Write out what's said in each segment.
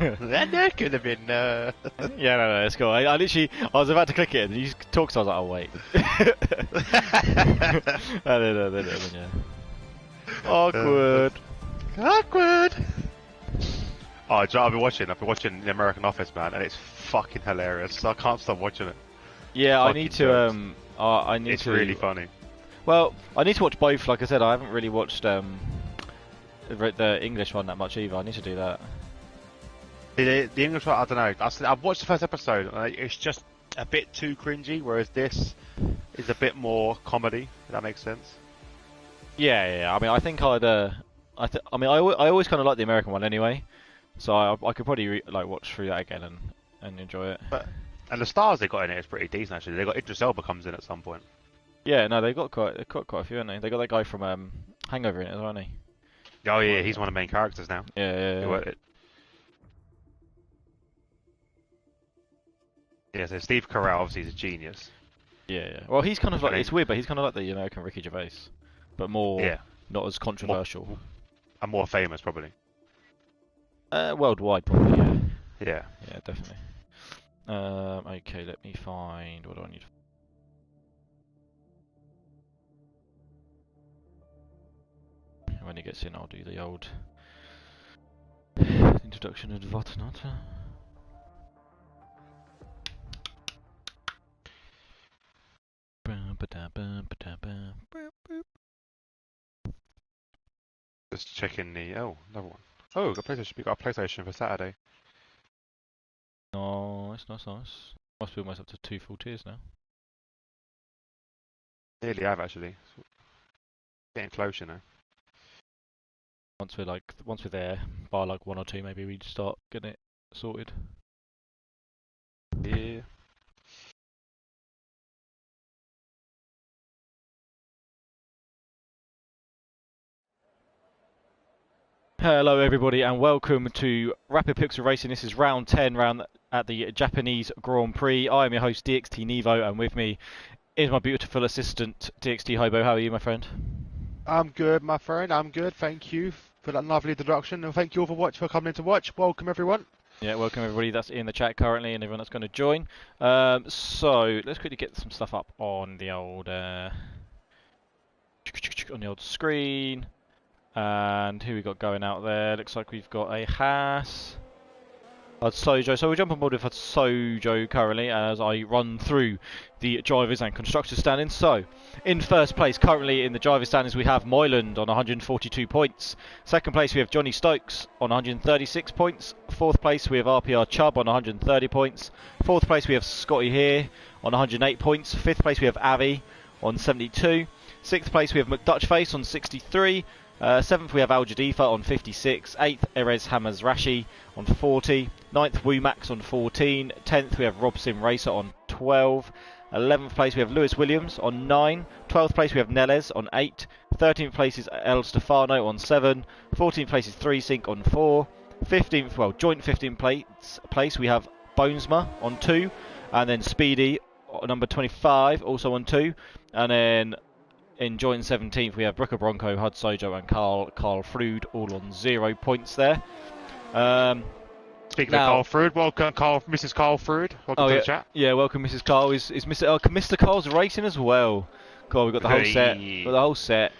That could have been. Yeah, no, it's cool. I literally, I was about to click it, and you talked, so I was like, oh wait. And then, yeah. Awkward. Awkward. Oh, do you know what I've been watching The American Office, man, and it's fucking hilarious. So I can't stop watching it. Yeah, I Fucking need jokes. to. I need It's to. really funny. Well, I need to watch both. Like I said, I haven't really watched the English one that much either. I need to do that. The English one, I don't know. I've watched the first episode, and it's just a bit too cringy, whereas this is a bit more comedy. If that makes sense. Yeah. I mean, I think I'd. I mean, I always kind of like the American one anyway, so I could probably watch through that again and enjoy it. And the stars they got in it is pretty decent actually. They got Idris Elba comes in at some point. Yeah, no, they've got quite a few, haven't they? They got that guy from Hangover in it as well, hasn't he? Oh yeah, he's one of the main characters now. Yeah. Yeah, so Steve Carell obviously is a genius. Yeah. Well, he's kind of like, it's weird, but he's kind of like the American Ricky Gervais, but more not as controversial. And more famous probably. Worldwide probably, yeah. Yeah. Yeah, definitely. Okay, let me find. What do I need? When he gets in, I'll do the old introduction and whatnot. Just checking the another one. Oh, got PlayStation. We got a PlayStation for Saturday. Nice. Must be almost up to 2 full tiers now. Nearly have actually. Getting close, you know. Once we're there, by like 1 or 2, maybe we start getting it sorted. Yeah. Hello everybody and welcome to Rapid Pixel Racing. This is round 10 at the Japanese Grand Prix. I am your host DXT Nevo, and with me is my beautiful assistant DXT Hobo. How are you, my friend? I'm good, my friend. I'm good. Thank you for that lovely introduction, and thank you all for coming in to watch. Welcome everyone. Yeah, welcome everybody that's in the chat currently and everyone that's going to join. So let's quickly get some stuff up on the old screen. And who we got going out there? Looks like we've got a Haas, Sojo. So we'll jump on board with Sojo currently as I run through the drivers and constructors standings. So in first place currently in the drivers standings we have Moyland on 142 points. Second place we have Johnny Stokes on 136 points. Fourth place we have RPR Chubb on 130 points. Fourth place we have Scotty here on 108 points. Fifth place we have Avi on 72. Sixth place we have McDutchface on 63. 7th we have Al Jadifa on 56, 8th Erez Hammers Rashi on 40, 9th Wumax on 14, 10th we have Rob Sim Racer on 12, 11th place we have Lewis Williams on 9, 12th place we have Neles on 8, 13th place is El Stefano on 7, 14th place is 3Sync on 4, 15th, well, joint 15th place we have Bonesma on 2, and then Speedy number 25 also on 2, and then in joint 17th, we have Brooker Bronco, Hud Sojo, and Carl Frood all on 0 points there. Speaking of Carl Frood, welcome Mrs. Carl Frood. Welcome to the chat. Yeah, welcome Mrs. Carl. Is Mr. Carl's racing as well? God, we've got the whole set. Got the whole set.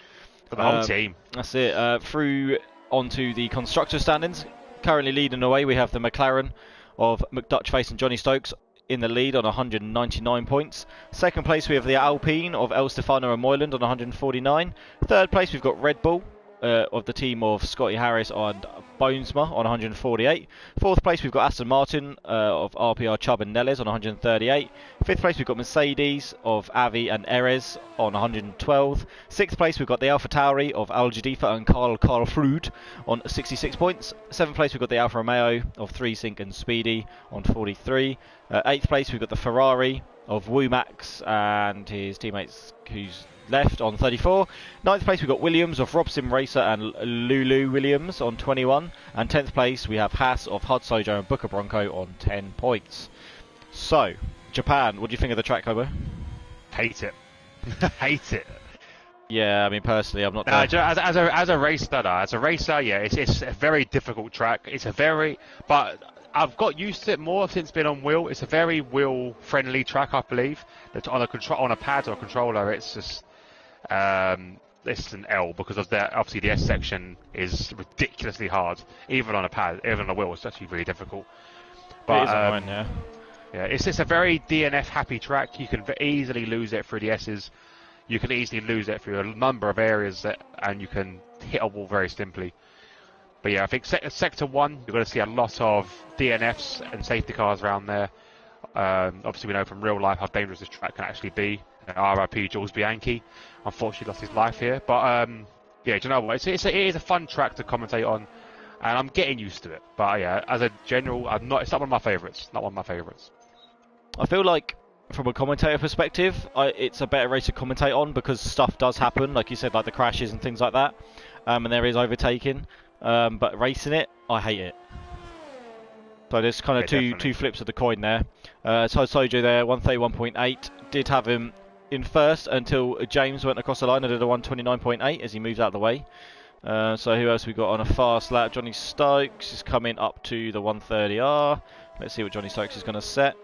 Got the whole team. That's it. Through onto the constructor standings. Currently leading away, we have the McLaren of McDutchface and Johnny Stokes in the lead on 199 points. Second place we have the Alpine of El Stefano and Moyland on 149. Third place we've got Red Bull of the team of Scotty Harris and Bonesma on 148. Fourth place we've got Aston Martin of RPR Chubb and Neles on 138. Fifth place we've got Mercedes of Avi and Erez on 112. Sixth place we've got the Alpha Tauri of Al Jadifa and Carl Frood on 66 points. Seventh place we've got the Alfa Romeo of 3Sync and Speedy on 43. Eighth place we've got the Ferrari of Wumax and his teammates who's left on 34. Ninth place we've got Williams of Robson Racer and Lulu Williams on 21. And 10th place we have Haas of Hud Sojo and Booker Bronco on 10 points. So, Japan, what do you think of the track, Hobo? Hate it. Hate it. Yeah, I mean, personally, I'm not. As a racer, yeah, it's a very difficult track. But I've got used to it more since being on wheel. It's a very wheel friendly track, I believe. That on a pad or a controller, it's just it's an L because of obviously the S section is ridiculously hard. Even on a pad, even on a wheel, it's actually really difficult. But it is annoying, yeah. Yeah, it's a very DNF happy track. You can easily lose it through the S's. You can easily lose it through a number of areas, and you can hit a wall very simply. But yeah, I think Sector 1, you're going to see a lot of DNFs and safety cars around there. Obviously, we know from real life how dangerous this track can actually be. RIP Jules Bianchi, unfortunately lost his life here. But yeah, do you know what? It is a fun track to commentate on, and I'm getting used to it. But yeah, as a general, it's not one of my favourites. Not one of my favourites. I feel like, from a commentator perspective, it's a better race to commentate on because stuff does happen, like you said, like the crashes and things like that, and there is overtaking. But racing it, I hate it. So there's kind of two flips of the coin there. So Sojo there, 131.8, did have him in first until James went across the line and did a 129.8 as he moves out of the way. So who else we got on a fast lap? Johnny Stokes is coming up to the 130R. Let's see what Johnny Stokes is going to set.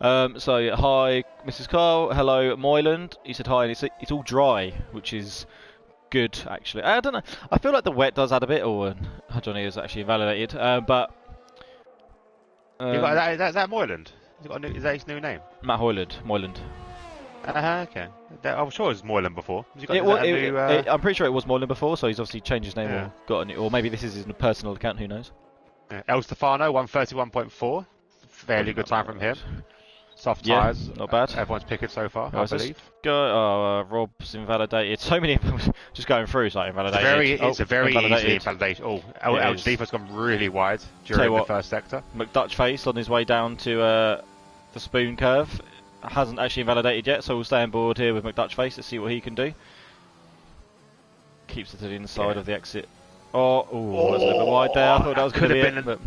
So hi Mrs. Carl, hello Moyland. He said hi, and it's all dry, which is good actually. I don't know. I feel like the wet does add a bit. Oh, Johnny is actually invalidated. But is that Moyland? Is that his new name? Matt Moyland. Okay. I'm sure it was Moyland before. I'm pretty sure it was Moyland before, so he's obviously changed his name or got a new, or maybe this is his personal account. Who knows? Yeah. El Stefano, 131.4. Fairly good time from him. Soft tyres, not bad. Everyone's picking so far, I believe. Rob's invalidated. So many just going through, it's like invalidated. It's a very easy invalidation. El Jadifa's gone really wide during the first sector. McDutch face on his way down to the spoon curve. Hasn't actually invalidated yet, so we'll stay on board here with McDutch face. Let's see what he can do. Keeps it to the inside of the exit. That's a little bit wide there. I thought that was going to be it.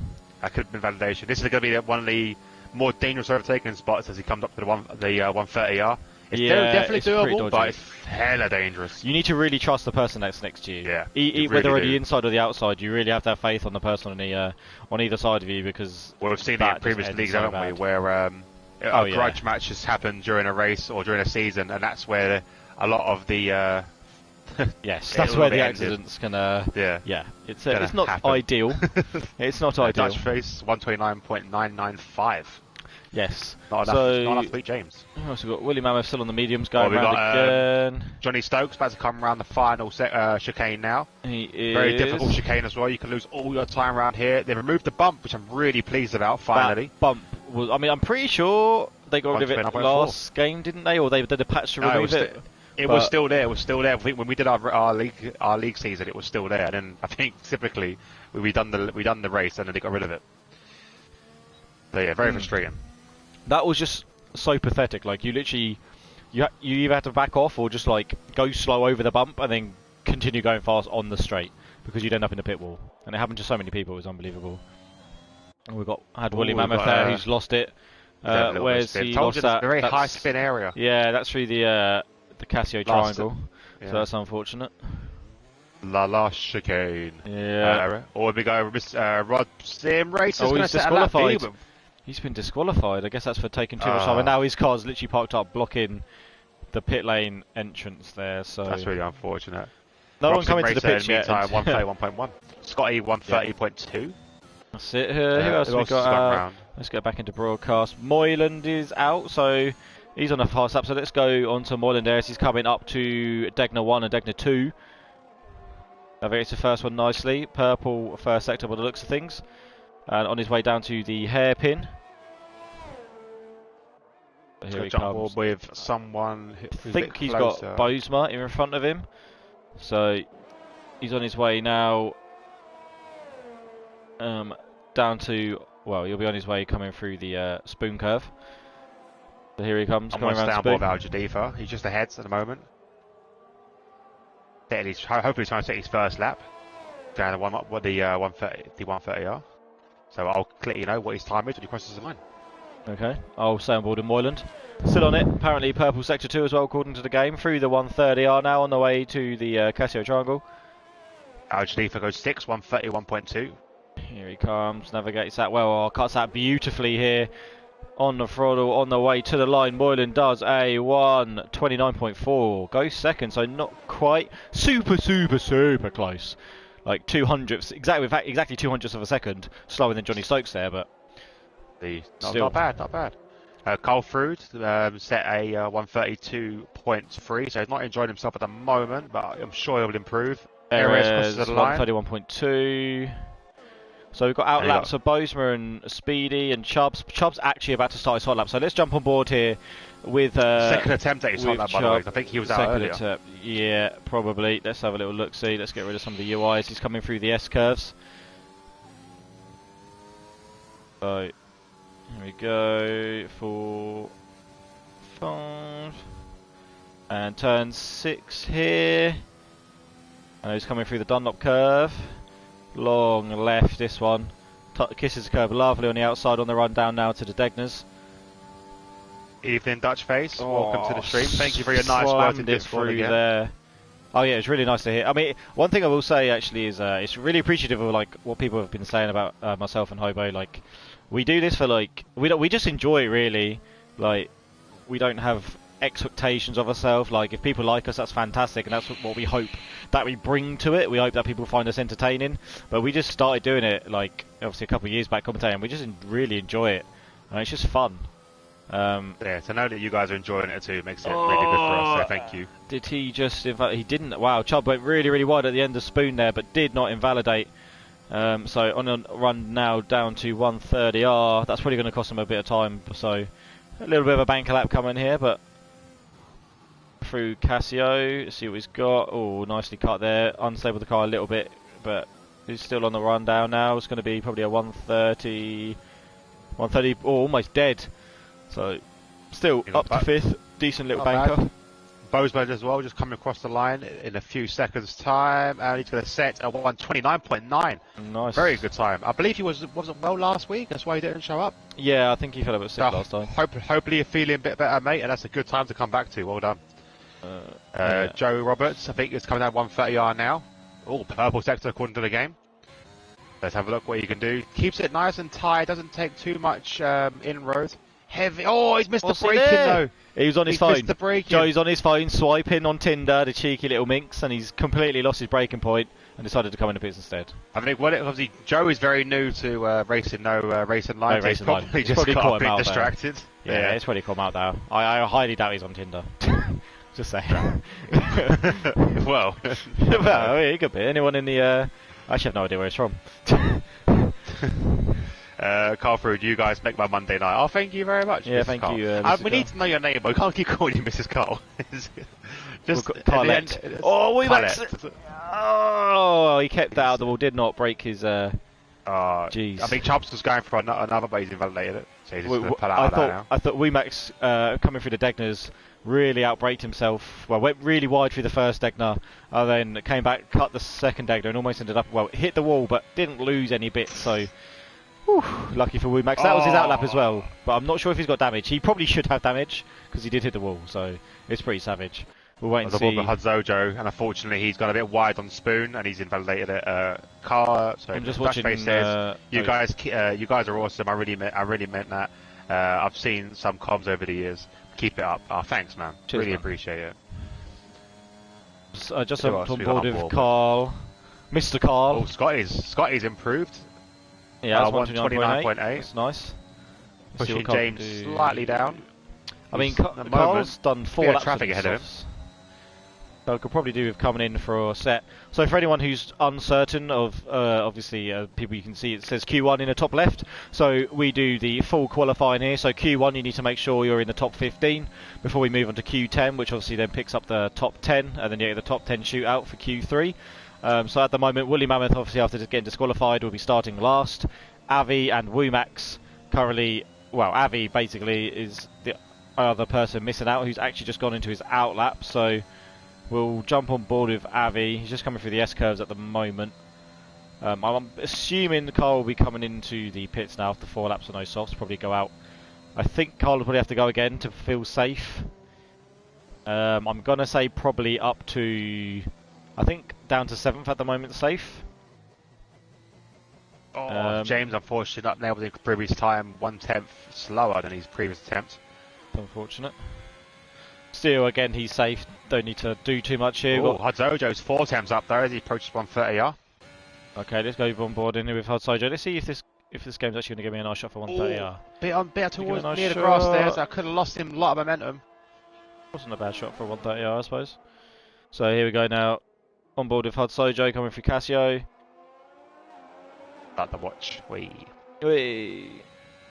That could have been validation. This is going to be one of the more dangerous overtaking spots as he comes up to the 130R. It's definitely doable, but it's hella dangerous. You need to really trust the person that's next to you. Yeah. Whether on the inside or the outside, you really have to have faith on the person on either side of you because. Well, we've seen it in previous leagues, haven't we, where a grudge match has happened during a race or during a season, and that's where a lot of the. Yes, that's where the accidents can. It's not happen. Ideal. It's not ideal. Dutch face 129.995. Yes. Not enough to beat James. Also got Willie Mammoth still on the mediums going round again. Johnny Stokes about to come around the final chicane now. He is. Very difficult chicane as well. You can lose all your time around here. They removed the bump, which I'm really pleased about. Finally, that bump was. I mean, I'm pretty sure they got rid of it last game, didn't they? Or they did a patch to remove it. It was still there. It was still there. I think when we did our league season, it was still there. And then I think typically we done the race and then they got rid of it. So yeah, very frustrating. That was just so pathetic. Like you literally, you either had to back off or just like go slow over the bump and then continue going fast on the straight because you'd end up in the pit wall. And it happened to so many people. It was unbelievable. And we had Willie Mammoth there who's lost it. Where's he lost that? Very high spin area. Yeah, that's through the Casio triangle. Yeah. So that's unfortunate. Last chicane. Yeah. Or we go with Rod Sim Race. He's disqualified. He's been disqualified. I guess that's for taking too much time. And now his car's literally parked up, blocking the pit lane entrance there. So that's really unfortunate. No one coming to the pitch yet. 131.1. Scotty 130.2. That's it. Who else we got? Let's get back into broadcast. Moyland is out, so he's on a fast lap. So let's go on to Moyland there. He's coming up to Degner 1 and Degner 2. I think it's the first one nicely. Purple first sector by the looks of things. And on his way down to the hairpin. Here he comes with someone. I think he's got Bosma in front of him. So he's on his way now down to. Well, he'll be on his way coming through the spoon curve. So here he comes. Coming around down with Al Jadifa. He's just ahead at the moment. Hopefully he's trying to take his first lap. Down the 130R. So I'll let you know what his time is when he crosses the line. Okay, I'll stay on board in Moyland. Still on it, apparently purple sector 2 as well according to the game. Through the 130R now on the way to the Casio Triangle. Al Jalifa goes 6, 131.2. Here he comes, navigates that well, cuts that beautifully here. On the throttle, on the way to the line, Moylan does a 1:29.4. Goes second, so not quite. Super close. Like 200ths, exactly 200ths of a second slower than Johnny Stokes there, but still. Not bad. Carl Frood set a 132.3, so he's not enjoying himself at the moment, but I'm sure he will improve. Perez 131.2. So we've got out laps of Bosma and Speedy and Chubbs. Chubbs actually about to start his hot lap, so let's jump on board here with second attempt at his hot lap, by the way. I think he was out earlier. Attempt. Yeah, probably. Let's have a little look-see. Let's get rid of some of the UIs. He's coming through the S-curves. So, here we go. 4, 5. And turn 6 here. And he's coming through the Dunlop curve. Long left, this one. Kisses the curve lovely on the outside on the run down now to the Degners. Evening, Dutch Face. Welcome to the stream. Thank you for your nice words in Discord again. There. Oh yeah, it's really nice to hear. I mean, one thing I will say actually is it's really appreciative of like what people have been saying about myself and Hobo. Like, we do this for like we just enjoy it really. Like, we don't have expectations of ourselves. Like, if people like us, that's fantastic, and that's what we hope that we bring to it. We hope that people find us entertaining. But we just started doing it like obviously a couple of years back commentating. We just really enjoy it, and it's just fun. Yeah, to know that you guys are enjoying it too makes it really good for us, so thank you. Did he just he didn't. Wow, Chubb went really wide at the end of Spoon there, but did not invalidate. So on a run now down to 130R, that's probably going to cost him a bit of time. So a little bit of a banker lap coming here, but through Casio, see what he's got. Oh, nicely cut there. Unstable the car a little bit, but he's still on the run down now. It's going to be probably a 130, almost dead. So, still up to 5th, decent little banker. Bosman as well, just coming across the line in a few seconds' time, and he's going to set a 129.9. Nice. Very good time. I believe he wasn't well last week, that's why he didn't show up. Yeah, I think he fell a bit sick last time. Hopefully you're feeling a bit better, mate, and that's a good time to come back to. Well done. Yeah. Joe Roberts, I think it's coming down 130R now. Oh, purple sector according to the game. Let's have a look what he can do. Keeps it nice and tight, doesn't take too much inroad. Heavy. Oh, he's missed the braking though. He was on his phone. Missed the braking. Joe's on his phone, swiping on Tinder, the cheeky little minx, and he's completely lost his braking point and decided to come in the pits instead. I think obviously Joe is very new to racing, racing lines. He's probably just got a bit distracted. Yeah, it's probably come out there. I highly doubt he's on Tinder. Just saying. Well, he could be. Anyone in the... I actually have no idea where he's from. Carl Frood, you guys make my Monday night. Oh, thank you very much. Yeah, Mrs. thank Carl. you. We need to know your name, but we can't keep calling you Mrs. Carl. Just Carlette. Oh, we he kept that out of the wall. Did not break his. Jeez. I think Chubbs was going for another, but he's invalidated it. So he's just pull out I thought Wemax coming through the Degners really outbraked himself. Well, went really wide through the first Degner, and then came back, cut the second Degner, and almost ended up hit the wall, but didn't lose any bits. So. Whew, lucky for Wemax. That was his outlap as well, but I'm not sure if he's got damage. He probably should have damage because he did hit the wall, so it's pretty savage. We'll wait and see. Hadzojo, and unfortunately he's gone a bit wide on Spoon, and he's invalidated it. Car. Sorry, I'm just watching. Says, you guys are awesome. I really meant that. I've seen some comms over the years. Keep it up. Oh, thanks, man. Cheers, really man. Appreciate it. Just on board with Carl, Mr. Carl. Oh, Scotty's improved. Yeah, that's 129.8. That's nice. Pushing James slightly down. I mean, Carl's done 4 laps traffic ahead of him. So could probably do with coming in for a set. So for anyone who's uncertain of, obviously, people you can see, it says Q1 in the top left. So we do the full qualifying here. So Q1, you need to make sure you're in the top 15 before we move on to Q10, which obviously then picks up the top 10, and then you get the top 10 shootout for Q3. So at the moment, Woolly Mammoth, obviously after getting disqualified, will be starting last. Avi and Wemax currently, Avi basically is the other person missing out, who's actually just gone into his outlap. So we'll jump on board with Avi. He's just coming through the S-curves at the moment. I'm assuming Carl will be coming into the pits now after 4 laps of no softs, probably go out I think Carl will probably have to go again to feel safe. I'm going to say probably up to, I think down to 7th at the moment safe. James, unfortunately, not able to improve his time 1/10 slower than his previous attempt. Unfortunate. Still, again, he's safe. Don't need to do too much here. Hudzojo's 4 attempts up there as he approaches 130R. Okay, let's go on board in here with Hudzojo. Let's see if this game's actually going to give me a nice shot for 130R. Bit towards near the grass there, so I could have lost him a lot of momentum. Wasn't a bad shot for 130R, I suppose. So here we go now. On board with Hudzojo coming through Casio. Like the watch.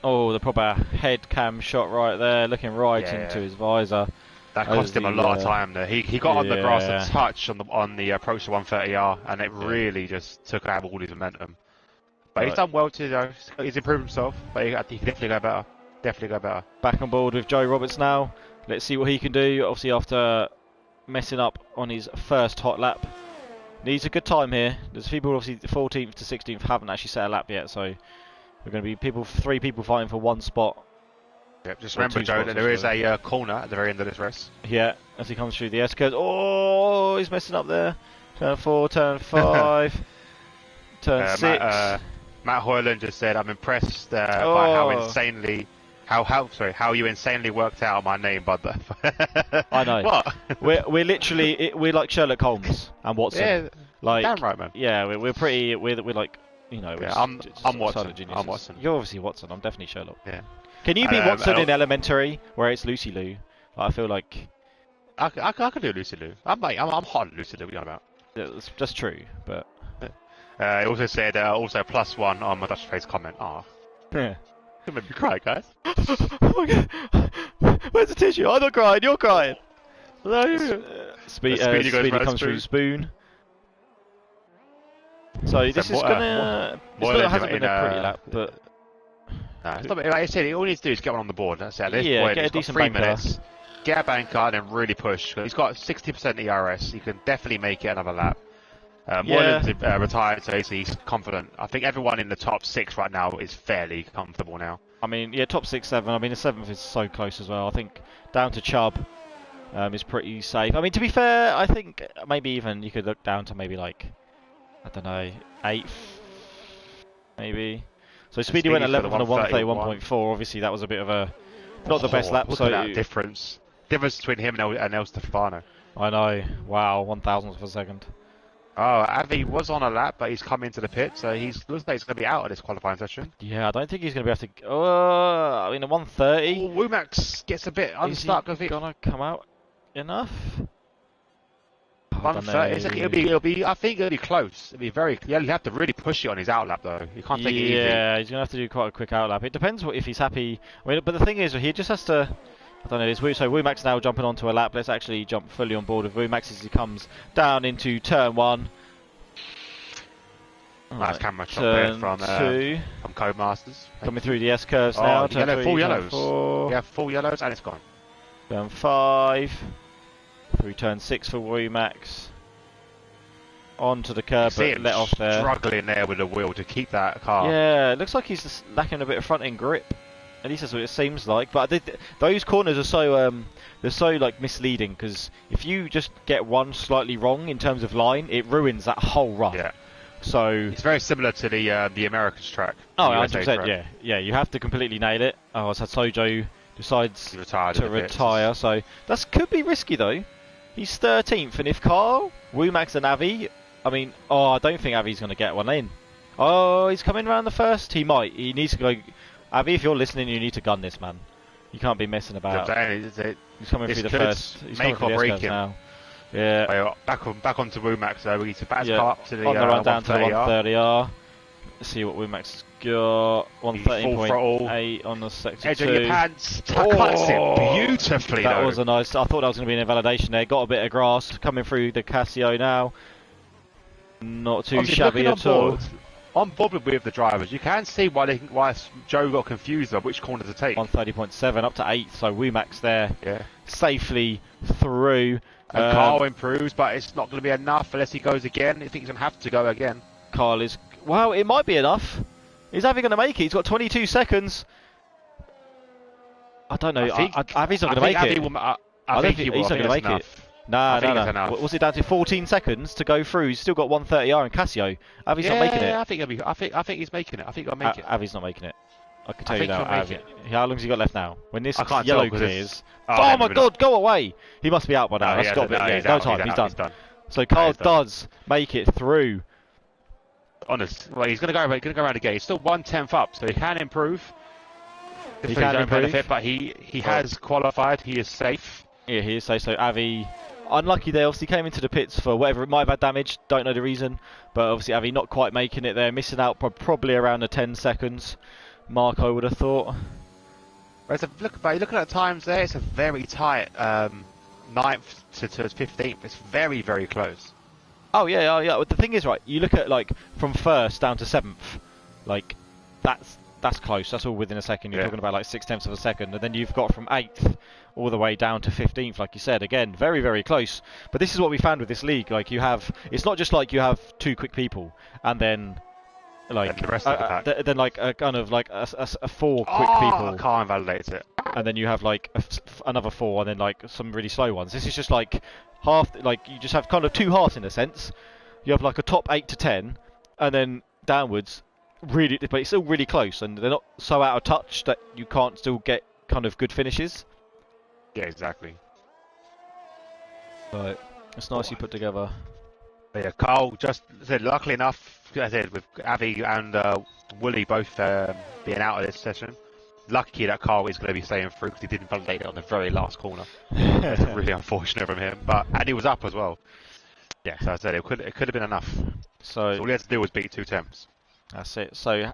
Oh, the proper head cam shot right there, looking right into his visor. That cost him a lot of time there. He got on the grass a touch on the approach to 130R, and it really just took out all his momentum. But he's done well too, he's improved himself, but he can definitely go better. Definitely go better. Back on board with Joe Roberts now. Let's see what he can do. Obviously, after messing up on his first hot lap, needs a good time here. There's people, obviously, 14th to 16th haven't actually set a lap yet, so we're going to be 3 people fighting for 1 spot. Yep, just remember, Joe, that there is a corner at the very end of this race. Yeah, as he comes through the S-curves. Oh, he's messing up there. Turn 4, turn 5, turn 6. Matt Hoyland just said, "I'm impressed by how you insanely worked out my name, bud." I know. What? We're literally we're like Sherlock Holmes and Watson. Yeah, like damn right, man. Yeah, we're pretty. We're like, you know. Yeah, I'm Watson. I'm Watson. You're obviously Watson. I'm definitely Sherlock. Yeah. Can you be Watson in Elementary, where it's Lucy Liu? I feel like I could do Lucy Liu. I'm hot on Lucy Liu. What are you on about? That's true, but. He also said also +1 on my Dutch face comment. Yeah. It made me cry, guys. Oh my god. Where's the tissue? I'm not crying. You're crying. Speedy comes through Spoon. So this is gonna. It hasn't been a pretty lap, but. No, it's not, like I said, all he needs to do is get one on the board. That's it. At this point, get a decent 3 minutes. Get a banker and then really push. He's got 60% ERS. He can definitely make it another lap. Moylan's retired, so he's confident. I think everyone in the top 6 right now is fairly comfortable now. I mean, yeah, top 6, 7. I mean, the 7th is so close as well. I think down to Chubb is pretty safe. I mean, to be fair, I think maybe even you could look down to maybe like, I don't know, 8th, maybe. So Speedy went 11th on a 131.4. Obviously, that was a bit of a not the best lap. Look at that difference between him and El Stefano. I know. Wow, 1,000th of a second. Oh, Avi was on a lap, but he's come into the pit, so looks like he's going to be out of this qualifying session. Yeah, I don't think he's going to be able to. I mean, a 130. Womack gets a bit unstuck. Is he going to come out enough? 130. It'll be. I think it'll be close. It'll be very. Yeah, he'll have to really push it on his outlap though. You can't take it easy. Yeah, he's gonna have to do quite a quick outlap. It depends if he's happy. I mean, but the thing is, he just has to. I don't know. So Womack's now jumping onto a lap. Let's actually jump fully on board with Womack as he comes down into turn 1. Nice camera shot there from Codemasters. Coming through the S curves now. Full yellows. Yeah, full yellows, and it's gone. Turn 5. Through turn 6 for Womack. Onto the curb, but let off there. Struggling there with the wheel to keep that car. Yeah, it looks like he's just lacking a bit of front end grip. At least that's what it seems like. But those corners are so they're so like misleading, because if you just get one slightly wrong in terms of line, it ruins that whole run. Yeah. So it's very similar to the Americans track. Oh, 100%. Yeah. You have to completely nail it. Oh, so Sojo decides to retire. So that could be risky though. He's 13th, and if Carl, Womack and Avi, I mean, I don't think Avi's going to get one in. Oh, he's coming around the first. He might. He needs to go. Avi, if you're listening, you need to gun this, man. You can't be messing about. He's coming through the first. He's coming through the S-curves now. Yeah. Back onto Womack, so we need to back up to the on the run down to the 130R. Let's see what Womack's got. 130.8 on the sector 2. Edge of your pants. Cuts it beautifully. That was a nice. I thought that was going to be an invalidation there. Got a bit of grass coming through the Casio now. Not too shabby at all. On board with the drivers, you can see why Joe got confused of which corner to take. 130.7 up to 8, so Womack's there safely through. And Carl improves, but it's not going to be enough unless he goes again. I think he's going to have to go again. Carl is... Wow, it might be enough. Is Avi going to make it? He's got 22 seconds. I don't know. I think Avi's not going to make Avi it. Will, I don't think he's not going to make it. Nah. What's it down to? 14 seconds to go through. He's still got 130R and Casio. Avi's not making it. I think he's making it. I think he'll make it. Avi's not making it. I can tell you now. Avi. How long's he got left now? When this I yellow can't clears. Oh my God! Go away. He must be out by now. That's got to be. No time. He's done. So Carl does make it through. Honest. Well, he's going to go around again. He's still 1/10 up, so he can improve. He can improve. Benefit, but he has qualified. He is safe. Yeah, he is safe. So Avi, unlucky there. Obviously came into the pits for whatever. It might have had damage. Don't know the reason. But obviously Avi not quite making it there. Missing out probably around the 10 seconds mark, I would have thought. Looking at the times there, it's a very tight 9th to 15th. It's very, very close. Oh yeah. But the thing is, right, you look at like from 1st down to 7th, like that's close. That's all within a second. You're talking about like 0.6 of a second, and then you've got from 8th all the way down to 15th, like you said. Again, very, very close. But this is what we found with this league. Like it's not just like you have 2 quick people and then like and the rest of the pack. Then like a kind of like a 4 quick people. I can't invalidate it. And then you have like another 4, and then like some really slow ones. This is just like half. Like you just have kind of 2 halves in a sense. You have like a top 8 to 10, and then downwards. Really, but it's still really close, and they're not so out of touch that you can't still get kind of good finishes. Yeah, exactly. Right, it's nicely put together. But yeah, Carl just said, luckily enough, as I said, with Avi and Wooly both being out of this session, lucky that Carl is going to be staying through because he didn't validate it on the very last corner. It's really unfortunate from him, and he was up as well. Yeah, so I said it could have been enough. So all he had to do was beat 2 temps. That's it. So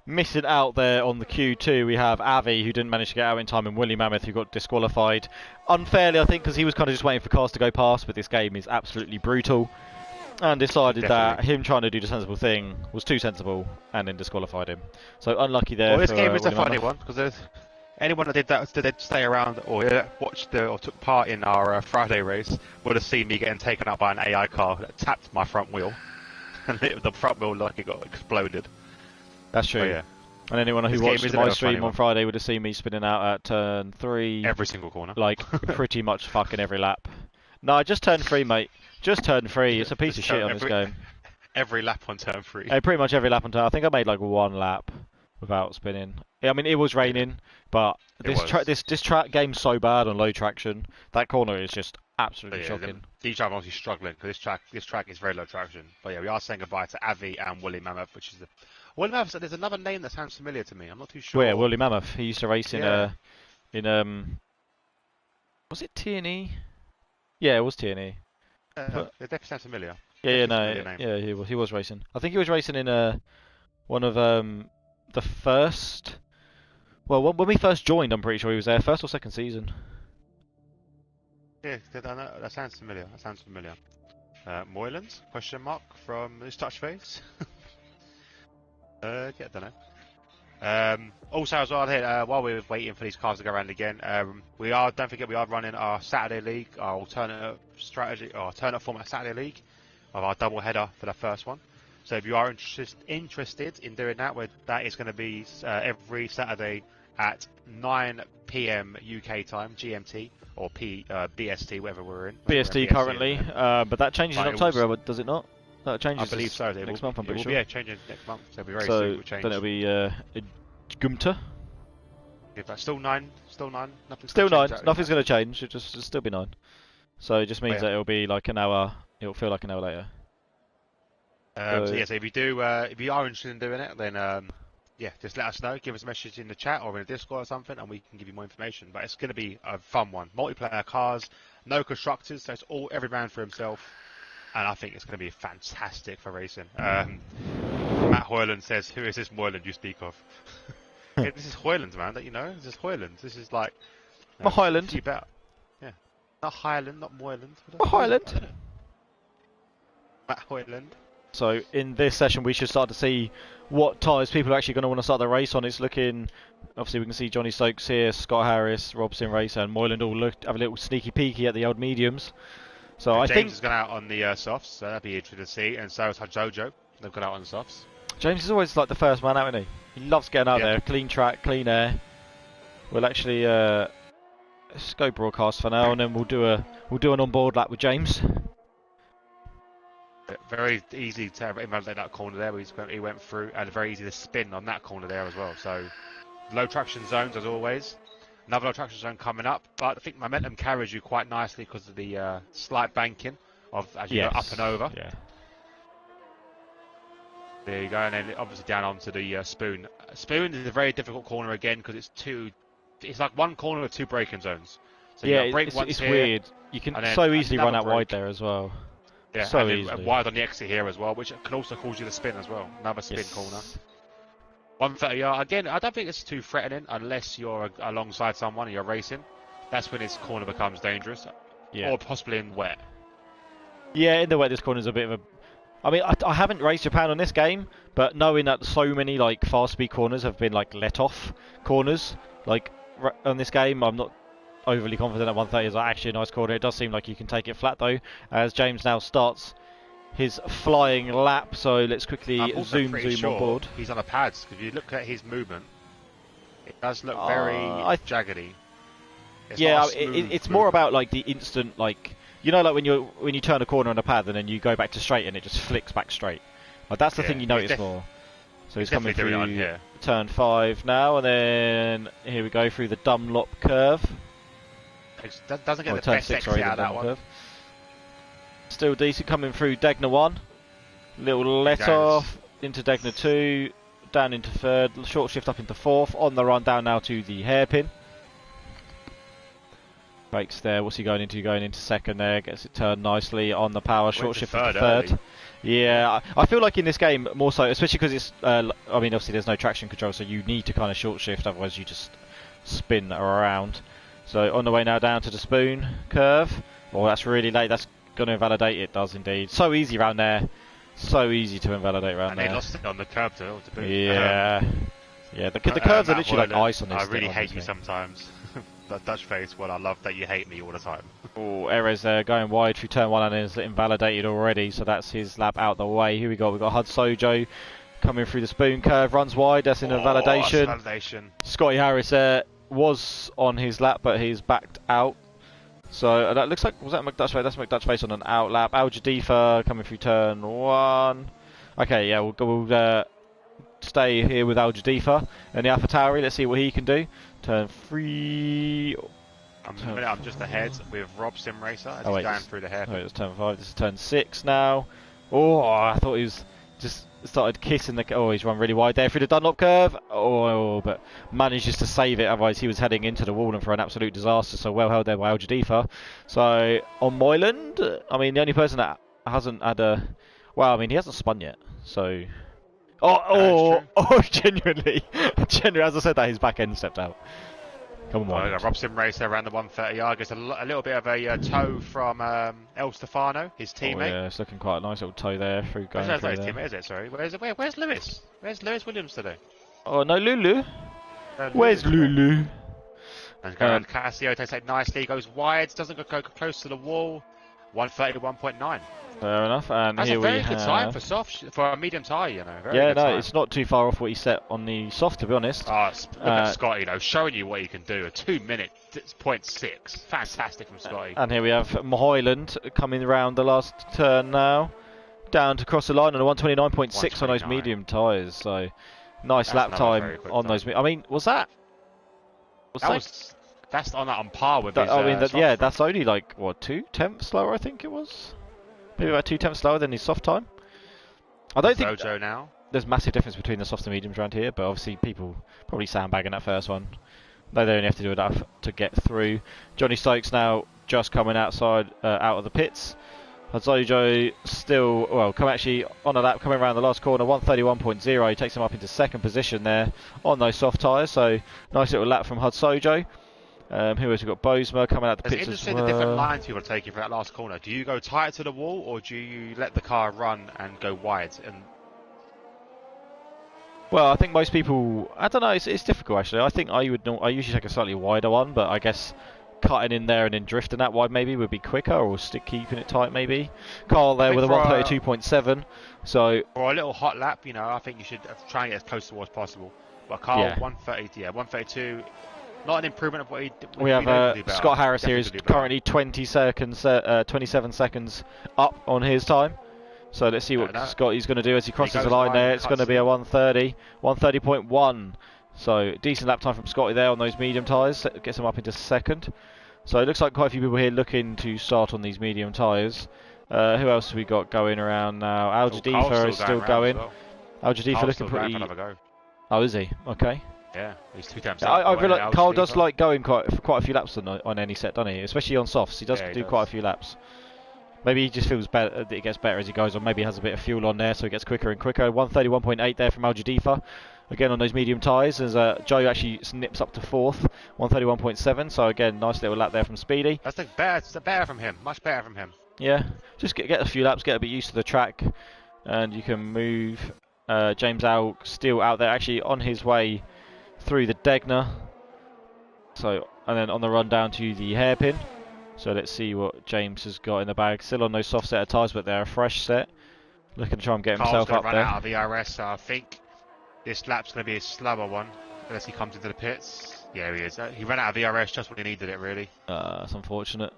missing out there on the Q2, we have Avi, who didn't manage to get out in time, and Willie Mammoth, who got disqualified. Unfairly, I think, because he was kind of just waiting for cars to go past, but this game is absolutely brutal. And decided that him trying to do the sensible thing was too sensible, and then disqualified him. So unlucky there. Well, this game is a funny one, because anyone that did that, did stay around or watched or took part in our Friday race, would have seen me getting taken out by an AI car that tapped my front wheel. And the front wheel like it got exploded. That's true. Yeah. And anyone who watched my stream on Friday would have seen me spinning out at turn 3. Every single corner. Like, pretty much fucking every lap. No, just turn 3, mate. Just turn 3. It's a piece of shit on this game. Every lap on turn 3. Pretty much every lap on turn. I think I made like 1 lap without spinning. I mean, it was raining, but this track game's so bad on low traction. That corner is just absolutely shocking. These drivers are obviously struggling because this track is very low traction. But yeah, we are saying goodbye to Avi and Willie Mammoth, which is Willie Mammoth. There's another name that sounds familiar to me. I'm not too sure. Where Willie Mammoth? He used to race in was it TNE? Yeah, it was TNE. It definitely sounds familiar. He was racing. I think he was racing in one of the first. Well, when we first joined, I'm pretty sure he was there, first or second season. Yeah, that sounds familiar. Moylands? Question mark from this touch face. I don't know. Also as well here, while we're waiting for these cars to go around again, don't forget we are running our Saturday League, our alternate format Saturday League, of our double header for the first one. So if you are interested in doing that, that is going to be every Saturday at 9 PM UK time, GMT, or BST, whatever we're in. BST currently, but that changes in October, does it not? That changes. I believe so. Next month, I'm pretty sure. Yeah, changing next month. So it'll be very soon. It'll change. Then it'll be Gumta. Yeah, but still 9. Nothing's still 9. Nothing's going to change. It'll still be 9. So it just means that it'll be like an hour. It'll feel like an hour later. So if you are interested in doing it, then just let us know. Give us a message in the chat or in the Discord or something, and we can give you more information. But it's going to be a fun one. Multiplayer cars, no constructors, so it's all every man for himself. And I think it's going to be fantastic for racing. Matt Hoyland says, "Who is this Moyland you speak of?" Yeah, this is Hoyland, man. That you know, this is Hoyland. This is like Highland. Yeah, not Highland, not Moyland. Highland. Matt Hoyland. So in this session, we should start to see what tyres people are actually going to want to start the race on. It's looking, obviously we can see Johnny Stokes here, Scott Harris, Robson Racer, and Moyland all have a little sneaky peeky at the old mediums. So I think James has gone out on the softs, so that'd be interesting to see. And so has Jojo. They've gone out on the softs. James is always like the first man out, isn't he? He loves getting out there, clean track, clean air. we'll actually let's go broadcast for now, and then we'll do an onboard lap with James. Very easy to invalidate that corner there where he went through, and very easy to spin on that corner there as well. So low traction zones as always. Another low traction zone coming up, but I think momentum carries you quite nicely because of the slight banking as you go up and over. Yeah. There you go, and then obviously down onto the spoon. Spoon is a very difficult corner again because it's like one corner with two braking zones. So yeah, you brake once it's here, weird. You can so easily run out break. wide there as well. Yeah, so and easily. wide on the exit here as well, which can also cause you to spin as well. Another spin corner. 130 yard. Again, I don't think it's too threatening unless you're alongside someone and you're racing. That's when this corner becomes dangerous. Yeah. Or possibly in wet. Yeah, in the wet, this corner is a bit of a... I mean, I haven't raced Japan on this game, but knowing that so many like fast speed corners have been like let off corners, like on this game, I'm not overly confident that 130 is actually a nice corner. It does seem like you can take it flat though, as James now starts his flying lap. So let's quickly zoom on board. He's on the pads. If you look at his movement, it does look very jaggedy. It's more about like the instant, like, you know, like when you turn a corner on a pad and then you go back to straight and it just flicks back straight. Like that's the thing you notice more. So he's coming through turn 5 now, and then here we go through the Dunlop curve. It doesn't get the best exit out of that one. Curve. Still decent coming through Degner 1. Little let off into Degner 2, down into 3rd, short shift up into 4th, on the run down now to the hairpin. Brakes there, what's he going into? Going into 2nd there, gets it turned nicely on the power, short shift into 3rd. Yeah, I feel like in this game more so, especially because it's, I mean obviously there's no traction control, so you need to kind of short shift, otherwise you just spin around. So on the way now down to the spoon curve. Oh, that's really late, that's going to invalidate. It does indeed. So easy around there, so easy to invalidate around there. And they lost it on the curve to boot. Yeah, yeah, the curves are literally like ice on this. I really hate you sometimes. That Dutch face, well, I love that you hate me all the time. Oh, Erez there going wide through turn 1 and is invalidated already, so that's his lap out the way. Here we go, we've got Hud Sojo coming through the spoon curve, runs wide, that's in validation. Scotty Harris there was on his lap, but he's backed out. So that looks like, was that McDutch face? That's McDutch face on an out lap. Al Jadifa coming through turn 1. Okay, yeah, we'll stay here with Al Jadifa and the AlphaTauri. Let's see what he can do. Turn 3. I'm just ahead with Rob Sim Racer as he's going through the hairpin. It's turn 5. This is turn 6 now. Oh, I thought he was just started kissing the... Oh, he's run really wide there through the Dunlop curve. Oh, but manages to save it. Otherwise, he was heading into the wall and for an absolute disaster. So well held there by Al Jadifa. So on Moyland, I mean, the only person that hasn't had a... Well, I mean, he hasn't spun yet. So... Genuinely, as I said that, his back end stepped out. Come on, Rob Sim Racer around the 130 yard. Gets a little bit of a toe from El Stefano, his teammate. Yeah, it's looking quite a nice little toe there through going through there. His teammate, is it? Sorry, where's Lewis? Where's Lewis Williams today? Oh no, Lulu. Where's Lulu? And Cassio takes it nicely, goes wide, doesn't go close to the wall. 130 to 1.9. Fair enough, and that's here a very we good time for soft, for a medium tyre, you know. It's not too far off what he set on the soft, to be honest. Oh, look at Scotty, showing you what he can do. A 2-minute 0.6, fantastic from Scotty. And here we have Moyland coming around the last turn now, down to cross the line on a 129.6 on those medium tyres. So nice lap time on those. I mean, that's on par with his. I mean, that's only like what 2/10 slower, I think it was. Maybe about 2/10 slower than his soft time. I don't think now. There's massive difference between the softs and mediums around here, but obviously people probably sandbagging that first one. They only have to do enough to get through. Johnny Stokes now just coming outside, out of the pits. Hazojo still, coming around the last corner, 131.0. He takes him up into 2nd position there on those soft tyres. So nice little lap from Hazojo. Who else? We've got Bosma coming out the pits as well. It's interesting the different lines people are taking for that last corner. Do you go tight to the wall, or do you let the car run and go wide? Well, I think most people... I don't know, it's difficult actually. I think I usually take a slightly wider one, but I guess cutting in there and then drifting that wide maybe would be quicker, or keeping it tight maybe. Carl there with a 132.7. So for a little hot lap, I think you should try and get as close to the wall as possible. But Carl, 132, Not an improvement of what he did. We have Scott Harris here is currently 27 seconds up on his time. So let's see what Scotty's going to do as he crosses the line there. It's going to be a 1:30, 1:30.1. So decent lap time from Scotty there on those medium tyres. Gets him up into second. So it looks like quite a few people here looking to start on these medium tyres. Who else have we got going around now? Al Jadifa is still going. Al Jadifa looking pretty... Oh, is he? Okay. Yeah, he's 2 times. I realise Carl does like going quite a few laps on any set, doesn't he? Especially on softs, he does do quite a few laps. Maybe he just feels better that it gets better as he goes on. Maybe he has a bit of fuel on there, so he gets quicker and quicker. 1:31.8 there from Al Jadifa. Again on those medium tyres, as Joe actually snips up to fourth. 1:31.7. So again, nice little lap there from Speedy. That's better from him. Much better from him. Yeah, just get a few laps, get a bit used to the track, and you can move. James Al still out there, actually on his way through the Degner. So, and then on the run down to the hairpin. So let's see what James has got in the bag. Still on those soft set of tyres, but they're a fresh set. Looking to try and get himself up there. Run out of ERS, so I think this lap's going to be a slower one, unless he comes into the pits. Yeah, he is. He ran out of ERS just when he needed it, really. That's unfortunate.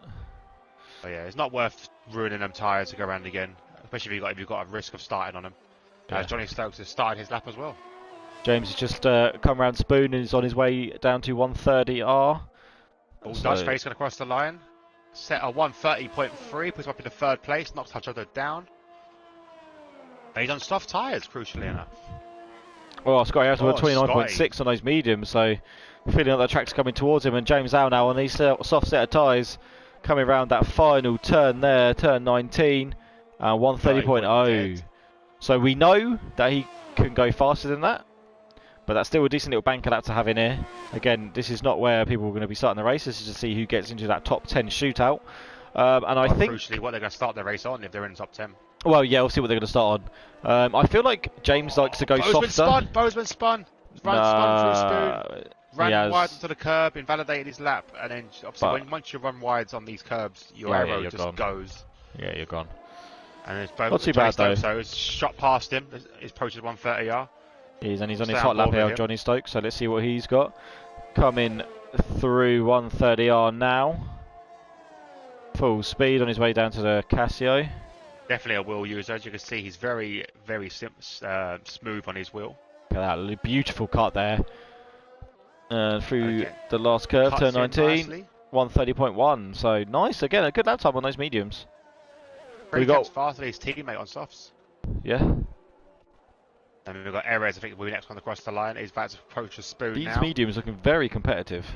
But yeah, it's not worth ruining them tyres to go around again, especially if you've got a risk of starting on them. Yeah. Johnny Stokes has started his lap as well. James has just come round Spoon and is on his way down to 1:30R. Dutch Face going to cross the line. Set a 1:30.3, puts him up in the third place, knocks Hutchins down. But he's on soft tyres, crucially enough. Well, Scotty Harris went 29.6 on those mediums, so feeling like the track's coming towards him. And James Al now on these soft set of tyres, coming around that final turn there, turn 19, 1:30.0. So we know that he can go faster than that, but that's still a decent little banker lap to have in here. Again, this is not where people are going to be starting the race. This is to see who gets into that top 10 shootout. And I think crucially what they're going to start the race on if they're in the top 10. Well, yeah, we'll see what they're going to start on. I feel like James likes to go softer. Bozeman spun. Spun through Spoon. Ran wide onto the curb, invalidated his lap, and then obviously once you run wides on these curbs, your arrow just goes. Yeah, you're gone. And it's not too bad though. So it's shot past him. It's approaches 1:30R. He's on his hot lap here, Johnny Stokes. So let's see what he's got. Coming through 1:30R now. Full speed on his way down to the Casio. Definitely a wheel user. As you can see, he's very, very smooth on his wheel. Look at that beautiful cut there. Through the last curve, turn 19, 1:30.1. So nice. Again, a good lap time on those mediums. We got faster than his teammate on softs. Yeah. And we've got Erez, I think, will be next one across the line. He's about to approach the Spoon These now. mediums looking very competitive.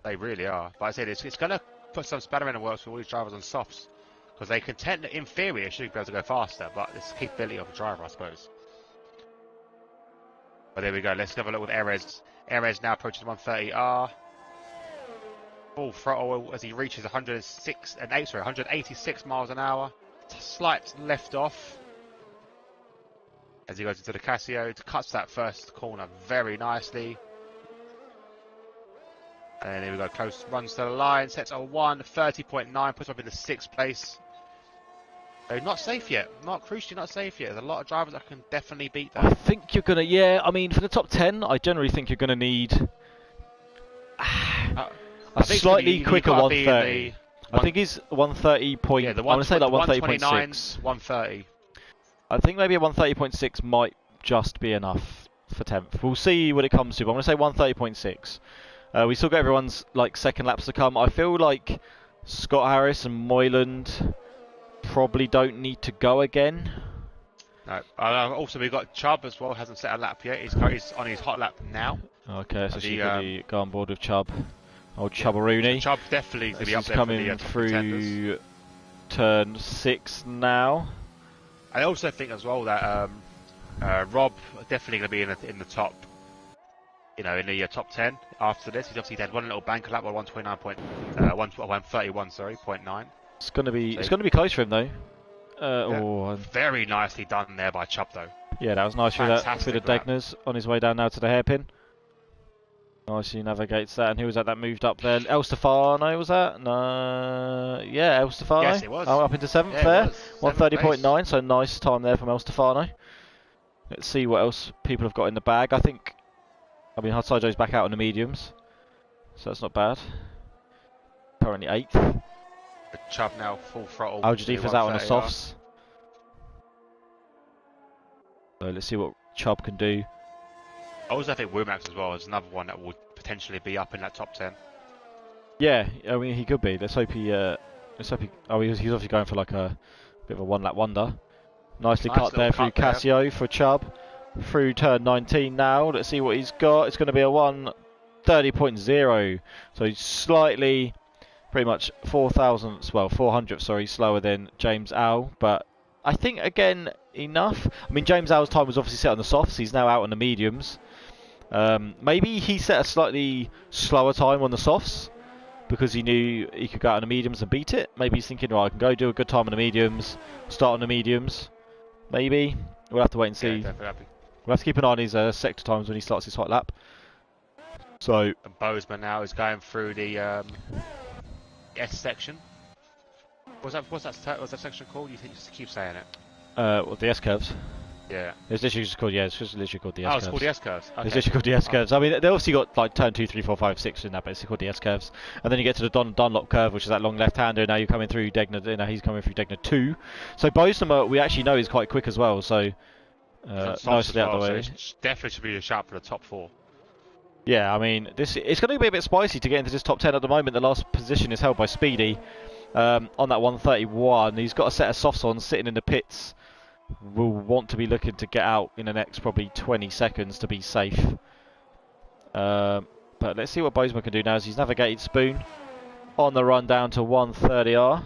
They really are. But I said it's going to put some spanner in the works for all these drivers on softs. Because they contend, in theory, it should be able to go faster. But it's the capability of the driver, I suppose. But there we go. Let's have a look with Erez. Erez now approaches 1:30R. Full throttle as he reaches 186 miles an hour. Slight left off. As he goes into the Casio, cuts that first corner very nicely. And here we go, close runs to the line, sets a 1:30.9, puts him up in the 6th place. So not safe yet, crucially not safe yet. There's a lot of drivers that can definitely beat that. I think you're going to, yeah, I mean, for the top 10, I generally think you're going to need a slightly quicker 1:30. I think he's 1:30 point. Yeah, I want to say like 1:30.6. 1:30. I think maybe a 1:30.6 might just be enough for 10th. We'll see what it comes to, but I'm going to say 1:30.6. We still got everyone's like second laps to come. I feel like Scott Harris and Moyland probably don't need to go again. No. Also, we've got Chubb as well. Hasn't set a lap yet. He's on his hot lap now. Okay, so she's going to go on board with Chubb. Old Chubbaroonie. Chubb definitely going to be up there coming for the through contenders. Turn 6 now. I also think as well that Rob definitely going to be in the top, in the top 10 after this. He's obviously had one little banker lap by 131, sorry, 0.9. It's going to be close for him though. Very nicely done there by Chubb though. Yeah, that was nice through the Degners on his way down now to the hairpin. Nicely navigates that, and who was that moved up there? El Stefano, was that? No, yeah, El Stefano. Yes, it was. Up into 7th there. 1:30.9, so nice time there from El Stefano. Let's see what else people have got in the bag. I mean, Hudson Joe's back out on the mediums. so that's not bad. Currently 8th. The Chubb now full throttle. Al Jadifa's out on the 130R. softs. So let's see what Chubb can do. I also think Womack as well is another one that will potentially be up in that top 10. Yeah, I mean he could be. Let's hope he. Oh, he's obviously going for like a bit of a one-lap wonder. Nicely Nice cut little there through cut there. Casio for Chubb. Through turn 19 now. Let's see what he's got. It's going to be a 1:30.0. So he's slightly, pretty much 400th, sorry, slower than James Al. But I think again enough. I mean James Al's time was obviously set on the softs. He's now out on the mediums. Maybe he set a slightly slower time on the softs because he knew he could go out on the mediums and beat it. Maybe he's thinking, right, I can go do a good time on the mediums, start on the mediums. Maybe. We'll have to wait and see. Yeah, definitely. We'll have to keep an eye on his sector times when he starts his hot lap. So, And Bozeman now is going through the S section. What's that section called? You think just keep saying it? what, the S curves? Yeah. It's literally just called, it's just literally called the S Oh, curves. it's called the S curves. Okay. It's literally called the S curves. I mean, they obviously got like turn 2, 3, 4, 5, 6 in that, but it's called the S curves. And then you get to the Dunlop curve, which is that long left-hander. Now you're coming through Degner. Now he's coming through Degner 2. So Bozeman, we actually know is quite quick as well. So nicely out the way. So it definitely should be a shout for the top 4. Yeah, I mean, it's going to be a bit spicy to get into this top 10 at the moment. The last position is held by Speedy on that 131. He's got a set of softs on, sitting in the pits. Will want to be looking to get out in the next probably 20 seconds to be safe. But let's see what Bozeman can do now as he's navigated Spoon on the run down to 130R.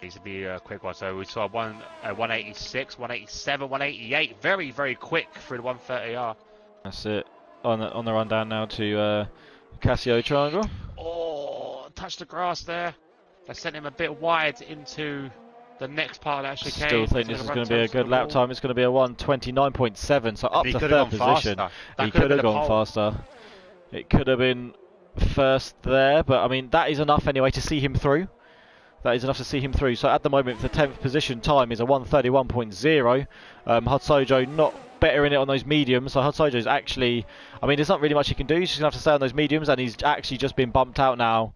Needs to be a quick one. So we saw 186, 187, 188. Very, very quick through the 130R. That's it. On the run down now to Casio Triangle. Oh, touched the grass there. That sent him a bit wide into the next part that actually came. Still think this is going to be a good lap time. It's going to be a 1:29.7, so up to third position. He could have gone faster. It could have been first there, but I mean that is enough anyway to see him through. That is enough to see him through. So at the moment, the 10th position time is a 1:31.0. Hudsojo not better in it on those mediums. So Hudsojo's actually, I mean, there's not really much he can do. He's just going to have to stay on those mediums, and he's actually just been bumped out now.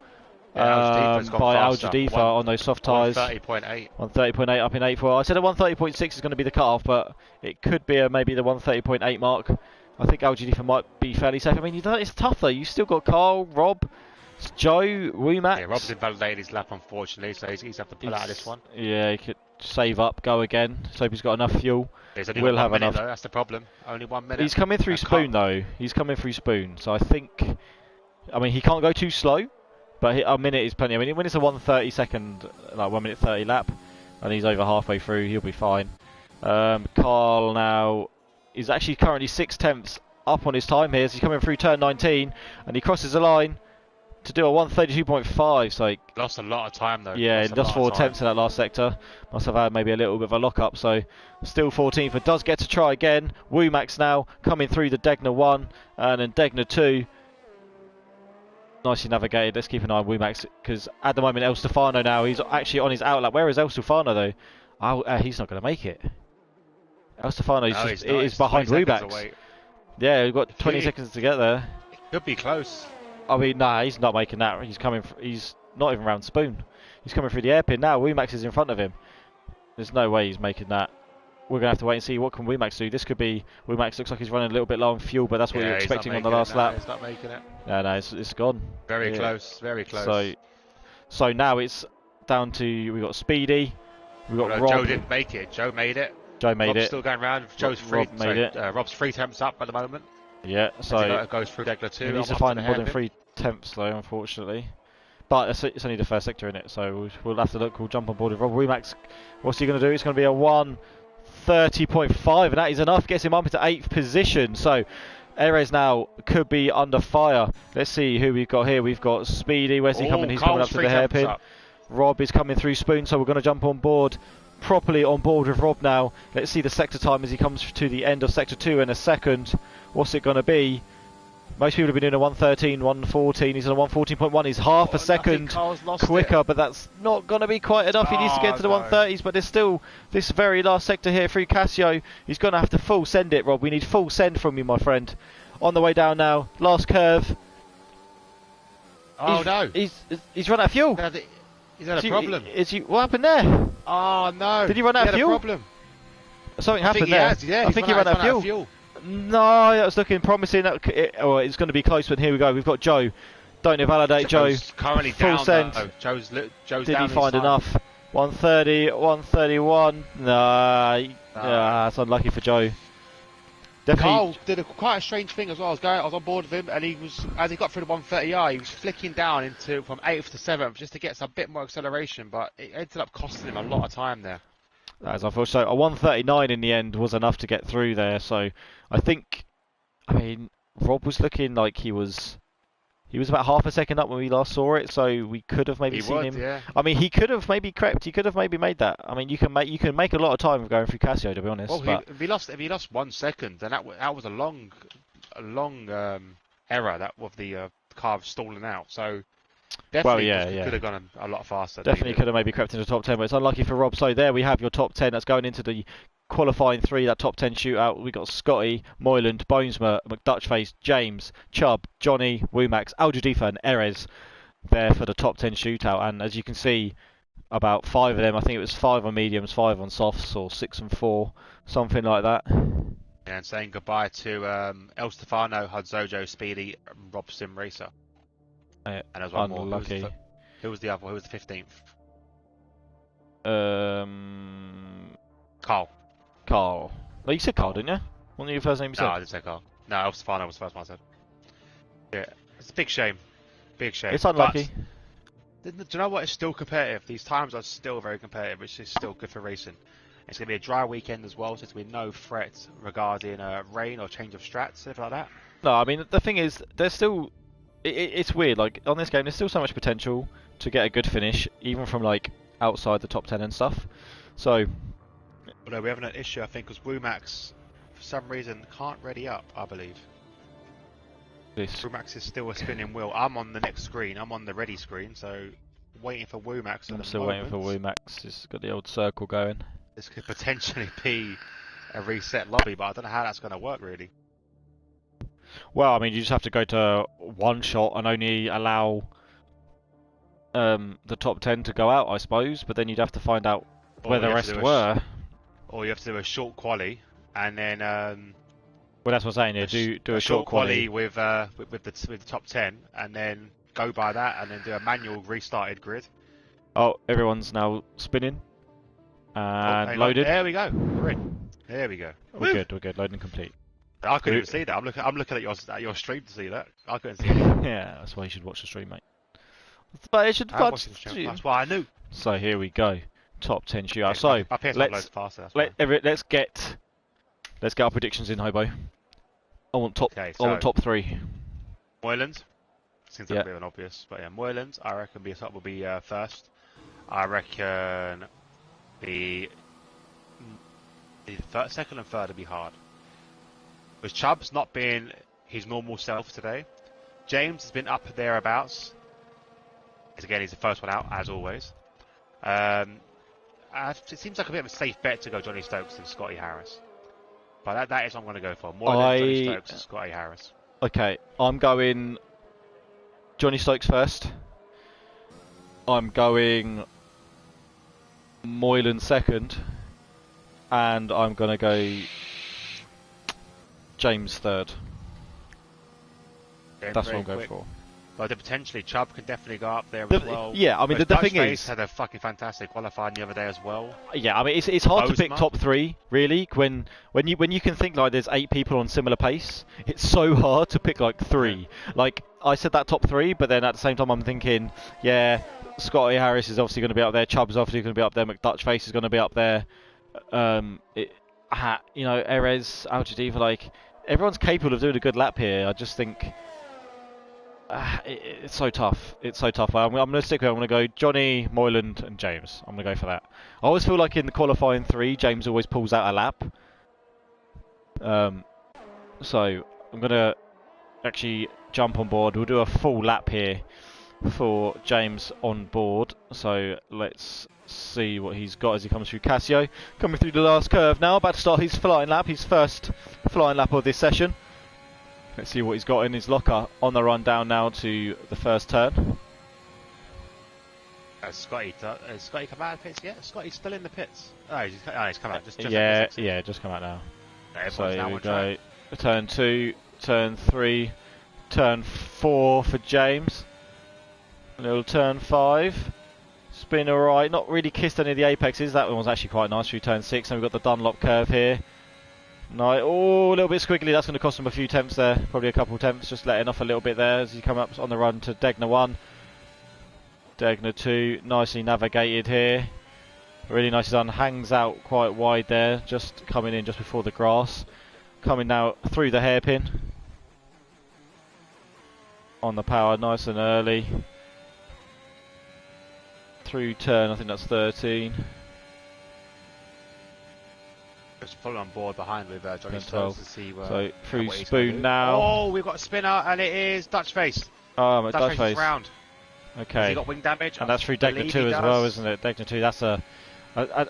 By Al Jadifa on those soft tyres. 130.8. 130.8 up in 8.4. I said a 130.6 is going to be the cut-off, but it could be maybe the 130.8 mark. I think Al Jadifa might be fairly safe. I mean, it's tough though. You still got Carl, Rob, Joe, Womack. Yeah, Rob's invalidated his lap unfortunately, so he's have to pull out of this one. Yeah, he could save up, go again. Let's hope he's got enough fuel. There's only We'll 1 have minute, enough. Though. That's the problem. Only 1 minute. He's coming through Spoon though. He's coming through Spoon, so I think. I mean, he can't go too slow. But a minute is plenty. I mean, when it's a 1:30, like 1 minute 30 lap, and he's over halfway through, he'll be fine. Carl now is actually currently 6/10 up on his time here. So he's coming through turn 19, and he crosses the line to do a 1:32.5. So he lost a lot of time though. yeah, he lost 4 attempts in that last sector. Must have had maybe a little bit of a lock up. So still 14th, but does get to try again. Womack's now coming through the Degner 1 and then Degner 2. Nicely navigated. Let's keep an eye on Womack because at the moment El Stefano now he's actually on his outlap. Where is El Stefano though? He's not going to make it. El Stefano is behind Womack. Yeah, we've got 20 seconds to get there. It could be close. I mean, nah, he's not making that. He's not even round Spoon. He's coming through the airpin now. Womack is in front of him. There's no way he's making that. We're going to have to wait and see what can Womack do. This could be Womack looks like he's running a little bit low on fuel, but that's what you're expecting on the last lap. He's not making it. No, it's gone. Very close, very close. So now it's down to we've got Speedy, we've got Rob. Joe didn't make it. Joe made it. Rob's still going round. Joe's free. Rob's 3 attempts up at the moment. Yeah, so it goes through Degler 2. He needs to find more than 3 attempts though, unfortunately. But it's only the first sector in it, so we'll have to look. We'll jump on board with Rob. Womack, what's he going to do? It's going to be a 1:30.5, and that is enough. Gets him up into 8th position. So Erez now could be under fire. Let's see who we've got here. We've got Speedy. Where's he coming? He's coming up to the hairpin. Rob is coming through Spoon, so we're going to jump on board. Properly on board with Rob now. Let's see the sector time as he comes to the end of sector 2 in a second. What's it going to be? Most people have been doing a 1:13, 1:14. He's on a 1:14.1. He's half a second quicker, but that's not going to be quite enough. He needs to get to the 1:30s, but there's still this very last sector here through Casio. He's going to have to full send it, Rob. We need full send from you, my friend. on the way down now. Last curve. Oh no! He's run out of fuel. He's had a problem. What happened there? Oh no! Did he run out of fuel? He had a problem. Something happened there. I think he ran out of fuel. No, that was looking promising. It's going to be close, but here we go. We've got Joe. Don't invalidate Joe. Currently full down. send. Joe's Did down he find enough? 130, 131. Nah, that's unlucky for Joe. Definitely. Carl did quite a strange thing as well. I was on board with him, and as he got through the 130i, he was flicking down from 8th to 7th just to get some bit more acceleration, but it ended up costing him a lot of time there. As unfortunate. So a 139 in the end was enough to get through there. So I mean, Rob was looking like he was about half a second up when we last saw it. So we could have maybe seen him. Yeah. I mean, he could have maybe crept. He could have maybe made that. I mean, you can make a lot of time going through Casio, to be honest. Well, if he lost 1 second, then that was a long error of the car stalling out. So definitely could have gone a lot faster. Definitely could have maybe crept into the top 10, but it's unlucky for Rob. So there we have your top 10. That's going into the qualifying 3, that top 10 shootout. We got Scotty, Moyland, Bonesma, McDutchface, James, Chubb, Johnny, Woomax, Al Jadifa and Erez there for the top 10 shootout. And as you can see, about 5 of them, I think it was 5 on mediums, 5 on softs, or 6 and 4, something like that. Yeah, and saying goodbye to El Stefano, Hudzojo, Speedy, and Rob Sim Racer. And as one unlucky. More. Who was the other? Who was the 15th? Carl. No, you said Carl, didn't you? Wasn't your first name you said? No, I didn't say Carl. No, El Stefano was the first one I said. Yeah, it's a big shame. Big shame. It's unlucky. But, do you know what? It's still competitive. These times are still very competitive, which is still good for racing. It's going to be a dry weekend as well, so there's going to be no threat regarding rain or change of strats, stuff like that. No, I mean, the thing is, there's still... It's weird, like, on this game, there's still so much potential to get a good finish, even from, like, outside the top 10 and stuff. So... Although we have an issue, I think, because Woomax, for some reason, can't ready up, I believe. Woomax is still a spinning wheel. I'm on the next screen. I'm on the ready screen, so waiting for Woomax. I'm still waiting for Woomax. He's got the old circle going. This could potentially be a reset lobby, but I don't know how that's going to work, really. Well, I mean, you just have to go to one shot and only allow the top 10 to go out, I suppose, but then you'd have to find out where the rest were. Or you have to do a short quali, and then... well, that's what I'm saying, yeah, do a short quali with the top 10, and then go by that, and then do a manual restarted grid. Oh, everyone's now spinning. And loaded. There we go. We're in. There we go. We're good. Loading complete. I couldn't even see that. I'm looking at your stream to see that. I couldn't see it. Yeah, that's why you should watch the stream, mate. But it should. That's why I knew. So here we go. Top 10 shootout. Yeah, so let's get our predictions in, Hobo. I want top 3. Moyland seems like a bit of an obvious, but yeah, Moyland I reckon will be first. I reckon the second and third will be hard. With Chubb's not being his normal self today, James has been up thereabouts. Again, he's the first one out as always. It seems like a bit of a safe bet to go Johnny Stokes than Scotty Harris. But that is what I'm going to go for. More than Johnny Stokes and Scotty Harris. Okay, I'm going Johnny Stokes first. I'm going Moylan second. And I'm going to go James third. That's what I'm going for. But potentially Chubb can definitely go up there as well. Yeah, I mean, the thing is... had a fucking fantastic qualifying the other day as well. Yeah, I mean, it's hard to pick top 3, really, when you can think, like, there's 8 people on similar pace. It's so hard to pick, like, 3. Like, I said that top 3, but then at the same time I'm thinking, yeah, Scotty Harris is obviously going to be up there, Chubb's obviously going to be up there, McDutchface is going to be up there. Erez, Al Jadifa, like, everyone's capable of doing a good lap here. I just think... it's so tough. It's so tough. I'm going to stick with it. I'm going to go Johnny, Moyland and James. I'm going to go for that. I always feel like in the qualifying 3, James always pulls out a lap. So I'm going to actually jump on board. We'll do a full lap here for James on board. So let's see what he's got as he comes through Casio. Coming through the last curve now. About to start his flying lap. His first flying lap of this session. Let's see what he's got in his locker on the run down now to the first turn. Has Scotty come out of the pits yet? Scotty's still in the pits. Oh, he's come out. Just Yeah, just come out now. So here we go. Turn 2, turn 3, turn 4 for James. Little turn 5. Spin alright, not really kissed any of the apexes. That one was actually quite nice through turn 6. And we've got the Dunlop curve here. No, oh, a little bit squiggly. That's going to cost him a few temps there. Probably a couple temps, just letting off a little bit there as he come up on the run to Degner 1. Degner 2, nicely navigated here. Really nicely done. Hangs out quite wide there, just coming in just before the grass. Coming now through the hairpin. On the power, nice and early. Through turn, I think that's 13. Just full on board behind with Johnny Stokes to see so through Spoon now. Oh, we've got a spinner and it is Dutch Face. Oh, Dutch Face round. Okay. Has he got wing damage? And that's through Degner 2 as well, isn't it? Degner 2, that's a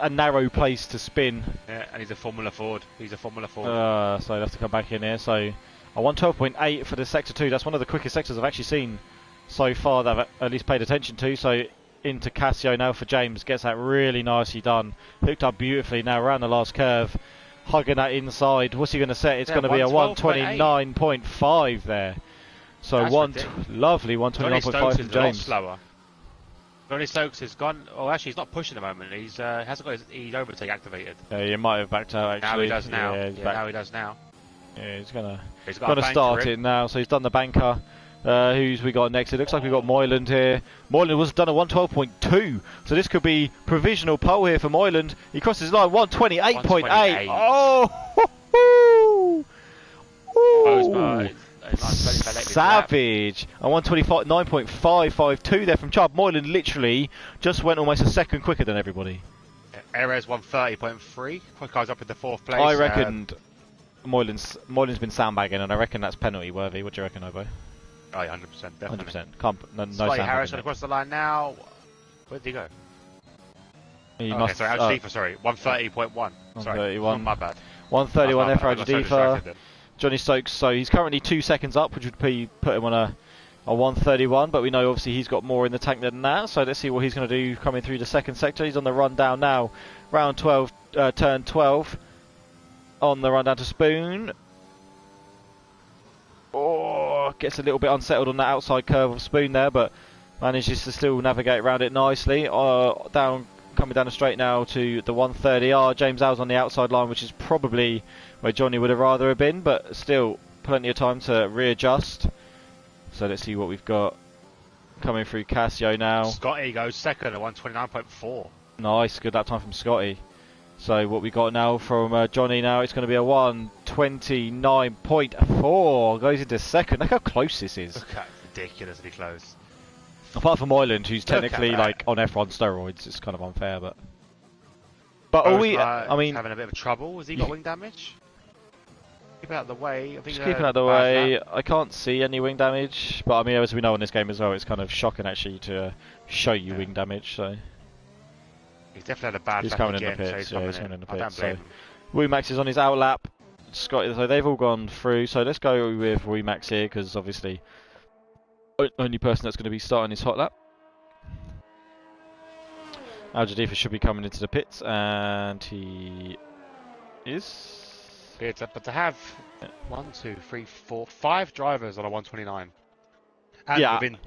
narrow place to spin. Yeah, and he's a Formula Ford. So he'll have to come back in here. So a 112.8 for the Sector 2. That's one of the quickest sectors I've actually seen so far that I've at least paid attention to. So into Casio now for James. Gets that really nicely done. Hooked up beautifully now around the last curve. Hugging that inside. What's he going to set? It's going to be a 129.5 there. So lovely 129.5 from James. Slower. Johnny Stokes has gone. Oh, actually, he's not pushing at the moment. He's hasn't got his overtake activated. Yeah, he might have backed out actually. Now he does now. Yeah, now he does now. Yeah, he's gonna start it now. So he's done the banker. Who's we got next? It looks like we've got Moyland here. Moyland was done a 112.2, so this could be provisional pole here for Moyland. He crosses the line 128.8. Oh, savage! A 129.552 there from Chubb. Moyland literally just went almost a second quicker than everybody. Erez 130.3. Guys up in the 4th place. I reckon Moyland's been sandbagging, and I reckon that's penalty worthy. What do you reckon, Obo? Oh, yeah, 100%, definitely. 100%. No Scotty Harris across the line now. Where did he go? Sorry, 130.1. Sorry, my bad. 131 there for Ajadifa. Johnny Stokes, so he's currently 2 seconds up, which would put him on a 131, but we know obviously he's got more in the tank than that, so let's see what he's going to do coming through the second sector. He's on the run down now, round 12, turn 12, on the run down to Spoon. Oh, gets a little bit unsettled on that outside curve of Spoon there, but manages to still navigate around it nicely. Coming down the straight now to the 130R. James Al's on the outside line, which is probably where Johnny would have rather have been, but still plenty of time to readjust. So let's see what we've got coming through Casio now. Scotty goes second at 129.4. Nice, good lap time from Scotty. So what we got now from Johnny now, it's going to be a 129.4. Goes into second. Look how close this is. Look at ridiculously close. Apart from Moyland, who's technically like on F1 steroids, it's kind of unfair, but are we? I mean, having a bit of trouble. Has he got wing damage? Keep it out of the way. Just keep it out of the way. I can't see any wing damage, but I mean, as we know in this game as well, it's kind of shocking actually to show you wing damage. So he's definitely had a bad. He's coming in the pits. Yeah, he's coming in the pits. So Wemax is on his outlap. Scotty, so they've all gone through. So let's go with Wemax here because obviously. Only person that's going to be starting his hot lap. Ajadifa should be coming into the pits, and he is. But to have 1, 2, 3, 4, 5 drivers on a 129, and within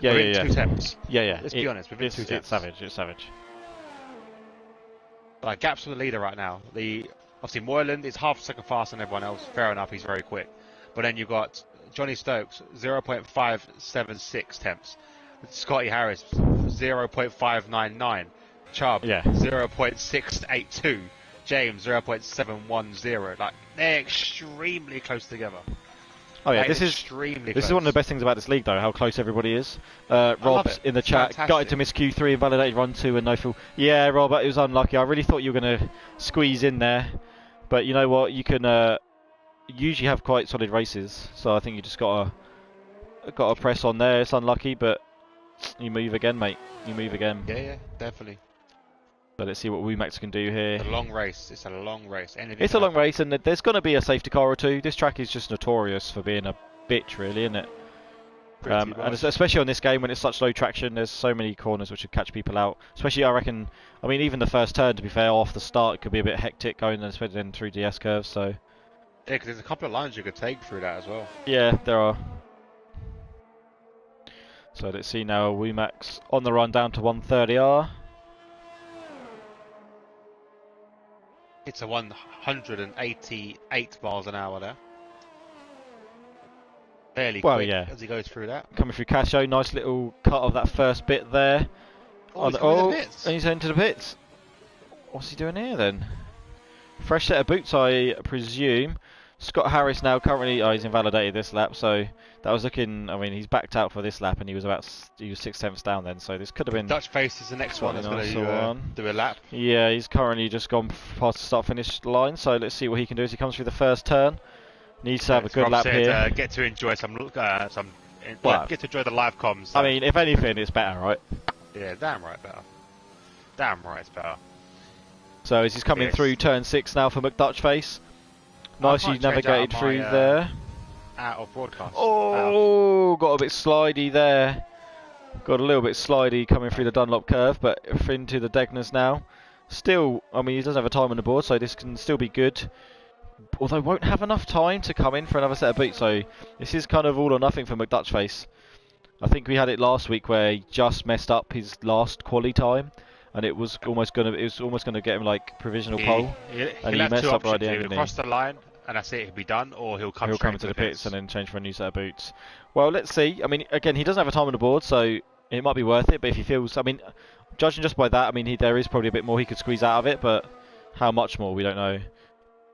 2 temps. Yeah. Let's be honest, within 2 temps. It's savage. It's savage. Like gaps for the leader right now. Obviously Moyland is half a second faster than everyone else. Fair enough, he's very quick. But then you've got Johnny Stokes, 0.576 temps. Scotty Harris, 0.599. Chubb, 0.682. James, 0.710. Like, they're extremely close together. Oh yeah, this is one of the best things about this league though, how close everybody is. Rob in the chat, got to miss Q3, invalidated run 2 and no fuel. Yeah, Rob, it was unlucky. I really thought you were going to squeeze in there. But you know what, you can... usually have quite solid races, so I think you just got to press on there. It's unlucky, but you move again, mate. You move again. Yeah, definitely. So let's see what Womax can do here. It's a long race. It's a long race. It's a long race, and there's going to be a safety car or two. This track is just notorious for being a bitch, really, isn't it? And especially on this game when it's such low traction, there's so many corners which would catch people out. Especially, I reckon, I mean, even the first turn, to be fair, off the start, it could be a bit hectic going and especially then through DS curves. So yeah, because there's a couple of lines you could take through that as well. yeah, there are. So let's see now, Womax on the run down to 130R. It's a 188 miles an hour there. Fairly quick as he goes through that. Coming through Casio, nice little cut of that first bit there. Oh, and he's heading to the pits. What's he doing here then? Fresh set of boots, I presume. Scott Harris now currently, he's invalidated this lap, so that was looking, I mean, he's backed out for this lap and he was 6/10 down then, so this could have been... Dutch Face is the next one that's going to do a lap. Yeah, he's currently just gone past the start-finish line, so let's see what he can do as he comes through the first turn. Needs to have a good lap here. Get to enjoy get to enjoy the live comms. I mean, if anything, it's better, right? Yeah, damn right better. Damn right it's better. So as he's coming through turn 6 now for McDutchface. Nicely navigated through there. Out of broadcast. Oh, got a bit slidey there. Got a little bit slidey coming through the Dunlop curve, but into the Degners now. Still, I mean, he doesn't have a time on the board, so this can still be good. Although won't have enough time to come in for another set of boots, so this is kind of all or nothing for McDutchface. I think we had it last week where he just messed up his last quali time, and it was almost gonna get him like provisional pole, and he messed up right at the end. He'll cross the line, and that's it. He'll be done, or he'll come into the pits and then change for a new set of boots. Well, let's see. I mean, again, he doesn't have a time on the board, so it might be worth it. But if he feels, I mean, judging just by that, I mean, there is probably a bit more he could squeeze out of it, but how much more, we don't know.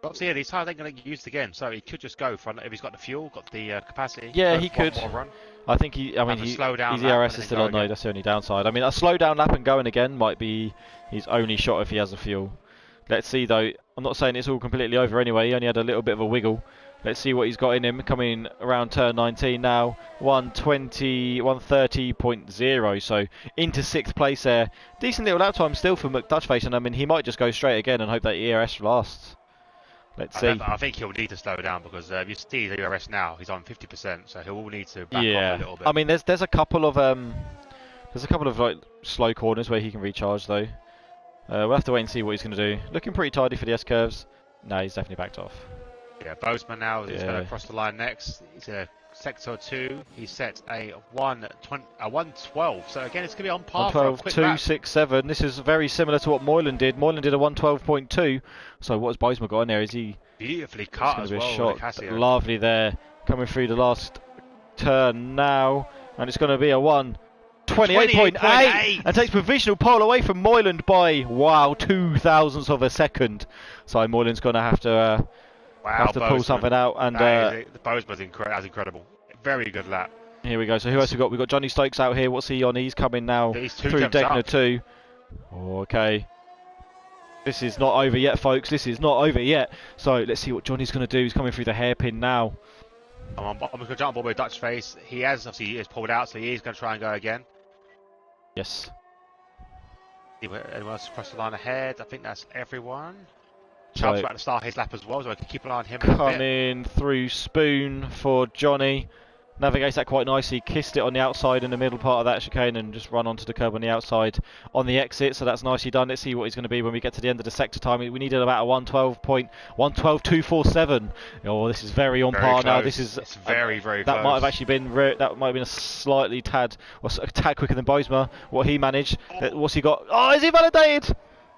Obviously, yeah, these tires ain't going to get used again, so he could just go for, if he's got the fuel, got the capacity. Yeah, he could. I think his ERS is still on though, that's the only downside. I mean, a slow down lap and going again might be his only shot if he has the fuel. Let's see though, I'm not saying it's all completely over anyway, he only had a little bit of a wiggle. Let's see what he's got in him, coming around turn 19 now, 130.0, so into 6th place there. Decent little lap time still for McDutchface, and I mean, he might just go straight again and hope that ERS lasts. Let's see. I think he'll need to slow down because you see the ERS now, he's on 50%, so he'll need to back off a little bit. I mean, there's a couple of like slow corners where he can recharge though. We'll have to wait and see what he's going to do. Looking pretty tidy for the S curves. No, he's definitely backed off. Yeah, Bozeman now is going to cross the line next. He's a sector 2. He set a 112. So again, it's going to be on par for a quick lap. 267. This is very similar to what Moylan did. Moylan did a 112.2. So what has Bozeman got in there? Is he beautifully cut as well? Shot. Lovely there, coming through the last turn now, and it's going to be a 128.8 and takes provisional pole away from Moylan by 2 thousandths of a second. So Moylan's going to have to pull something out. And Bozeman's incredible. Very good lap. Here we go. So who else we got? We've got Johnny Stokes out here. What's he on? He's coming now through Degner 2. Okay. This is not over yet, folks. This is not over yet. So let's see what Johnny's going to do. He's coming through the hairpin now. I'm going to jump on board with Dutchface. He has pulled out, so he is going to try and go again. Yes. Anyone else across the line ahead? I think that's everyone. Chubb's about to start his lap as well, so I can keep an eye on him. Coming through Spoon for Johnny. Navigates that quite nicely. Kissed it on the outside in the middle part of that chicane and just run onto the curb on the outside on the exit. So that's nicely done. Let's see what he's going to be when we get to the end of the sector time. We needed about a 112.247. Oh, this is very on par now. This is very close. That might have actually been that might have been a slightly tad quicker than Bozeman. What he managed. What's he got? Oh, is he validated?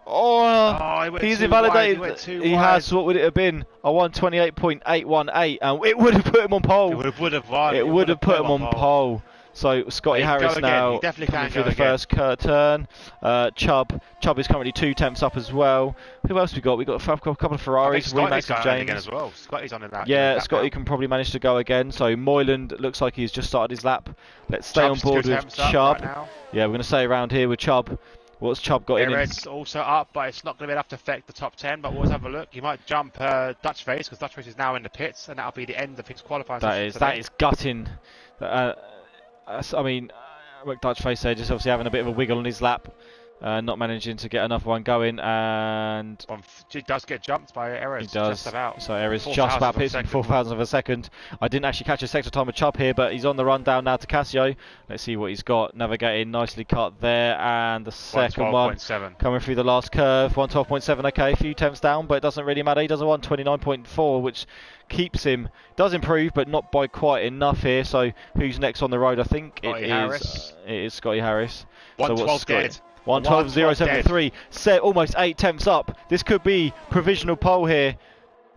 He's invalidated. He has. What would it have been? A 128.818, and it would have put him on pole. It would have won. It would have put him on pole. So Scotty Harris now coming through the first turn. Chubb is currently 2 tenths up as well. Who else we got? We got a couple of Ferraris. Scotty's going again as well. Scotty's on in that. Yeah, Scotty can probably manage to go again. So Moylan looks like he's just started his lap. Let's stay on board with Chubb. Yeah, we're going to stay around here with Chubb. What's Chubb got in him? Red's also up, but it's not going to be enough to affect the top 10. But we'll always have a look. He might jump Dutchface, because Dutchface is now in the pits, and that'll be the end of his qualifying session. That is gutting. I mean, Dutchface there just obviously having a bit of a wiggle on his lap. not managing to get another one going, and He does get jumped by Erez. he does. Just about. So Erez just about pits him 4,000 of a second. I didn't actually catch a sector time of Chubb here, but he's on the run down now to Casio. Let's see what he's got. Navigating nicely cut there, and the second one coming through the last curve. 112.7. Okay, a few tenths down, but it doesn't really matter. He does a 129.4, which keeps him. Does improve, but not by quite enough here. So who's next on the road? I think it is Scotty Harris. 112 dead. 112.073, set almost 8 tenths up. This could be provisional pole here.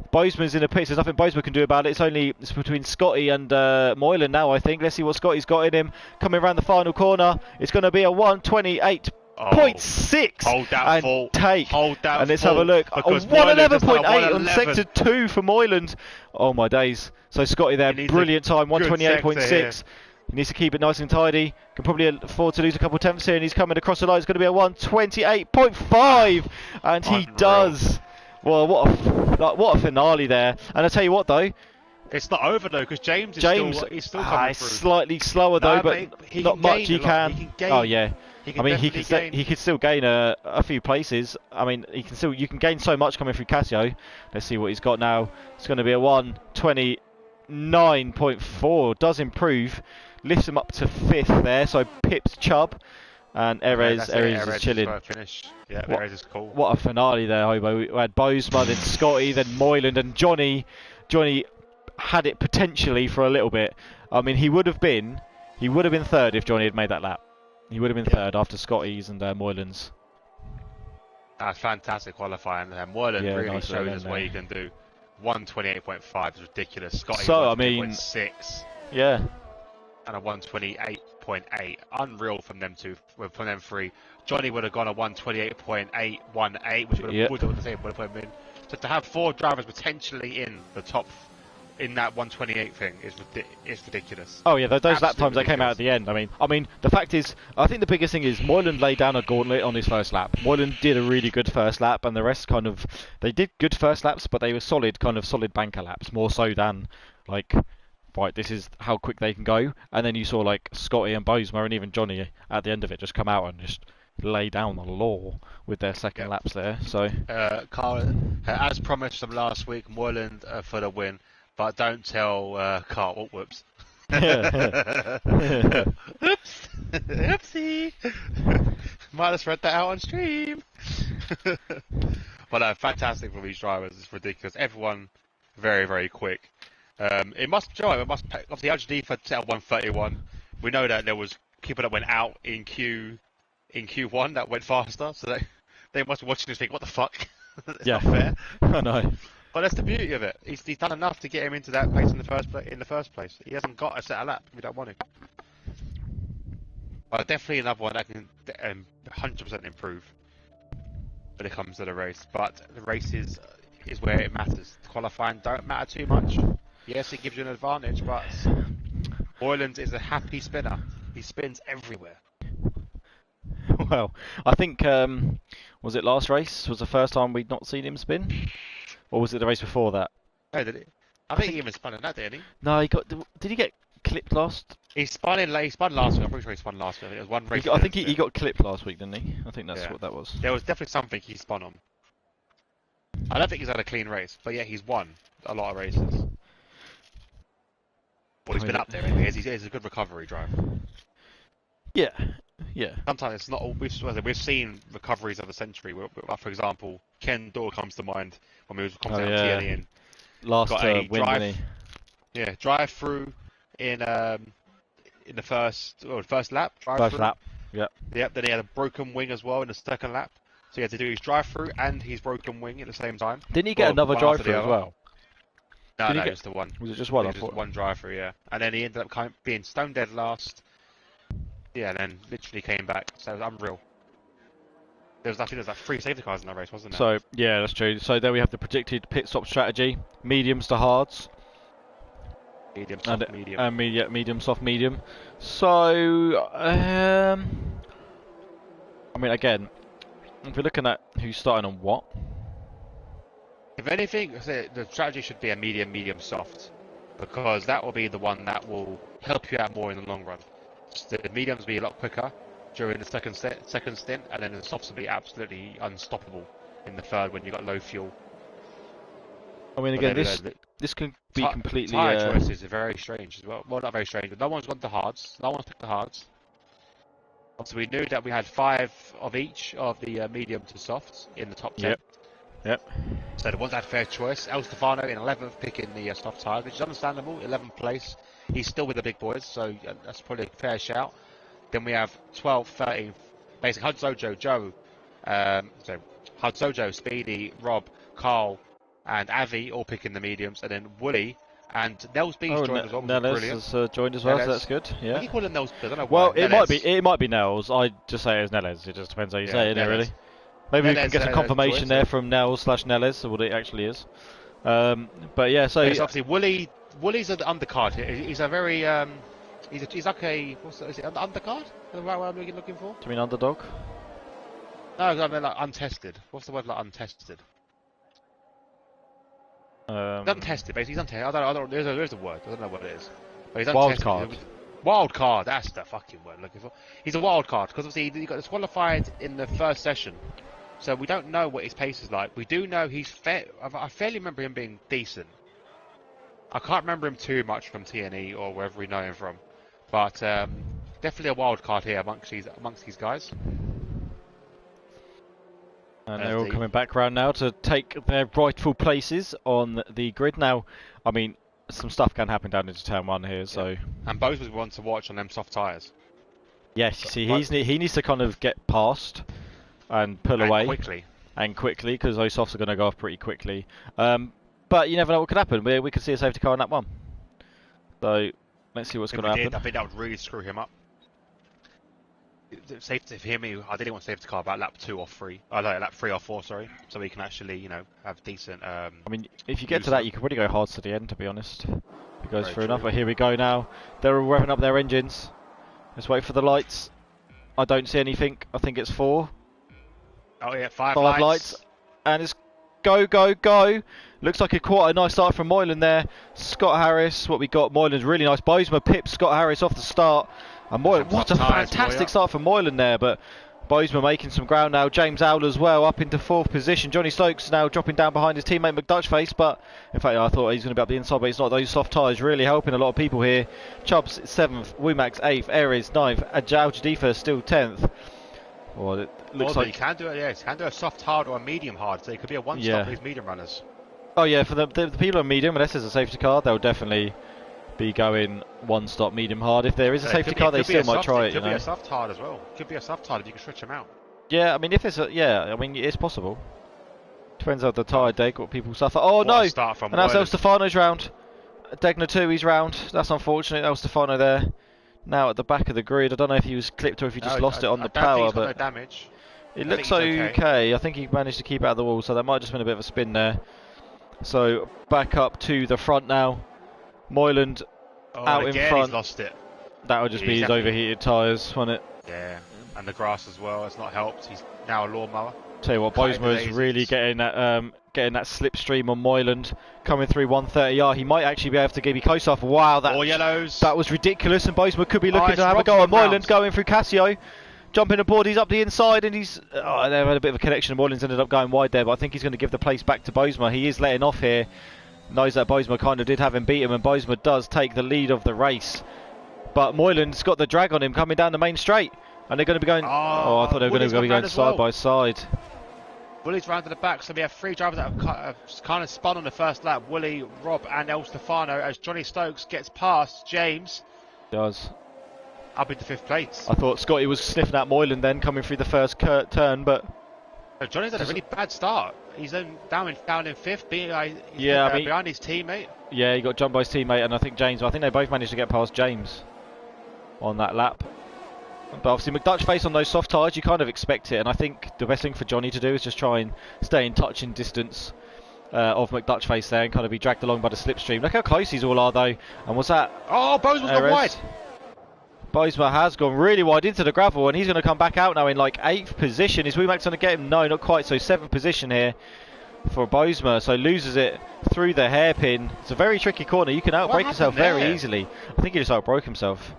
Bozeman's in the pits. There's nothing Bozeman can do about it. It's between Scotty and Moylan now, I think. Let's see what Scotty's got in him. Coming around the final corner, it's going to be a 128.6. Hold that and full. Take. Hold that and let's full, have a look. because 111.8 on sector 2 for Moylan. Oh my days. So Scotty there, brilliant time. 128.6. He needs to keep it nice and tidy. Can probably afford to lose a couple of tenths here, and he's coming across the line. It's going to be a 128.5, and he does. Well, what a finale there. And I tell you what, though, it's not over though, because James is still coming through. Slightly slower though, but not much. He can. He can gain. Oh yeah. I mean, he could still gain a few places. I mean, you can gain so much coming through Casio. Let's see what he's got now. It's going to be a 129.4. Does improve. Lifts him up to 5th there, so pips Chubb, and Erez is chilling. Yeah, Erez is cool. What a finale there, Hobo. We had Bozeman, then Scotty, then Moylan, and Johnny. Johnny had it potentially for a little bit. I mean, he would have been 3rd if Johnny had made that lap. He would have been 3rd after Scotty's and Moylan's. That's fantastic qualifying. Moylan really showed us what he can do. 128.5 is ridiculous. Scotty 128.6. Yeah. And a 128.8, unreal from them two, from them three. Johnny would have gone a 128.818, which would have put him in. So to have 4 drivers potentially in the top, in that 128 thing is ridiculous. Oh yeah, those lap times that came out at the end. I mean, the fact is, I think the biggest thing is Moylan laid down a gauntlet on his first lap. Moylan did a really good first lap, and the rest they did good first laps, but they were solid banker laps, more so than like. Right, this is how quick they can go, and then you saw like Scotty and Bozeman and even Johnny at the end of it just come out and just lay down the law with their second laps there. So, Carl, as promised from last week, Moylan for the win, but don't tell Carl. Oh, whoops. Oops, oopsie. Might have spread that out on stream. But fantastic for these drivers. It's ridiculous. Everyone very, very quick. It must obviously LGD for 131. We know that there was people that went out in Q1 that went faster, so they must be watching this think, what the fuck? It's not fair. I know. But that's the beauty of it. He's done enough to get him into that place in the first place. He hasn't got a set of lap if we don't want him. But definitely another one that can 100% improve when it comes to the race. But the race is where it matters. Qualifying don't matter too much. Yes, it gives you an advantage, but Moylan is a happy spinner. He spins everywhere. Well, I think, was it last race? Was the first time we'd not seen him spin? Or was it the race before that? Oh, did he? I think he even spun in that, didn't he? No, did he get clipped last? He spun last week. I'm pretty sure he spun last week. It was one race. I think he got clipped last week, didn't he? I think that's what that was. There was definitely something he spun on. I don't think he's had a clean race, but yeah, he's won a lot of races. Well, he's been up there anyway. He's a good recovery driver. Yeah. Sometimes it's not all. We've seen recoveries of the century. For example, Ken Dorr comes to mind when we was coming down TLE and last win. Drive through in the first lap. First lap. Yep. Yep. Then he had a broken wing as well in the second lap. So he had to do his drive through and his broken wing at the same time. Didn't he get another drive through as well? No, just the one. Was it just one? Just one drive through, yeah. And then he ended up being stone dead last. Yeah, and then literally came back. So it was unreal. There was 3 safety cars in that race, wasn't there? So yeah, that's true. So there we have the predicted pit stop strategy: mediums to hards. Medium, soft, medium. And medium, soft, medium. So I mean, again, if we're looking at who's starting on what. If anything, the strategy should be a medium, soft, because that will be the one that will help you out more in the long run. The mediums will be a lot quicker, during the second stint, and then the softs will be absolutely unstoppable in the third when you got low fuel. I mean, again, this can be completely. Tyre choices are very strange as well. Well, not very strange, but no one's gone to hards. No one's picked the hards. So we knew that we had 5 of each of the medium to softs in the top 10. Yep. So the ones that had fair choice. El Stefano in 11th, picking the soft tyres, which is understandable. 11th place. He's still with the big boys, so that's probably a fair shout. Then we have 12th, 13th. Basically, Hudsojo, Joe, Hudsojo, Speedy, Rob, Carl, and Avi all picking the mediums, and then Wooly and Nels B's joined as well. Nels has joined as well, so that's good. Yeah. I keep calling Nels, I don't know well, why. it might be Nels. I just say it as Neles. It just depends how you say it, really. Maybe we can get some confirmation there from Nels/Neles, so what it actually is. But yeah, so it's obviously Wooly's an undercard here. He's a very he's like a is it an undercard? Is that the right word I'm looking for? Do you mean underdog? No, I mean like untested. What's the word like untested? Untested, basically. He's untested. I don't. There's a word. I don't know what it is. But he's wild untested. card. Wild card. That's the fucking word I'm looking for. He's a wild card because obviously he got disqualified in the first session, so we don't know what his pace is like. We do know he's I fairly remember him being decent. I can't remember him too much from TNE or wherever we know him from, but definitely a wild card here amongst these guys. And they're all coming back round now to take their rightful places on the grid. Now, I mean, some stuff can happen down into turn 1 here, so... And both was one to watch on them soft tyres. Yes, you see, he needs to kind of get past and pull away. Quickly, because those softs are going to go off pretty quickly. But you never know what could happen. We could see a safety car in that one. So, let's see what's going to happen. I think that would really screw him up. Safety for him, I didn't want safety car about lap 2 or 3. Lap 3 or 4, sorry. So he can actually, have decent. I mean, if you get to that, you can probably go hard to the end, to be honest. It goes through enough. But here we go now. They're all revving up their engines. Let's wait for the lights. I don't see anything. I think it's 4. Oh yeah, 5 lights. And it's go. Looks like quite a nice start from Moylan there. Scott Harris, what we got. Moylan's really nice. Bosma pips Scott Harris off the start. And Moylan, what a fantastic start from Moylan there, but Bosma making some ground now. James Owl as well up into 4th position. Johnny Stokes now dropping down behind his teammate McDutchface, but in fact I thought he was going to be up the inside, but it's not. Those soft tyres really helping a lot of people here. Chubbs 7th, Wumax 8th, Aries 9th, Ajal Jadifa still 10th. Well, it looks like you can do it. Yeah, you can do a soft hard or a medium hard, so it could be a one-stop for these medium runners. Oh yeah, for the people on medium, unless there's a safety car, they'll definitely be going one-stop medium hard. If there is a safety car, they still might try it. Could be a soft hard as well. Could be a soft hard if you can stretch them out. Yeah, I mean, if it's it's possible. Depends on the tyre deck, what people suffer. Oh no! And that's El Stefano's round. Degner 2, he's round. That's unfortunate. El Stefano there. Now at the back of the grid. I don't know if he was clipped or if he just lost it on the power, but no damage. It looks okay. I think he managed to keep out of the wall, so that might have just been a bit of a spin there. So back up to the front now. Moyland out in front. He's lost it. That would just be his overheated tyres, wouldn't it? Yeah, and the grass as well. It's not helped. He's now a lawnmower. Tell you what, Bosma is really getting that slipstream on Moyland, coming through 130R. He might actually be able to be close off. Wow, that was ridiculous, and Bosma could be looking to have a go on Moyland, going through Casio. Jumping aboard, he's up the inside, and he's... they had a bit of a connection, and Moylan's ended up going wide there, but I think he's going to give the place back to Bosma. He is letting off here. Knows that Bosma kind of did have him beat him, and Bosma does take the lead of the race. But Moylan's got the drag on him coming down the main straight, and they're going to be going... Oh, I thought they were going to be going side by side. Wooly's round to the back, so we have 3 drivers that have kind of spun on the first lap. Wooly, Rob and El Stefano, as Johnny Stokes gets past James. Does. Up into 5th place. I thought Scotty was sniffing at Moylan then, coming through the first turn, but... Johnny's had a really bad start. He's down in 5th, behind his teammate. Yeah, he got jumped by his teammate, and I think they both managed to get past James on that lap. But obviously McDutchface on those soft tyres, you kind of expect it, and I think the best thing for Johnny to do is just try and stay in touch and distance of McDutchface there and kind of be dragged along by the slipstream. Look how close these all are though. And was that... Oh, Bosma's gone wide! Bosma has gone really wide into the gravel, and he's going to come back out now in like 8th position. Is Wumax going to get him? No, not quite. So 7th position here for Bosma. So loses it through the hairpin. It's a very tricky corner. You can outbrake yourself very easily. I think he just outbroke himself.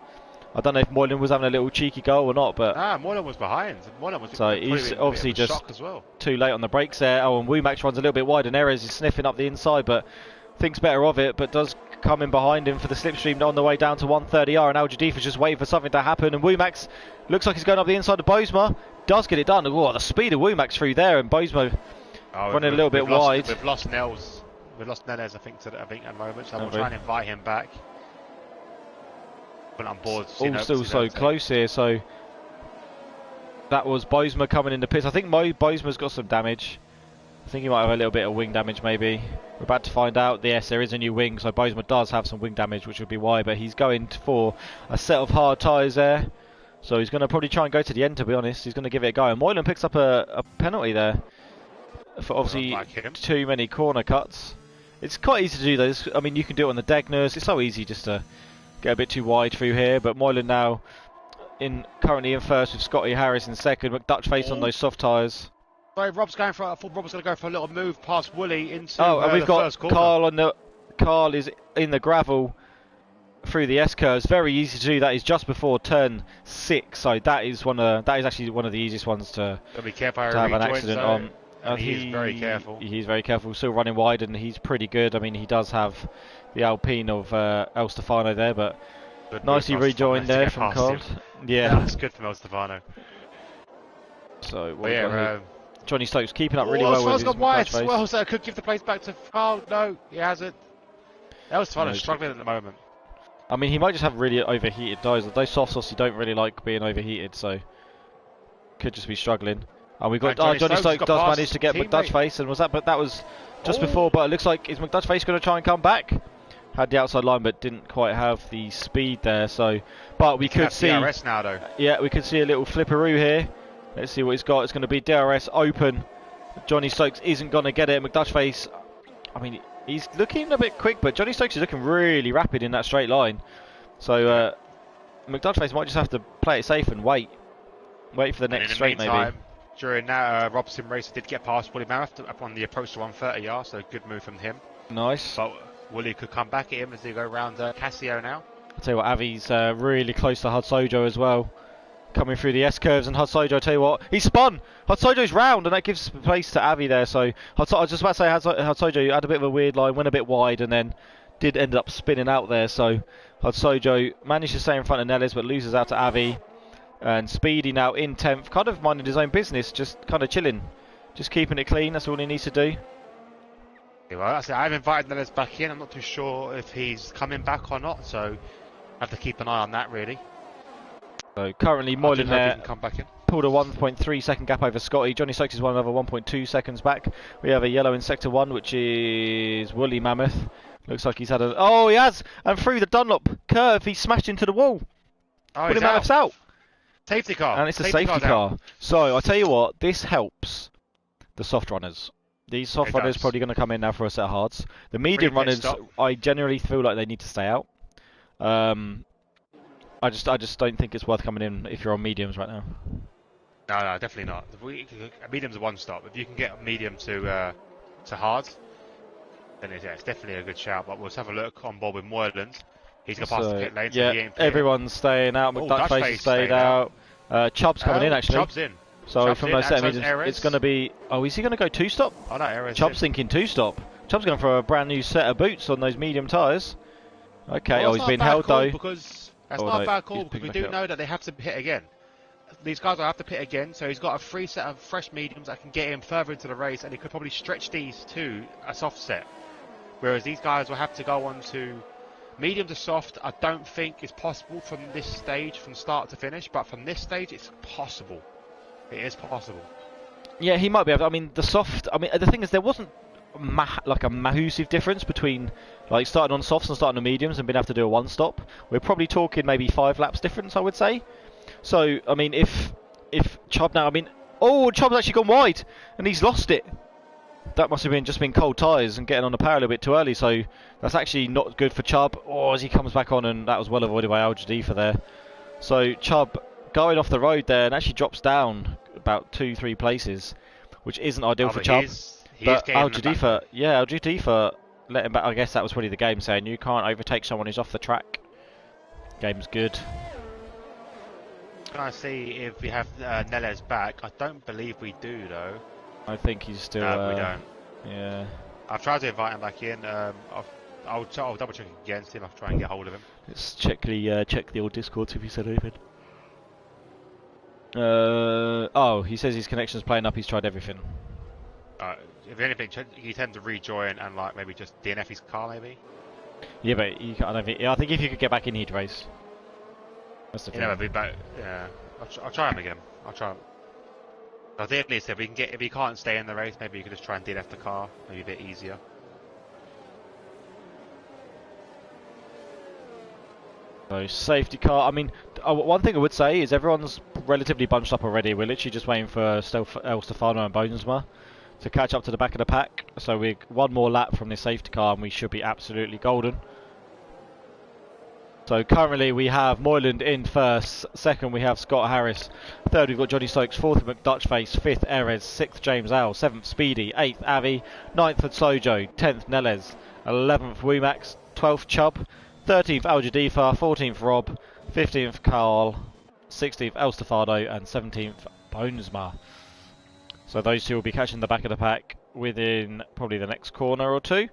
I don't know if Moylan was having a little cheeky goal or not, but Moylan was behind. Moylan was so he's obviously just shock as well. Too late on the brakes there. Oh, and Womack runs a little bit wide, and Erez is sniffing up the inside, but thinks better of it, but does come in behind him for the slipstream on the way down to 130R, and Al Jadifa's just waiting for something to happen, and Womack looks like he's going up the inside of Bosma. Does get it done. Oh, the speed of Womack through there, and Bosma running a little bit wide. We've lost Nels. We've lost Nenes, I think, at the moment, so we'll try and invite him back. But on board. All still so close here, so that was Bosma coming in the pits. I think Bosma's got some damage. I think he might have a little bit of wing damage maybe. We're about to find out. Yes, there is a new wing, so Bosma does have some wing damage, which would be why, but he's going for a set of hard tyres there. So he's going to probably try and go to the end, to be honest. He's going to give it a go. And Moylan picks up a penalty there for obviously too many corner cuts. It's quite easy to do those. I mean, you can do it on the Degners. It's so easy just to get a bit too wide through here. But Moylan now currently in first with Scotty Harris in second. McDutch face on those soft tyres. Sorry, Rob's going for. I thought Rob was going to go for a little move past Wooly into. And we've got first corner. Carl is in the gravel through the S curves. Very easy to do that. Is just before turn 6. So that is actually one of the easiest ones to be careful have an accident on. And he is very careful. He's very careful. Still running wide, and he's pretty good. I mean, he does have the Alpine of El Stefano there, but nicely rejoined there from Carl. Yeah, that's good from El Stefano. So Johnny Stokes keeping up really well with his McDutch face. Well, so could give the place back to Carl. No, he hasn't. El Stefano's struggling at the moment. I mean, he might just have really overheated tyres. Those soft sauce, you don't really like being overheated, so could just be struggling. And we've got Johnny Stokes does manage to get McDutch face, and but that was just before. But it looks like is McDutch face going to try and come back? Had the outside line, but didn't quite have the speed there. So, but we could see DRS now though. Yeah, we could see a little flipperoo here. Let's see what he's got. It's going to be DRS open. Johnny Stokes isn't going to get it. McDutch face. I mean, he's looking a bit quick, but Johnny Stokes is looking really rapid in that straight line. So McDutch face might just have to play it safe and wait for the next straight maybe. During that, Robson Racer did get past Wooly Mammoth upon the approach to 130R, so good move from him. Nice. But Wooly could come back at him as they go around Casio now. I'll tell you what, Avi's really close to Hudsojo as well. Coming through the S-curves, and Hudsojo, I'll tell you what, he spun! Hudsojo's round, and that gives place to Avi there, so I was just about to say Hudsojo had a bit of a weird line, went a bit wide, and then did end up spinning out there, so Hudsojo managed to stay in front of Nellis, but loses out to Avi. And Speedy now in 10th, kind of minding his own business, just kind of chilling, just keeping it clean. That's all he needs to do. Yeah, well, I've invited Nellis back in. I'm not too sure if he's coming back or not, so I have to keep an eye on that really. So currently Moylan there come back in. Pulled a 1.3 second gap over Scotty. Johnny Stokes is another 1.2 seconds back. We have a yellow in sector 1, which is Woolly Mammoth. Looks like he's had a... Oh, he has! And through the Dunlop curve, he smashed into the wall. Oh, Woolly Mammoth's out. Safety car. And it's a safety car. So, I tell you what, this helps the soft runners. These soft runners are probably going to come in now for a set of hards. The medium runners, I generally feel like they need to stay out. I just don't think it's worth coming in if you're on mediums right now. No, definitely not. Medium's a one stop. If you can get medium to hard, then it's definitely a good shout. But we'll have a look on board with Moylan. He's going to pass the pit lane. Yeah, everyone's staying out. McDutch face has stayed out. Chubb's coming in actually. Chubb's in. So Chubb's from those set mediums, it's going to be... Oh, is he going to go two-stop? Oh no, Erez Chubb's thinking two-stop. Chubb's going for a brand new set of boots on those medium tyres. Okay, well, he's been held though. That's not a bad call because we do know that they have to pit again. These guys will have to pit again, so he's got a free set of fresh mediums that can get him further into the race, and he could probably stretch these to a soft set. Whereas these guys will have to go on to medium to soft. I don't think is possible from this stage, from start to finish, but from this stage, it's possible. It is possible. Yeah, he might be able to. I mean, the soft... I mean, the thing is, there wasn't like a massive difference between like starting on softs and starting on mediums and being able to do a one-stop. We're probably talking maybe 5 laps difference, I would say. So, I mean, if Chubb now... I mean... Oh, Chubb's actually gone wide, and he's lost it. That must have been just been cold tyres and getting on the power a little bit too early, so that's actually not good for Chubb. Oh, as he comes back on, and that was well avoided by Al Jadifa there. So, Chubb going off the road there and actually drops down about 2-3 places, which isn't ideal for Chubb. But Al Jadifa let him back. I guess that was probably the game saying you can't overtake someone who's off the track. Game's good. Trying to see if we have Neles back. I don't believe we do, though. I think he's still. No, we don't. Yeah. I've tried to invite him back in. I'll double check against him. I'll try and get hold of him. Let's check the old Discord, see if he said anything. Oh, he says his connection's playing up. He's tried everything. If anything, he tends to rejoin and like maybe just DNF his car, maybe. Yeah, but I think if you could get back in, he'd race. That's the thing. Yeah, I'll try him again. I'll try him. I think at least if he can't stay in the race, maybe you could just try and DNF the car, maybe a bit easier. So safety car. I mean, one thing I would say is everyone's relatively bunched up already. We're literally just waiting for El Stefano and Bonesma to catch up to the back of the pack. So we're one more lap from this safety car, and we should be absolutely golden. So currently we have Moyland in first, second we have Scott Harris, third we've got Johnny Stokes, fourth McDutchface, fifth Erez, sixth James Owl, seventh Speedy, eighth Avi, ninth Sojo, 10th Neles, 11th Wumax, 12th Chubb, 13th Al Jadifa, 14th Rob, 15th Carl, 16th El Stefano and 17th Bonesma. So those two will be catching the back of the pack within probably the next corner or two.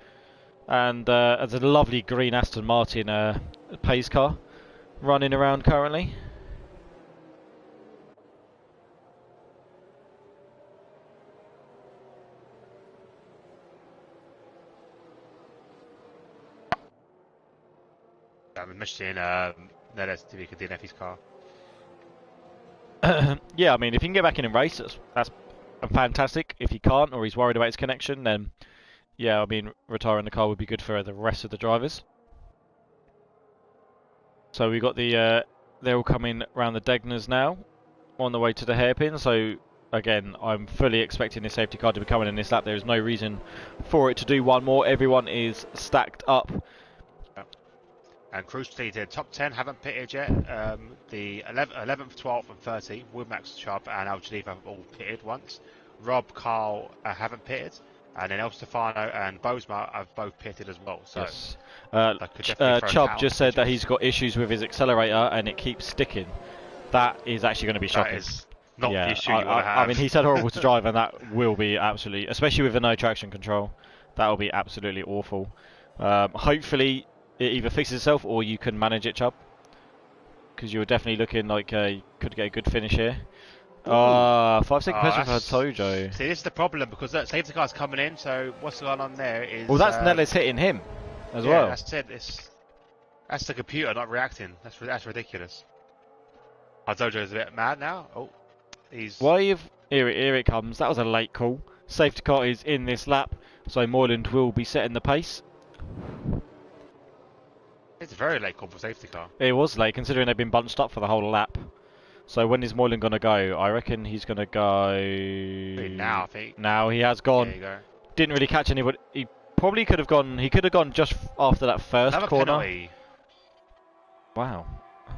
And there's a lovely green Aston Martin pace car running around currently. I'm missing Neles to be could DNF his car. Yeah, I mean, if he can get back in and race, that's fantastic. If he can't, or he's worried about his connection, then yeah, I mean, retiring the car would be good for the rest of the drivers. So we got they're all coming round the Degners now, on the way to the hairpin. So again, I'm fully expecting this safety car to be coming in this lap. There is no reason for it to do one more. Everyone is stacked up. And crucially, the top 10 haven't pitted yet. The 11th, 12th and 13th, Woodmax, Chubb and Al Jadifa have all pitted once. Rob, Carl haven't pitted. And then El Stefano and Bosma have both pitted as well. So yes. Chubb just said that he's got issues with his accelerator and it keeps sticking. That is actually going to be shocking. That is not the issue you want to have. I mean, he said horrible to drive, and that will be absolutely, especially with the no traction control, that will be absolutely awful. Hopefully, it either fixes itself or you can manage it, Chubb, because you were definitely looking like you could get a good finish here. 5-second penalty for Tojo. See, this is the problem because that safety car's coming in. So what's going on there is. Well, that's Neles hitting him as well. That's it. That's the computer not reacting. That's ridiculous. Tojo's a bit mad now. Oh, he's. Here it comes. That was a late call. Safety car is in this lap, so Moyland will be setting the pace. It's a very late call for safety car. It was late considering they've been bunched up for the whole lap. So when is Moyland going to go? I reckon he's going to go... Now, I think. Now he has gone. There you go. Didn't really catch anybody. He probably could have gone... He could have gone just after that first Another corner. Penalty. Wow.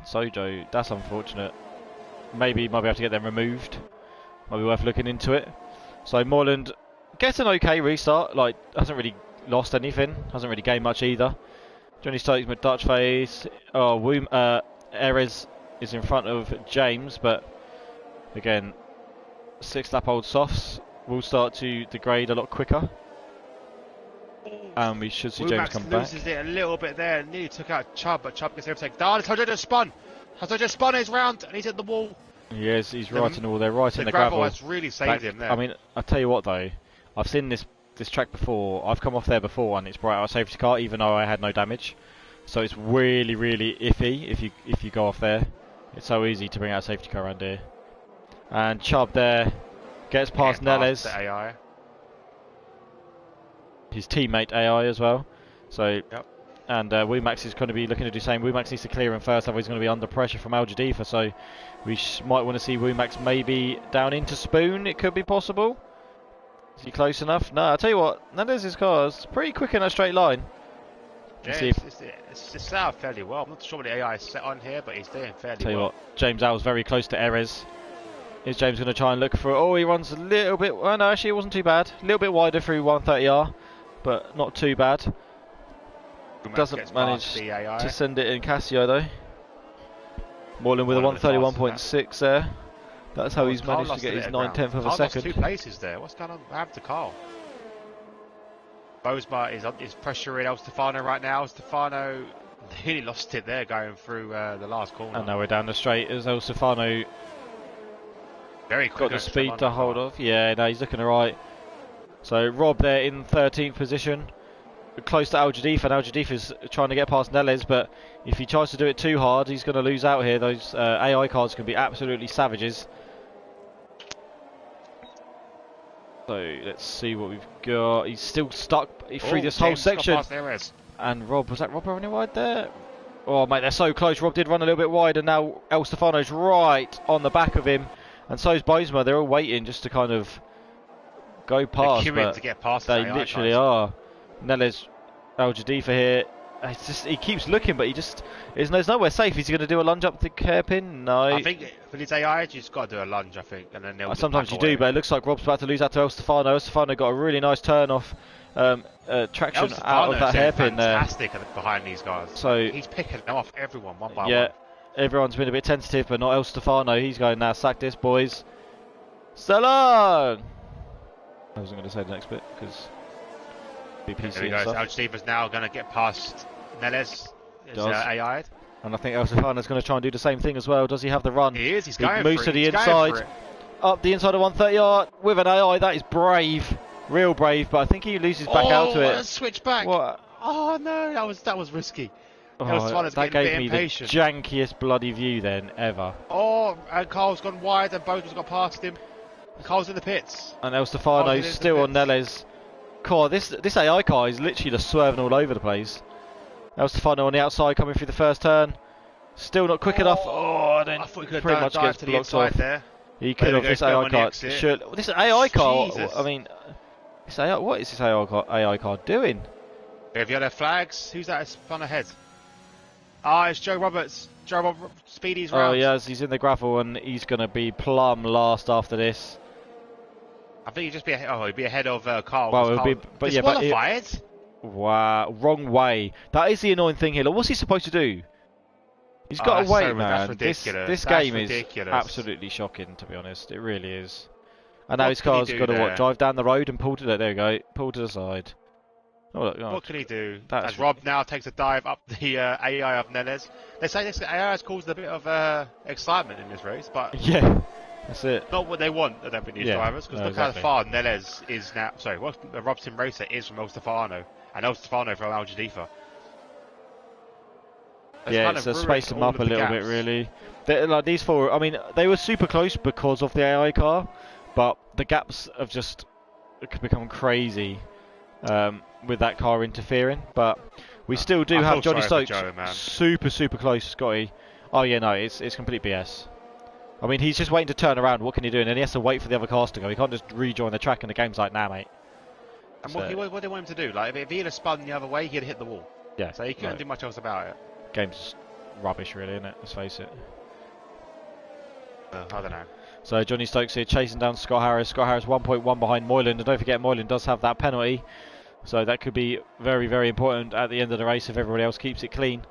Sojo, that's unfortunate. Maybe he might be able to get them removed. Might be worth looking into it. So Moyland gets an okay restart. Like, hasn't really lost anything. Hasn't really gained much either. Johnny Stokes with Dutchface. Erez is in front of James, but again, 6 lap old softs will start to degrade a lot quicker, and we should see James come back. Loses it a little bit there, nearly took out Chubb, but Chubb gets everything. Tojo just spun. Tojo just spun his round, and he's at the wall. Yes, he's right in the wall. They're right in the gravel. gravel. Has really saved him there. I mean, I tell you what though, I've seen this track before. I've come off there before, and it's brought out a safety car, even though I had no damage. So it's really, really iffy if you go off there. It's so easy to bring out a safety car around here. And Chubb there gets past Neles. The AI. His teammate AI as well. So, yep. And Wumax is going to be looking to do the same. Wumax needs to clear him first, otherwise he's going to be under pressure from Al Jadifa. So we might want to see Wumax maybe down into Spoon. It could be possible. Is he close enough? No, I'll tell you what. Neles' car is pretty quick in a straight line. Yeah, it's set out fairly well. I'm not sure what the AI is set on here, but he's doing fairly well. Tell you what, James Owl's very close to Erez. Is James going to try and look for it? Oh, he runs a little bit... Oh, no, actually, it wasn't too bad. A little bit wider through 130R, but not too bad. Doesn't manage to send it in Casio, though. Moylan with a Moylan was fast 131.6 there. That's how he's Carl managed to lost get a his bit of 9/10 of a Carl second. lost 2 places there. What's going on? What happened to Carl? Bosma is pressuring El Stefano right now. Stefano nearly lost it there going through the last corner. And now we're down the straight as El Stefano very quick. got the speed to hold off. Yeah, no, he's looking alright. So Rob there in 13th position, close to Al Jadif, and Al Jadif is trying to get past Neles, but if he tries to do it too hard, he's going to lose out here. Those AI cards can be absolutely savages. So let's see what we've got. He's still stuck through this whole section. And Rob, was that Rob running wide there? Oh mate, they're so close. Rob did run a little bit wide, and now El Stefano's right on the back of him, and so is Bosma. They're all waiting just to kind of go past, but to get past they literally are. Neles Al Jadifa here. It's just, he keeps looking, but he just there's nowhere safe. Is he going to do a lunge up the hairpin? No. I think for his AI, you just got to do a lunge. I think, and then sometimes you do, but it looks like Rob's about to lose out to El Stefano. El Stefano got a really nice turn off traction out of that hairpin there. Fantastic behind these guys. So he's picking them off everyone one by one. Yeah, everyone's been a bit tentative, but not El Stefano. He's going now. Sack this, boys. So long. I wasn't going to say the next bit because BPC there he goes. Al Jadifa's now going to get past Neles. AI'd. And I think El Stefano's going to try and do the same thing as well. Does he have the run? He is. He's he going moves for it. to the He's inside. Up the inside of 130 yard with an AI. That is brave. Real brave. But I think he loses back out to it. Switch back. What? Oh no, that was risky. That gave me the jankiest bloody view then ever. Oh, and Carl's gone wide and Bosma's got past him. Carl's in the pits. And El Stefano's still on Neles. God, this AI car is literally just swerving all over the place. El Stefano on the outside coming through the first turn. Still not quick enough. Oh, then pretty much gets blocked off. There. He could have. This AI car. This AI car. I mean, this AI. What is this AI car doing? Have you had flags? Who's that? It's fun ahead. Ah, it's Joe Roberts. Joe Roberts. Speedy's round. Oh yes, he's in the gravel and he's going to be plumb last after this. I think he'd just be he'd be ahead of Carl. Well, it'll be, but yeah, but wow, wrong way. That is the annoying thing here. Like, what's he supposed to do? He's got to wait, man. This game is absolutely shocking, to be honest. It really is. And now his car's got to drive down the road and pull to the, there we go, pull to the side. Oh, look, what can he do? As Rob now takes a dive up the AI of Neles. They say this AI has caused a bit of excitement in this race, but yeah, that's it. Not what they want at these drivers, because look how far Neles is now. Sorry, the Robson Racer is from El Stefano, and El Stefano from Al Jadifa. Yeah, it's spaced them up a little bit, really. Like these four, I mean, they were super close because of the AI car, but the gaps have just become crazy with that car interfering. But we still do have Johnny Stokes super close, Scotty. Oh yeah, no, it's complete BS. I mean, he's just waiting to turn around. What can he do? And then he has to wait for the other cars to go. He can't just rejoin the track, and the game's like, nah, mate. And what do they want him to do? Like, if he'd have spun the other way, he'd hit the wall. Yeah. So he couldn't do much else about it. Game's rubbish, really, isn't it? Let's face it. I don't know. So Johnny Stokes here chasing down Scott Harris. Scott Harris 1.1 behind Moylan. And don't forget, Moylan does have that penalty. So that could be very important at the end of the race if everybody else keeps it clean.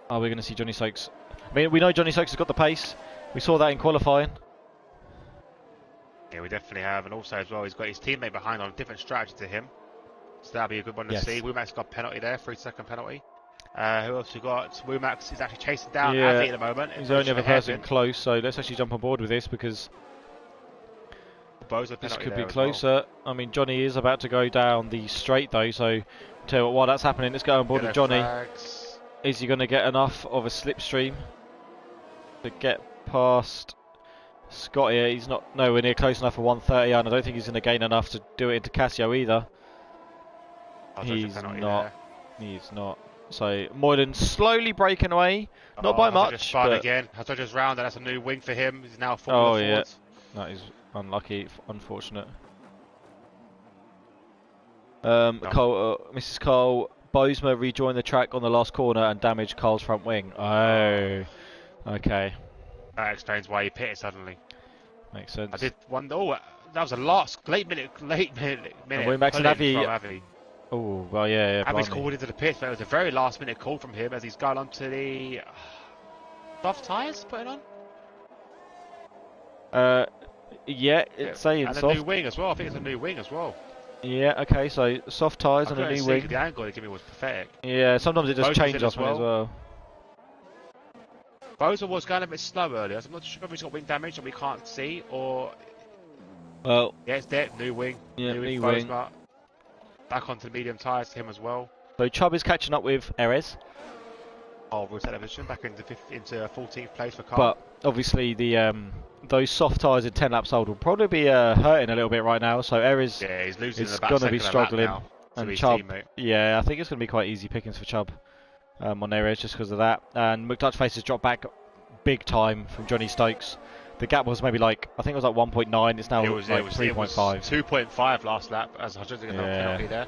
Are we going to see Johnny Stokes? I mean, we know Johnny Stokes has got the pace. We saw that in qualifying. Yeah, we definitely have. And also as well, he's got his teammate behind on a different strategy to him. So that'll be a good one to see. Womack's got a penalty there, 3-second penalty. Who else we got? Womack is actually chasing down Avi at the moment. He's the only other person close, so let's actually jump on board with this because this could be closer. I mean, Johnny is about to go down the straight though, so tell you what, while that's happening, let's go on board with Johnny. Is he going to get enough of a slipstream to get past Scott here? He's not nowhere near close enough for 130, and I don't think he's going to gain enough to do it into Casio either. He's not. He's not. So Moylan slowly breaking away, not by much. But again, Hatoja's round, and that's a new wing for him. He's now falling forwards. That is unlucky, unfortunate. Mrs. Cole, Bosma rejoined the track on the last corner and damaged Carl's front wing. Oh, okay. That explains why he pitted suddenly. Makes sense. I did wonder. Oh, that was a late minute. And Max and Avi. Oh, well, yeah. Avi's called into the pit, but it was a very last minute call from him as he's gone onto the Soft tyres putting on? Yeah, it's saying and soft. a new wing as well. I think it's a new wing as well. Yeah, okay, so soft tyres and a new wing. The angle they gave me was pathetic. Yeah, sometimes it just changes off as well. Boza was going a bit slow earlier, so I'm not sure if he's got wing damage that we can't see, or... Well... Yeah, it's there, new wing. Yeah, new wing. Back onto the medium tyres to him as well. So Chubb is catching up with Erez. Oh, we'll set division back into 14th place for Carl. But obviously the those soft tyres in 10 laps old will probably be hurting a little bit right now, so Erez is going to be struggling. And Chubb, yeah, I think it's going to be quite easy pickings for Chubb on Erez just because of that. And McDutchface has dropped back big time from Johnny Stokes. The gap was maybe like, I think it was like 1.9, it's now like 3.5. 2.5 last lap, as I just think penalty there.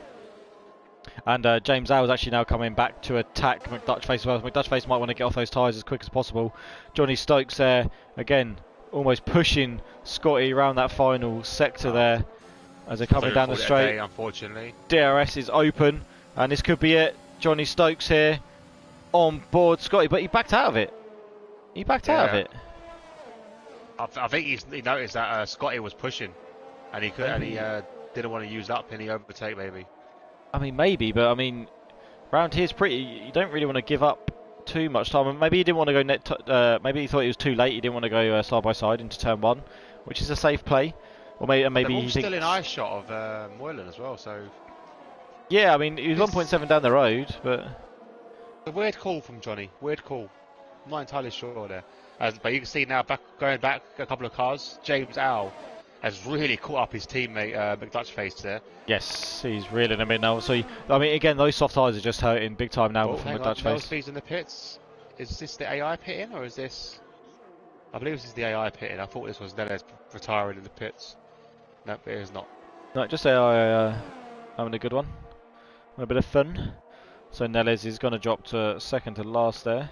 And James Howe is actually now coming back to attack McDutchface as well. McDutchface might want to get off those tyres as quick as possible. Johnny Stokes there, again, almost pushing Scotty around that final sector there as they're coming down the straight. Unfortunately. DRS is open, and this could be it. Johnny Stokes here on board Scotty, but he backed out of it. He backed out of it. I think he noticed that Scotty was pushing, and he didn't want to use up any overtake maybe. I mean, maybe, but I mean, round here's pretty. You don't really want to give up too much time. Maybe he didn't want to go maybe he thought it was too late. He didn't want to go side by side into turn 1, which is a safe play. Or maybe he's still in eye shot of Moylan as well. So yeah, I mean, he was 1.7 down the road, but a weird call from Johnny. Weird call. I'm not entirely sure there. But you can see now, going back a couple of cars, James Howe has really caught up his teammate McDutchface there. Yes, he's reeling him in now. So, I mean, again, those soft tyres are just hurting big time now from McDutchface. Speed's in the pits. Is this the AI pitting, or is this... I believe this is the AI pitting. I thought this was Neles retiring in the pits. No, it is not. No, just AI having a good one. A bit of fun. So Neles is going to drop to second to last there.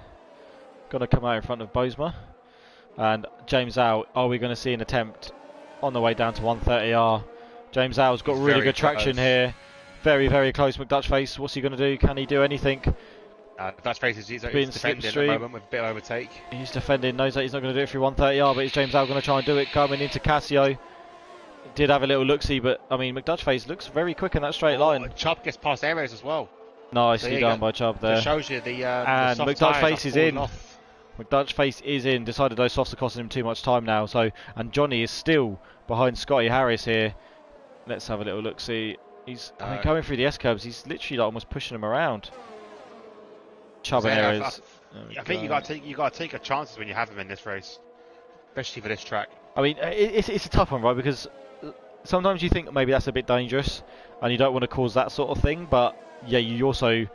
Going to come out in front of Bosma. And James Howe, are we going to see an attempt on the way down to 130R? James Howe's got really good traction here. Very, very close. McDutchface, what's he going to do? Can he do anything? McDutchface is defending at the moment with a bit of overtake. He's defending, knows that he's not going to do it through 130R, but is James Howe going to try and do it coming into Casio? Did have a little look-see, but I mean, McDutchface looks very quick in that straight line. Chubb gets past Erez as well. Nicely done by Chubb there. It shows you and the McDutchface is in. Off. McDutchface is in. Decided those softs are costing him too much time now. So, and Johnny is still behind Scotty Harris here. Let's have a little look. See, he's going through the S curves. He's literally like almost pushing him around. Chubb and Erez. I think you got to take your chances when you have him in this race, especially for this track. I mean, it's a tough one, right? Because sometimes you think maybe that's a bit dangerous, and you don't want to cause that sort of thing. But yeah, you also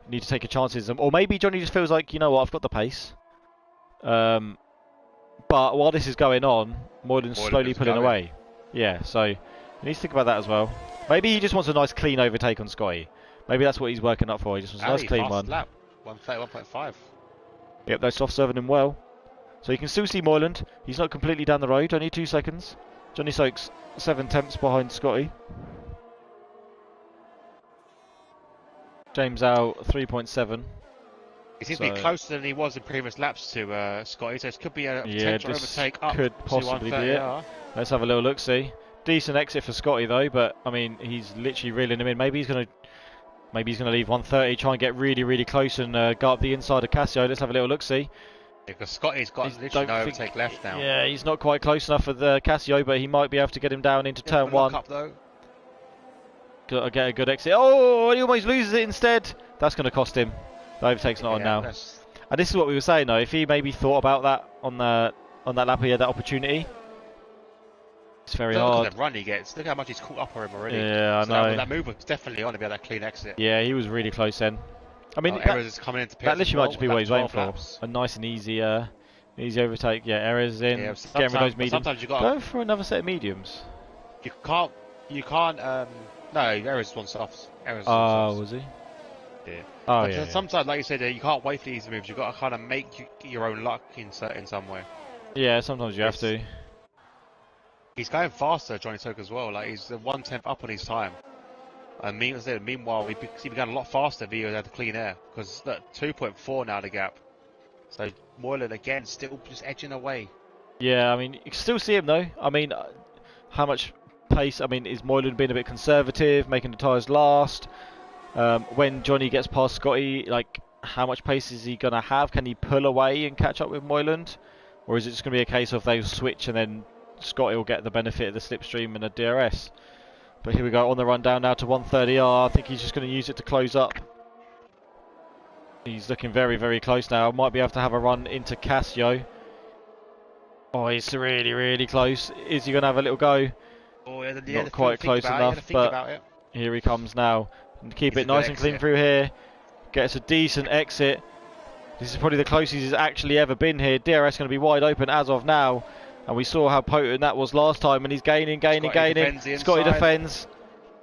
need to take your chances. Or maybe Johnny just feels like, you know what, I've got the pace. But while this is going on, Moylan's slowly pulling away. Yeah, so you need to think about that as well. Maybe he just wants a nice clean overtake on Scotty. Maybe that's what he's working up for. He just wants a nice clean one. Lap. 131.5. Yep, those soft serving him well. So you can still see Moylan. He's not completely down the road, only 2 seconds. Johnny Stokes 7/10 behind Scotty. James Howe 3.7. He seems to be closer than he was in previous laps to Scotty, so it could be a potential overtake up could possibly be it. Let's have a little look, see. Decent exit for Scotty though, but I mean he's literally reeling him in. Maybe he's gonna leave 130, try and get really, really close and go up the inside of Casio. Let's have a little look, see. Because Scotty's got literally no overtake left now. Yeah, he's not quite close enough for the Casio, but he might be able to get him down into turn 1. Up, though. Got to get a good exit. Oh, he almost loses it instead. That's going to cost him. The overtake's not on now. And this is what we were saying though. If he maybe thought about that on that lap, he had that opportunity. It's very hard. Look at the run he gets. Look how much he's caught up on him already. Yeah, I know. That move was definitely on to be that clean exit. Yeah, he was really close then. I mean, Erez is coming into pits. That literally might just be what he's waiting for. A nice and easy overtake. Yeah, Erez is in. Yeah, getting rid of those mediums. Sometimes you got go for another set of mediums. You can't. No, Erez wants softs. Was he? Yeah. Oh yeah. Sometimes, like you said, you can't wait for these moves. You've got to kind of make your own luck in some way. Yeah, sometimes you have to. He's going faster, Johnny Stokes as well. Like he's 1/10 up on his time. And meanwhile, he's going a lot faster if he had the clean air because 2.4 now the gap. So Moylan again, still just edging away. Yeah, I mean, you can still see him though. I mean, how much pace? I mean, is Moylan being a bit conservative, making the tyres last? When Johnny gets past Scotty, like, how much pace is he gonna have? Can he pull away and catch up with Moyland, or is it just gonna be a case of they switch and then Scotty will get the benefit of the slipstream and the DRS? But here we go on the run down now to 130R. I think he's just going to use it to close up. He's looking very, very close now. Might be able to have a run into Casio. Oh, he's really, really close. Is he going to have a little go? Oh, yeah, Not quite close enough, but here he comes now. And keep it nice and clean through here. Gets a decent exit. This is probably the closest he's actually ever been here. DRS going to be wide open as of now. And we saw how potent that was last time, and he's gaining. Scotty defends,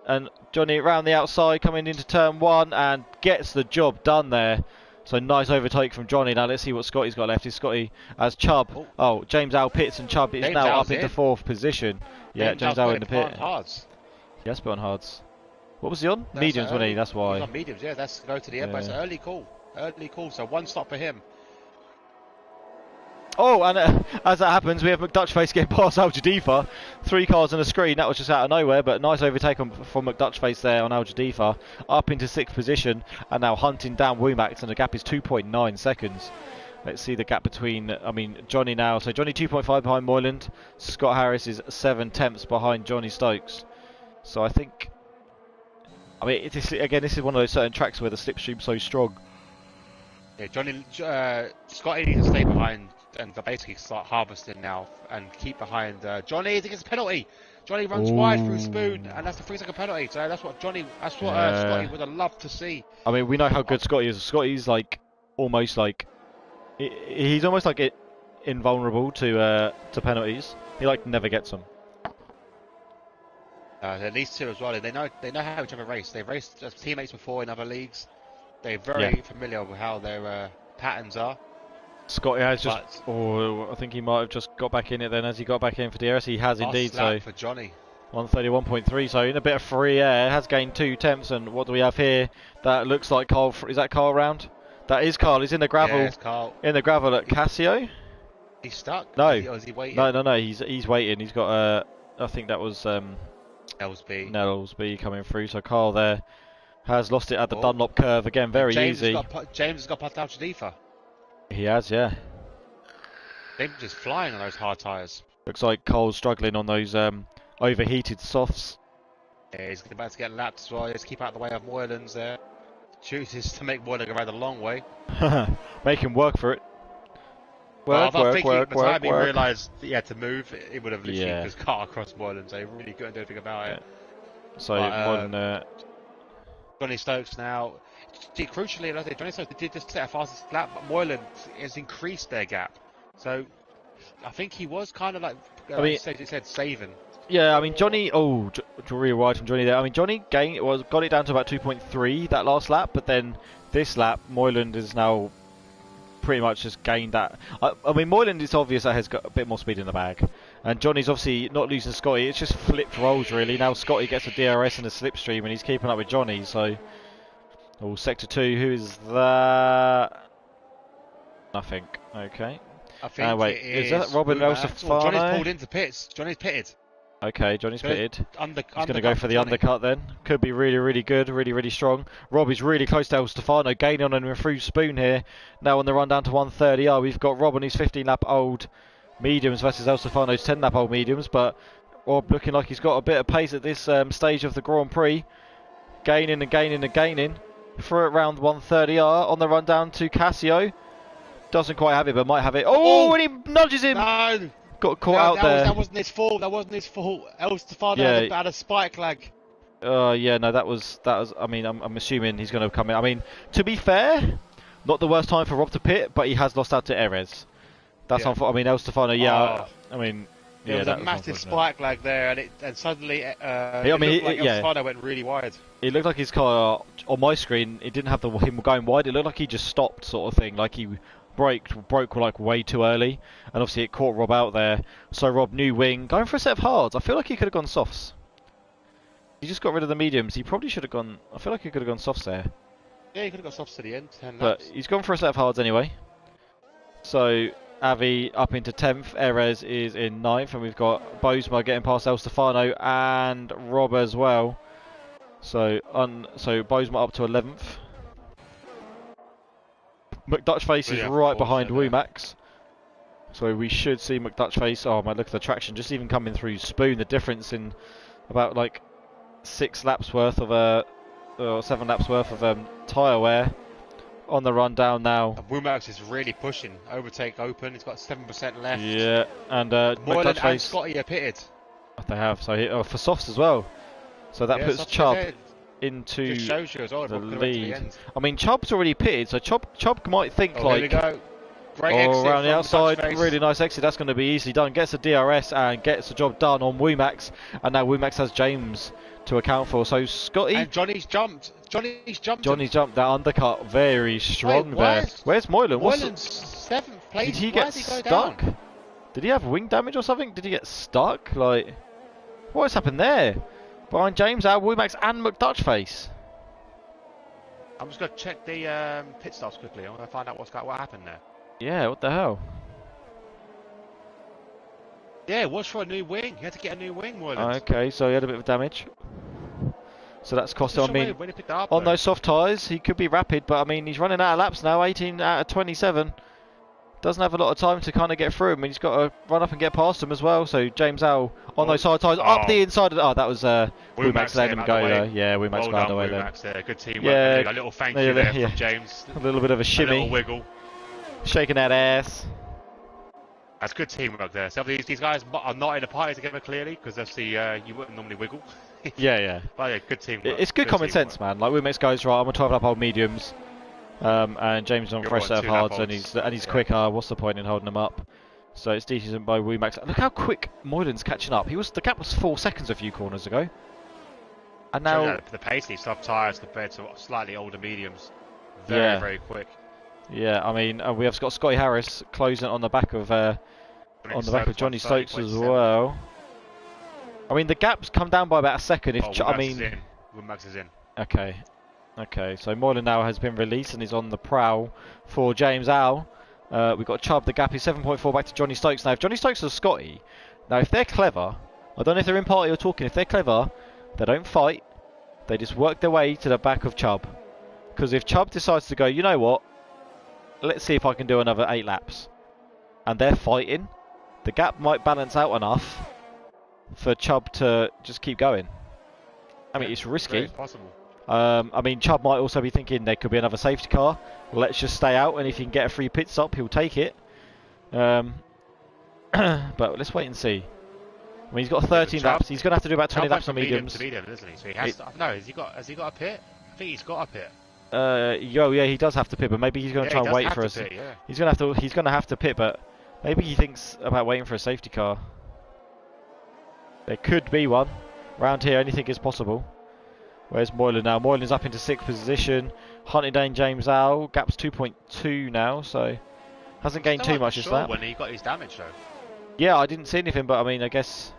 and Johnny around the outside coming into turn 1 and gets the job done there. So nice overtake from Johnny. Now let's see what Scotty's got left. Is Scotty as Chubb? Oh, James Al pits, and Chubb is now up into 4th position. Yeah, James Al in the pit. He has put on hards. What was he on? Mediums, wasn't he? That's why. He's on mediums, yeah. That's go to the end, but it's an early call. Early call, so 1 stop for him. Oh, and as that happens, we have McDutchface getting past Al Jadifa. 3 cars on the screen. That was just out of nowhere, but nice overtake from McDutchface there on Al Jadifa. Up into 6th position, and now hunting down Womack, and the gap is 2.9 seconds. Let's see the gap between, Johnny now. So Johnny 2.5 behind Moyland. Scott Harris is 7/10 behind Johnny Stokes. So I think, this is one of those certain tracks where the slipstream's so strong. Yeah, Scotty needs to stay behind and basically start harvesting now and keep behind Johnny. He gets a penalty. Johnny runs wide through Spoon, and that's the 3-second penalty. So that's what Scotty would have loved to see. I mean, we know how good Scotty is. Scotty's like almost like he's almost like invulnerable to penalties. He never gets them. At least 2 as well. They know how each other race. They've raced as teammates before in other leagues. They're very familiar with how their patterns are. Scotty has I think he might have just got back in it then. As he got back in for DRS, he has indeed. So for Johnny. 131.3. So in a bit of free air, has gained 2/10. And what do we have here? That looks like Carl. Is that Carl round? That is Carl. He's in the gravel. Yeah, it's Carl. In the gravel at Casio. He's stuck. No. Is he waiting? No. He's waiting. He's got I think that was Nelsby coming through. So Carl there has lost it at the Dunlop curve again. Very easy. James has got past Al Jadifa. He has, yeah. They're just flying on those hard tyres. Looks like Cole's struggling on those overheated softs. Yeah, he's about to get lapped as well. Just keep out of the way of Moylan's there. Chooses to make Moylan go around the long way. Make him work for it. By the time he realised that he had to move, it would have literally just cut across Moylan, so he really couldn't do anything about it. So Johnny Stokes now. Crucially, I think Johnny Stokes did just set a fastest lap, but Moylan has increased their gap. So I think he was kind of like said saving. Yeah, I mean Johnny. Real wide from Johnny there. I mean Johnny got it down to about 2.3 that last lap, but then this lap Moylan is now pretty much just gained that. I mean Moylan is obvious that has got a bit more speed in the bag, and Johnny's obviously not losing Scotty. It's just flipped roles really. Now Scotty gets a DRS and a slipstream, and he's keeping up with Johnny. So. Sector 2, who is that? Nothing. Okay. I think wait, is that Robin Elsafano? Johnny's pulled into pits. Johnny's pitted. Okay, Johnny's pitted. He's going to go for the Johnny. undercut then. Could be really, really good, really, really strong. Rob is really close to Elsafano, gaining on him through Spoon here. Now on the run down to 130. We've got Rob on his 15-lap old mediums versus Elsafano's 10-lap old mediums, but Rob looking like he's got a bit of pace at this stage of the Grand Prix. Gaining and gaining and gaining. For around 130R on the run down to Casio. Doesn't quite have it, but might have it. Oh, and he nudges him. No. Got caught out there. That wasn't his fault. El Stefano had a spike lag. Yeah, no, that was. I mean, I'm assuming he's going to come in. I mean, to be fair, not the worst time for Rob to pit, but he has lost out to Erez. That's unfortunate. I mean, El Stefano. Yeah, I mean. There was a massive spike lag there, and suddenly El Stefano went really wide. It looked like his car, on my screen, it didn't have him going wide. It looked like he just stopped, sort of thing. Like he broke like way too early. And obviously it caught Rob out there. So Rob, new wing, going for a set of hards. I feel like he could have gone softs. He just got rid of the mediums. He probably should have gone, I feel like he could have gone softs there. Yeah, he could have got softs to the end. But he's gone for a set of hards anyway. So Avi up into 10th, Erez is in 9th, and we've got Bosma getting past El Stefano and Rob as well. So Bosma up to 11th. McDutchface is right behind Woomax. So we should see McDutchface. Oh my, look at the traction, just even coming through Spoon. The difference in about like 6 laps worth of or 7 laps worth of tyre wear on the run down now. Woomax is really pushing. Overtake open. He's got 7% left. Yeah, and Moylan McDutchface, and Scotty are pitted. they have. So for softs as well. So that puts Chubb into just shows you as well, the lead. lead. I mean, Chubb's already pitted, so Chubb might think like, there we go. Great exit around the outside, McDutchface. really nice exit. That's going to be easily done. Gets the DRS and gets the job done on Woomax, and now Woomax has James to account for. So Scotty, and Johnny's jumped. Johnny's jumped that undercut very strong there. Where's Moylan? Moylan's 7th place. Did he get stuck? Down? Did he have wing damage or something? Did he get stuck? Like, what's happened there? Behind James, Woomax and McDutchface. I'm just going to check the pit stops quickly. I want to find out what happened there. Yeah, what the hell? Yeah, it was for a new wing. He had to get a new wing, Moylan. Okay, so he had a bit of damage. So that's cost him. I mean, when he picked that up, on those soft tyres, he could be rapid, but I mean, he's running out of laps now, 18 out of 27. Doesn't have a lot of time to kind of get through him. He's got to run up and get past him as well. So James Al on those side tyres, up the inside of the... Oh, that was Woomax letting him go there. Yeah, Woomax got away there. Good teamwork. Yeah, a little thank you there from James. A little bit of a shimmy. A little wiggle. Shaking that ass. That's good teamwork there. So these guys are not in a party together clearly, because obviously you wouldn't normally wiggle. Yeah. But yeah, good teamwork. It's good common sense, man. Like Woomax goes, right, I'm on 12 lap old mediums. And James is on fresh set of hards, and he's quicker. What's the point in holding him up? So it's decent by Woomax. Look how quick Moylan's catching up. The gap was 4 seconds a few corners ago, and now the pace these soft tyres compared to slightly older mediums, very quick. Yeah, I mean we have got Scotty Harris closing on the back of Johnny Stokes as well. I mean the gap's come down by about a second. Woomax is in. Okay, so Moylan now has been released and is on the prowl for James Al. We've got Chubb, the gap is 7.4 back to Johnny Stokes. Now, if Johnny Stokes or Scotty, now if they're clever, I don't know if they're in party or talking, if they're clever, they don't fight, they just work their way to the back of Chubb. Because if Chubb decides to go, you know what, let's see if I can do another 8 laps, and they're fighting, the gap might balance out enough for Chubb to just keep going. I mean, it's risky. Very possible. I mean, Chubb might also be thinking there could be another safety car. Let's just stay out, and if he can get a free pit stop, he'll take it. But let's wait and see. I mean, he's got 13 laps. He's going to have to do about 20 laps on mediums. To beat him, isn't he? So he has to, no, has he got a pit? I think he's got a pit. Yeah, he does have to pit, but maybe he's going to try and wait for us. He's going to have to pit, but maybe he thinks about waiting for a safety car. There could be one round here. Anything is possible. Where's Moylan now? Moylan's up into 6th position. Hunting down James Al. Gap's 2.2 now, so hasn't gained too much. Is that when he got his damage though? Yeah, I didn't see anything, but I mean, I guess.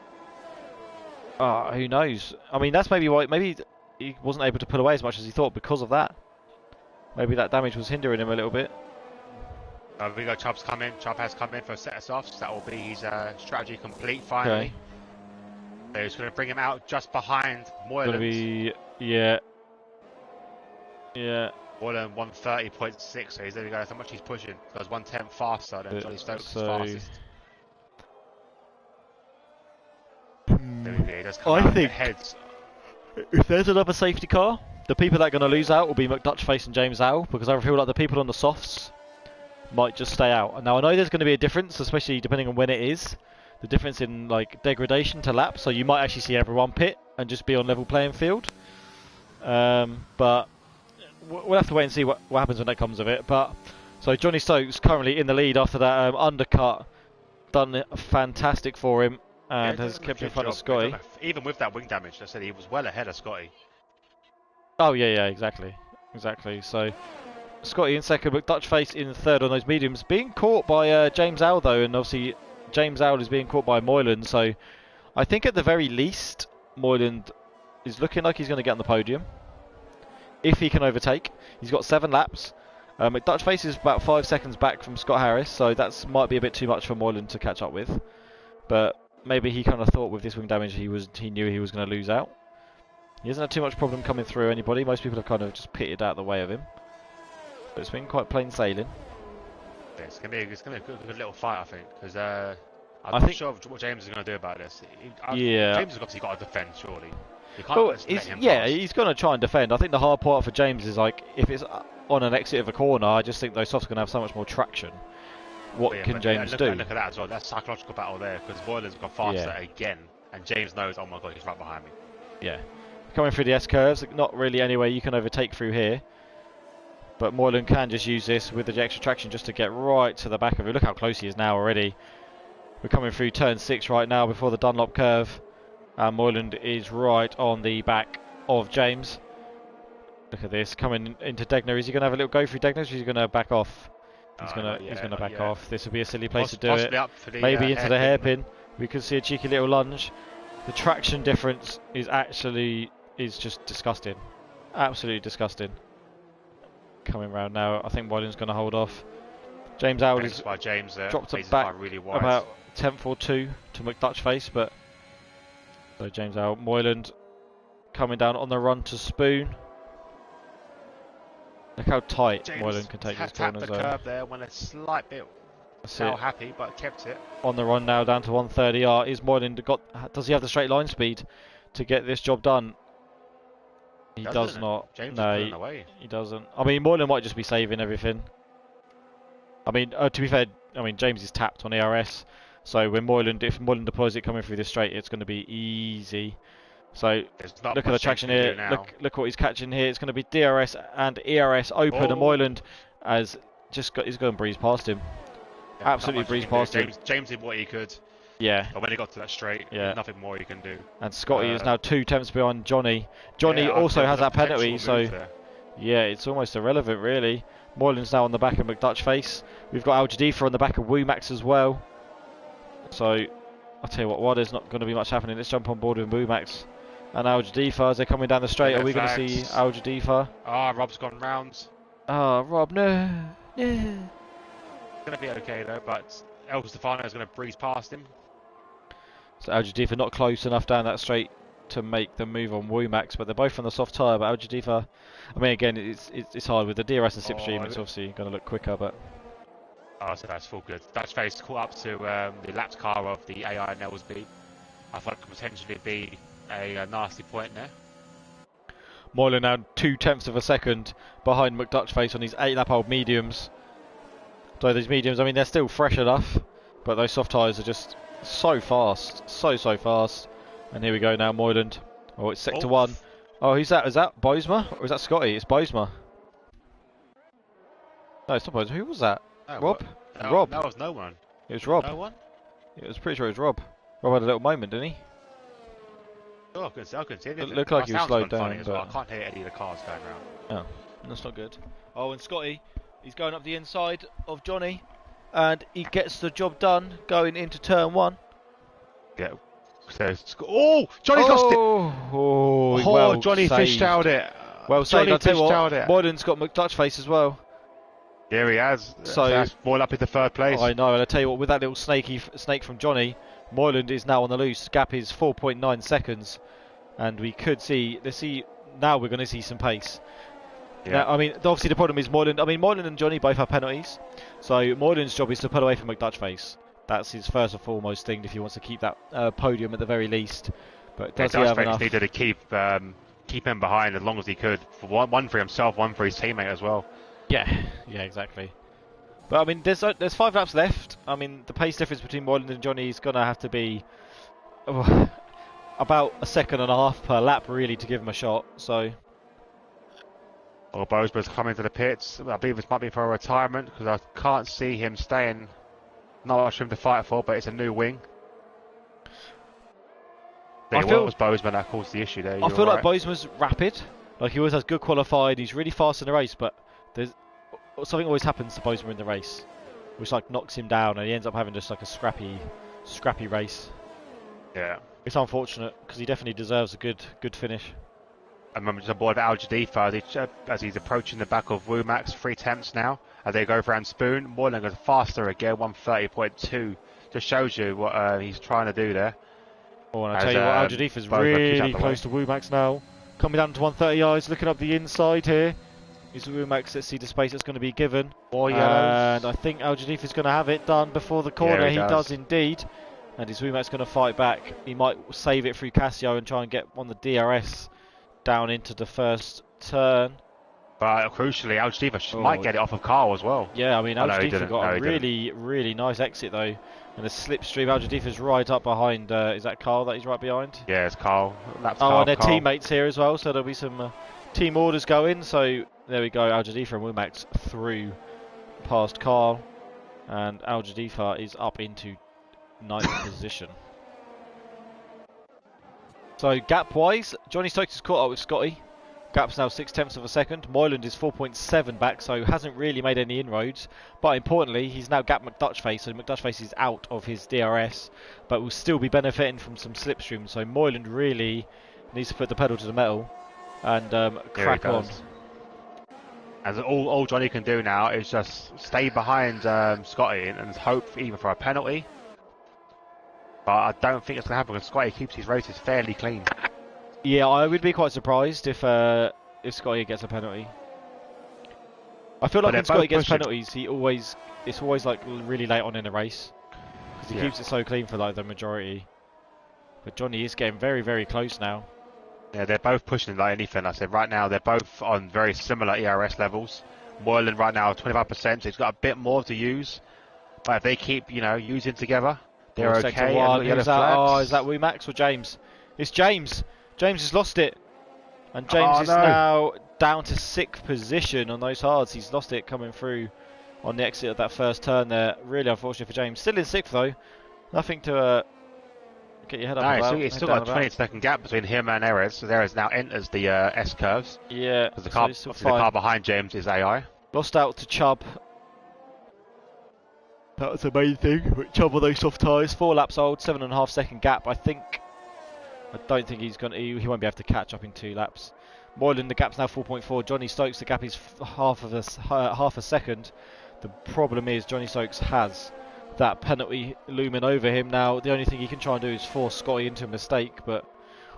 Who knows? I mean, that's maybe why. Maybe he wasn't able to pull away as much as he thought because of that. Maybe that damage was hindering him a little bit. We got Chubb's come in. Chubb has come in for a set of softs. That will be his strategy complete finally. Okay. So he's going to bring him out just behind Moylan. Yeah. Moylan 130.6, so he's there we go. That's how much he's pushing. So it's 1/10 faster than Johnny Stokes' fastest. There we go. He does come out think heads. If there's another safety car, the people that are going to lose out will be McDutchface and James Al, because I feel like the people on the softs might just stay out. Now I know there's going to be a difference, especially depending on when it is. The difference in like degradation to laps, so you might actually see everyone pit and just be on level playing field. But we'll have to wait and see what happens when that comes of it. But so Johnny Stokes currently in the lead after that undercut, done fantastic for him and has kept in front of Scotty. Even with that wing damage, I said he was well ahead of Scotty. Oh yeah, exactly. So Scotty in second, McDutchface in third on those mediums, being caught by James Al though, and obviously James Al is being caught by Moylan. So I think at the very least, Moylan is looking like he's going to get on the podium if he can overtake. He's got 7 laps, McDutchface is about 5 seconds back from Scott Harris, so that might be a bit too much for Moylan to catch up with. But maybe he kind of thought with this wing damage he knew he was going to lose out. He hasn't had too much problem coming through anybody. Most people have kind of just pitted out the way of him. But it's been quite plain sailing. Yeah, it's gonna be a good little fight, I think, because I'm I not think- sure what James is gonna do about this. Yeah. James has obviously got to defend, surely. You can't Well, just let him yeah, pass. he's going to try and defend. I think the hard part for James is like if it's on an exit of a corner, I just think those softs are going to have so much more traction. What But yeah, can but James look, do? Look at that as well. That's psychological battle there, because Boylan's gone faster again, and James knows, oh my god, he's right behind me. Yeah. Coming through the S-curves, not really anywhere you can overtake through here. But Moylan can just use this with the extra traction just to get right to the back of it. Look how close he is now already. We're coming through turn 6 right now before the Dunlop curve. And Moylan is right on the back of James. Look at this, coming into Degner. Is he going to have a little go through Degner, or is he going to back off? He's going to back off. This would be a silly place to do it. Up for the, Maybe into the hairpin. hairpin. We could see a cheeky little lunge. The traction difference is just disgusting. Absolutely disgusting. Coming round now. I think Moylan's going to hold off. James Howard has By James dropped plays it back really wide. about 10th or 2 to McDutchface, but so James Howard. Moylan coming down on the run to Spoon. Look how tight James Moylan can take these tapped corners the there. curve there when a slight bit That's fell it. happy, but kept it. On the run now down to 130. Is Moylan does he have the straight line speed to get this job done? He does Doesn't it? not. James is No, pulling away. he doesn't. I mean, Moylan might just be saving everything. I mean, to be fair, James is tapped on ERS, so if Moylan deploys it coming through the straight, it's going to be easy. So There's not look at the much James traction can do here. now. Look what he's catching here. It's going to be DRS and ERS open, and Oh. Moylan has he's going to breeze past him. Yeah, not absolutely much he breezed can do. past him. James did what he could, Yeah. but when he got to that straight, Yeah. there's nothing more he can do. And Scotty is Uh, now 2 tenths behind Johnny. Johnny Yeah, also there's has a that penalty, potential so move there. yeah, it's almost irrelevant really. Moylan's now on the back of McDutchface. We've got Al Jadifa on the back of Woomax as well. So I'll tell you what, there's not going to be much happening. Let's jump on board with Woomax and Al Jadifa as they're coming down the straight. Yeah, Are we going to see flags. Al Jadifa? Rob's gone round. Rob, no. It's going to be okay though, but El Stefano is going to breeze past him. So Al Jadifa not close enough down that straight to make the move on Woomax, but they're both on the soft tyre. But Al Jadifa, I mean, again, it's hard with the DRS and slipstream. It's obviously going to look quicker, but Oh, so that's full good. Dutch face caught up to the lapped car of the AI Nelsby. I thought it could potentially be a nasty point there. Moylan now 2 tenths of a second behind McDutchface on his 8-lap-old mediums. So these mediums, I mean, they're still fresh enough, but those soft tyres are just so fast, so fast. And here we go now, Moylan. Oh, it's sector 1. Oh, who's that? Is that Boisma or is that Scotty? It's Boisma. No, it's not Boisma. Who was that? Oh, Rob? No, Rob. That was no one. It was Rob. No one? It was pretty sure it was Rob. Rob had a little moment, didn't he? Oh, I couldn't see anything. Looked like My he was sound's slowed gone funny down, as well. but- I can't hear any of the cars going around. Oh, that's not good. Oh, and Scotty, he's going up the inside of Johnny, and he gets the job done going into turn 1. Yeah. So, Johnny's lost it. Oh, well Johnny saved. fished out it. Well saved. Johnny I'll tell you fished out what, it. Moylan's got McDutchface as well. Here he has. So- That's more up into third place. I know, and I tell you what, with that little snake from Johnny, Moylan is now on the loose. Gap is 4.9 seconds, and we could see. Now we're going to see some pace. Yeah. Now, I mean, obviously the problem is Moylan. I mean, Moylan and Johnny both have penalties, so Moylan's job is to pull away from McDutchface. That's his first and foremost thing if he wants to keep that podium at the very least. But does he have enough? needed to keep him behind as long as he could. For one for himself, one for his teammate as well. Yeah, exactly. But I mean, there's 5 laps left. I mean, the pace difference between Moylan and Johnny is going to have to be about a second and a half per lap, really, to give him a shot. So, Or Bosberg's coming to the pits. I believe this might be for a retirement because I can't see him staying. Not much for him to fight for, but it's a new wing. I It feel- was Bozeman that caused the issue there. I feel like Bozeman's rapid. Like, he always has good qualified. He's really fast in the race, but there's something always happens to Bozeman in the race, which like knocks him down, and he ends up having just like a scrappy race. Yeah. It's unfortunate because he definitely deserves a good finish. And I'm just on board Al Jadifa as he's approaching the back of Wumax. 3 attempts now as they go around Spoon. Moylan goes faster again, 130.2. Just shows you what he's trying to do there. Oh, and I tell you what, Al Jadifa's really close to Wumax now. Coming down to 130 yards, looking up the inside here. Is Wumax. Let's see the space that's going to be given. More yellows. And I think Al Jadifa's going to have it done before the corner. Yeah, he does indeed. And is Wumax going to fight back? He might save it through Casio and try and get on the DRS down into the first turn. But crucially, Al Jadifa might get it off of Carl as well. Yeah, I mean, Al Jadifa got a really nice exit though. And the slipstream, Al Jadifa's right up behind. Is that Carl that he's right behind? Yeah, it's Carl. That's Carl, and their Carl. teammates here as well, so there'll be some team orders going. So there we go, Al Jadifa and Wumax through past Carl. And Al Jadifa is up into 9th position. So gap wise, Johnny Stokes is caught up with Scotty. Gap's now 0.6 of a second. Moylan is 4.7 back, so hasn't really made any inroads. But importantly, he's now gapped McDutchface, so McDutchface is out of his DRS, but will still be benefiting from some slipstream. So Moylan really needs to put the pedal to the metal and crack on. As all Johnny can do now is just stay behind Scotty and hope either for a penalty. But I don't think it's going to happen because Scotty keeps his races fairly clean. Yeah, I would be quite surprised if Scotty gets a penalty. I feel like when Scotty gets penalties, it's always like really late on in the race because he keeps it so clean for like the majority. But Johnny is getting very close now. Yeah, they're both pushing like anything. I said right now they're both on very similar ERS levels. Moylan right now 25%, so he's got a bit more to use. But if they keep using together, they're okay. Is that Wumax or James? It's James. James has lost it, and James is now down to 6th position on those hards. He's lost it coming through on the exit of that first turn there. Really unfortunate for James. Still in 6th though. Nothing to get your head up about. He's still got a 20-second gap between him and Erez. So Erez now enters the S curves. Yeah, because the car behind James is AI. Lost out to Chubb. That was the main thing. Chubb on those soft tyres. 4 laps old, 7.5 second gap. I don't think he's gonna. He won't be able to catch up in 2 laps. Moylan, the gap's now 4.4. Johnny Stokes, the gap is half a second. The problem is Johnny Stokes has that penalty looming over him now. The only thing he can try and do is force Scotty into a mistake, but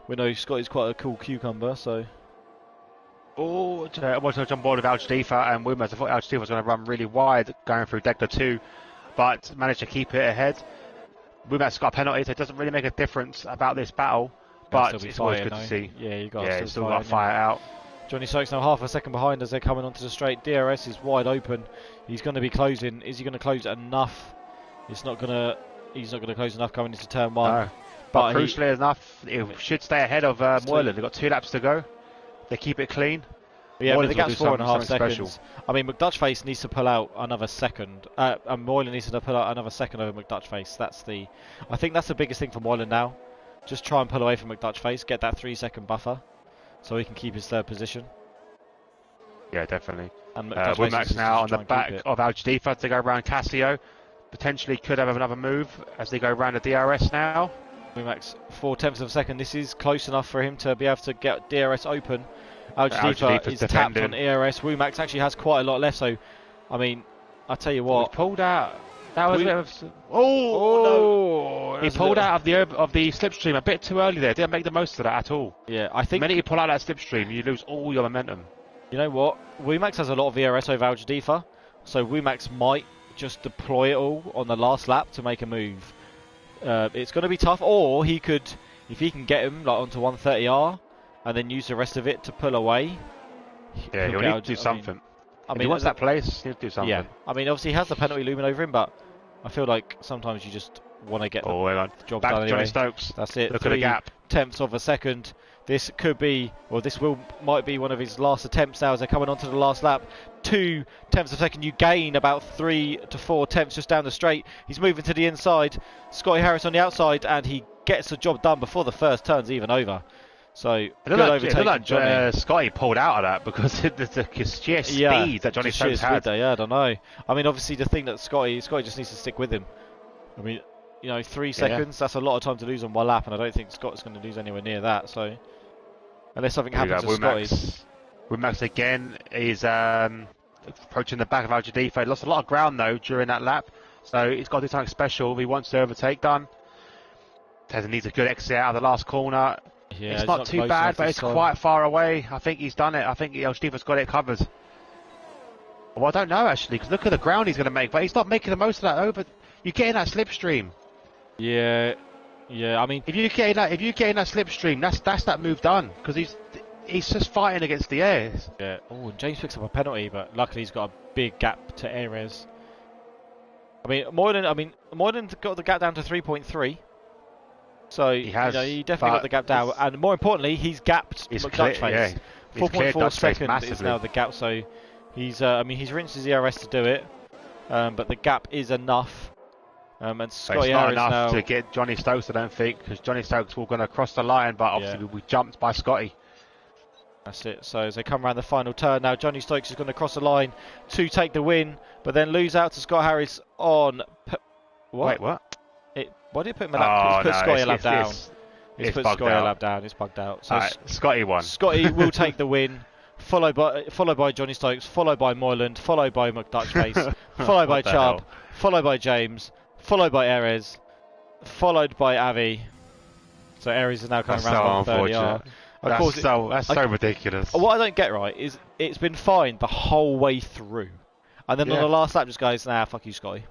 we know Scotty's quite a cool cucumber, so. Oh, I wanted to jump on board with Al Jadifa and Wumax. I thought Al Jadifa was going to run really wide going through Degler 2, but managed to keep it ahead. Wumax got a penalty, so it doesn't really make a difference about this battle. But it's always good to see. Yeah, you got still got to fire out. Johnny Stokes now half a second behind as they're coming onto the straight. DRS is wide open. He's going to be closing. Is he going to close enough? He's not going to close enough coming into turn 1. No. But crucially enough, it should stay ahead of Moylan. They've got 2 laps to go. They keep it clean. Yeah, but the gap's 4.5 seconds. Special. I mean, McDutchface needs to pull out another second. And Moylan needs to pull out another second over McDutchface. I think that's the biggest thing for Moylan now. Just try and pull away from McDutchface, get that 3-second buffer, so he can keep his 3rd position. Yeah, definitely. And Wumax now on the back of Al Jadifa to go around Casio. Potentially could have another move as they go around the DRS now. Wumax 0.4 of a second. This is close enough for him to be able to get DRS open. Al Jadifa is tapped on ERS. Wumax actually has quite a lot left, so I mean, I tell you what. He pulled out. That was a bit of no. He pulled out of the slipstream a bit too early there. Didn't make the most of that at all. Yeah, I think. The minute you pull out that slipstream, you lose all your momentum. You know what? Wumax has a lot of ERS over Al Jadifa, so Wumax might just deploy it all on the last lap to make a move. It's going to be tough, or he could, if he can get him like onto 130R, and then use the rest of it to pull away. Yeah, he'll need to do something. If he wants that place, he'll do something. Yeah, I mean, obviously he has the penalty looming over him, but I feel like sometimes you just want to get the job back done to anyway. Johnny Stokes. That's it. Look at the gap. 0.3 of a second. This could be, or this might be one of his last attempts now as they're coming onto the last lap. 0.2 of a second. You gain about 3 to 4 tenths just down the straight. He's moving to the inside. Scotty Harris on the outside, and he gets the job done before the first turn's even over. So good overtaking Johnny. Scotty pulled out of that because the sheer speed that Johnny Stokes had. Yeah, I don't know. I mean, obviously the thing that Scotty just needs to stick with him. I mean, 3 seconds, that's a lot of time to lose on one lap, and I don't think Scott's going to lose anywhere near that. So unless something Here we happens go, to Scotty. Womack again is approaching the back of Al-Jadifa. Lost a lot of ground though during that lap, so he's got to do something special if he wants to overtake done. Tezza needs a good exit out of the last corner. Yeah, it's not too bad, but it's quite far away. I think he's done it. I think Al-Jadifa's got it covered. Well, I don't know actually, because look at the ground he's going to make, but he's not making the most of that over. You get in that slipstream. Yeah, I mean, if you get in that slipstream, that's that move done, because he's just fighting against the air. Yeah. Oh, and James picks up a penalty, but luckily he's got a big gap to Erez. I mean, Moylan got the gap down to 3.3. So he definitely got the gap down, and more importantly, he's gapped Dutch Face. 4.4 seconds is now the gap. So he's, he's rinsed his ERS to do it, but the gap is enough. And Scotty it's not Harris enough now to get Johnny Stokes, I don't think, because Johnny Stokes will going to cross the line, but obviously we jumped by Scotty. That's it. So as they come around the final turn now, Johnny Stokes is going to cross the line to take the win, but then lose out to Scott Harris on. What? Wait, what? Why did it put him put Scotty a lap down? It's put Scotty a lap down. It's bugged out. So Scotty won. Scotty will take the win, followed by Johnny Stokes, followed by Moyland, followed by McDutchface, followed by Chubb, followed by James, followed by Erez, followed by Avi. So Erez is now coming around so unfortunate. That's so ridiculous. What I don't get right is it's been fine the whole way through, and then on the last lap just goes, nah, fuck you, Scotty.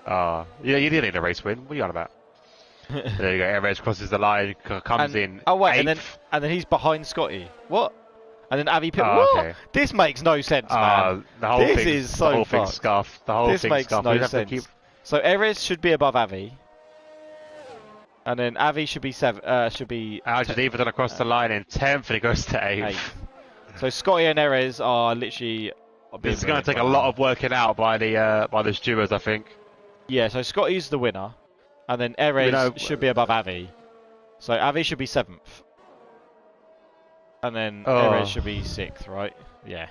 You didn't need a race win. What are you on about? There you go. Erez crosses the line, comes in. Oh wait, eighth. and then he's behind Scotty. What? And then Avi what? Okay. This makes no sense, man. The whole thing's scuffed. The whole this thing's makes scuffed. no sense. So Erez should be above Avi, and then Avi should be Al-Jadifa done across the line in 10th, and he goes to 8th. So Scotty and Erez are literally. This is going to take a lot of working out by the stewards, I think. Yeah, so Scotty's the winner, and then Erez should be above Avi. So Avi should be 7th. And then Erez should be 6th, right? Yeah.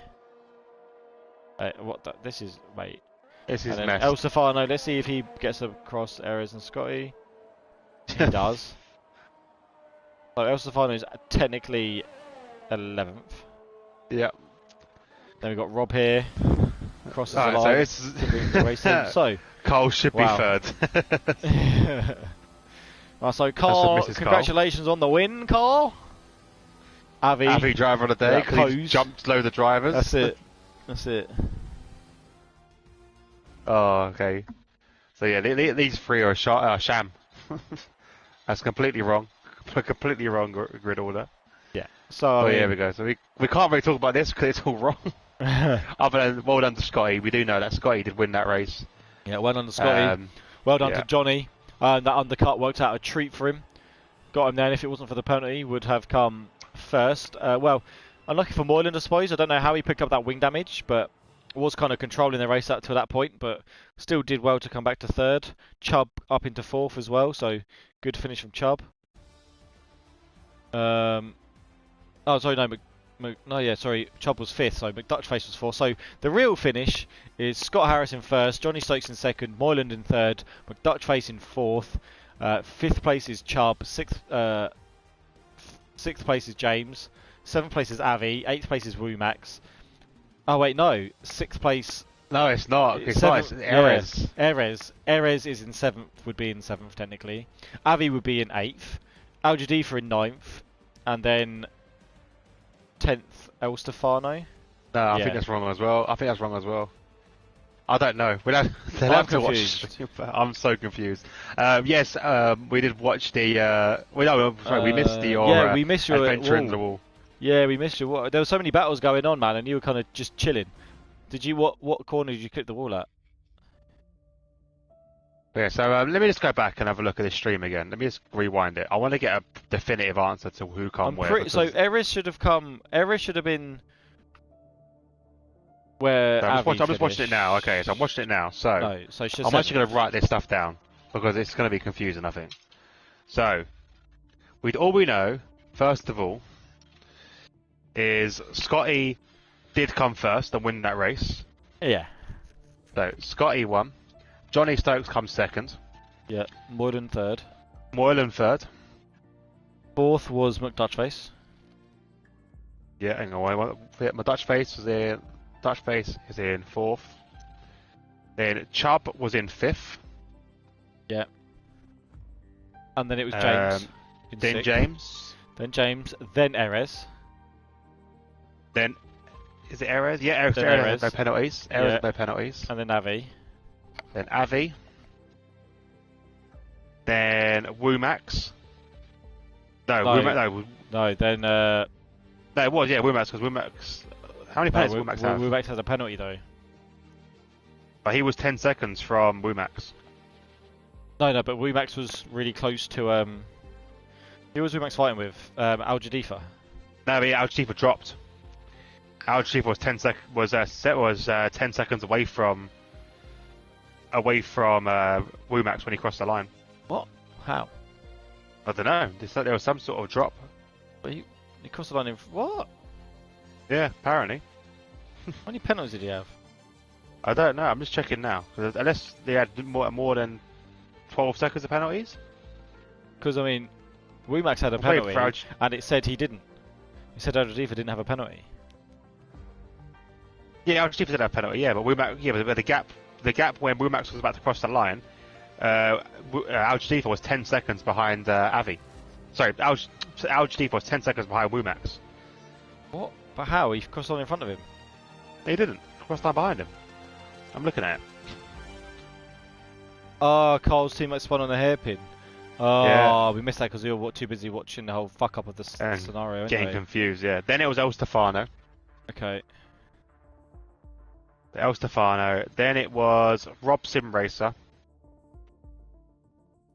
This is... Wait. This is messed. El Stefano, let's see if he gets across Erez and Scotty. He does. So El Stefano is technically 11th. Yep. Then we've got Rob here. Crosses the line. So Cole should be 3rd. So Carl, congratulations on the win, Carl. Avi driver of the day, because he jumped loads of drivers. That's it. Oh, okay. So yeah, these three are sham. That's completely wrong. Completely wrong grid order. Yeah. So here we go. So we can't really talk about this because it's all wrong. Other than well done to Scotty, we do know that Scotty did win that race. Yeah, well done to Scotty. Well done to Johnny. That undercut worked out a treat for him. Got him there, and if it wasn't for the penalty, would have come first. Well, unlucky for Moyland, I suppose. I don't know how he picked up that wing damage, but was kind of controlling the race up to that point, but still did well to come back to 3rd. Chubb up into 4th as well, so good finish from Chubb. Chubb was 5th, so McDutchface was 4th. So the real finish is Scott Harris in 1st, Johnny Stokes in 2nd, Moyland in 3rd, McDutchface in 4th, 5th place is Chubb, 6th place is James, 7th place is Avi, 8th place is Womax. Oh wait, no, 6th place. No, it's not. It's Erez. Erez is in 7th, would be in 7th technically. Avi would be in 8th, Al-Jadifa in 9th, and then 10th El Stefano. No, I think that's wrong as well. I don't know. They'll have to watch. I'm so confused. Yes, we did watch the. We missed the. We missed your adventure in the wall. Yeah, we missed your. There were so many battles going on, man, and you were kind of just chilling. Did you? What corner did you clip the wall at? Yeah, so let me just go back and have a look at this stream again. Let me just rewind it. I want to get a definitive answer to who come where. So Erez should have come. Erez should have been where. So I'm just watching it now. Okay, so I'm watching it now. So, I'm actually going to write this stuff down because it's going to be confusing, I think. So all we know, first of all, is Scotty did come first and win that race. Yeah. So Scotty won. Johnny Stokes comes 2nd. Yeah. Moylan 3rd. Fourth was McDutchface. Yeah, hang on. My Dutch face was in. Dutch face is in fourth. Then Chubb was in fifth. Yeah. And then it was James. In Then sixth. James. Then James. Then Erez. Then is it Erez? Yeah, Erez. Then Erez Erez. has no penalties. Erez Yeah. has no penalties. And then Avi. Then Avi. Then Woomax. No, No. Woomax. No, No, then no, it was Woomax because Woomax. How many penalties did Woomax have? Woomax had a penalty though. But he was 10 seconds from Woomax. No, but Woomax was really close to who was Woomax fighting with? Al Jadifa. No, but Al Chifa dropped. Al Chifa was 10 seconds away from Woomax when he crossed the line. What? How? I don't know. There was some sort of drop. But he crossed the line in what? Yeah, apparently. How many penalties did he have? I don't know. I'm just checking now. 'Cause unless they had more than 12 seconds of penalties. Because I mean, Woomax had a Wait penalty, for Al- and it said he didn't. It said Al Jadifa didn't have a penalty. Yeah, Al Chifa did have a penalty. Yeah, but Woomax. Yeah, but the gap when Woomax was about to cross the line, Al Jadifa was 10 seconds behind Avi. Sorry, Al Jadifa was 10 seconds behind Woomax. What? But how? He crossed the line in front of him. He didn't. Crossed the line behind him. I'm looking at it. Oh, Carl's teammate spun on a hairpin. Oh, Yeah. we missed that because we were too busy watching the whole fuck up of the And scenario. Getting Anyway. confused, yeah. Then it was El Stefano. Okay. El Stefano. Then it was Rob Simracer.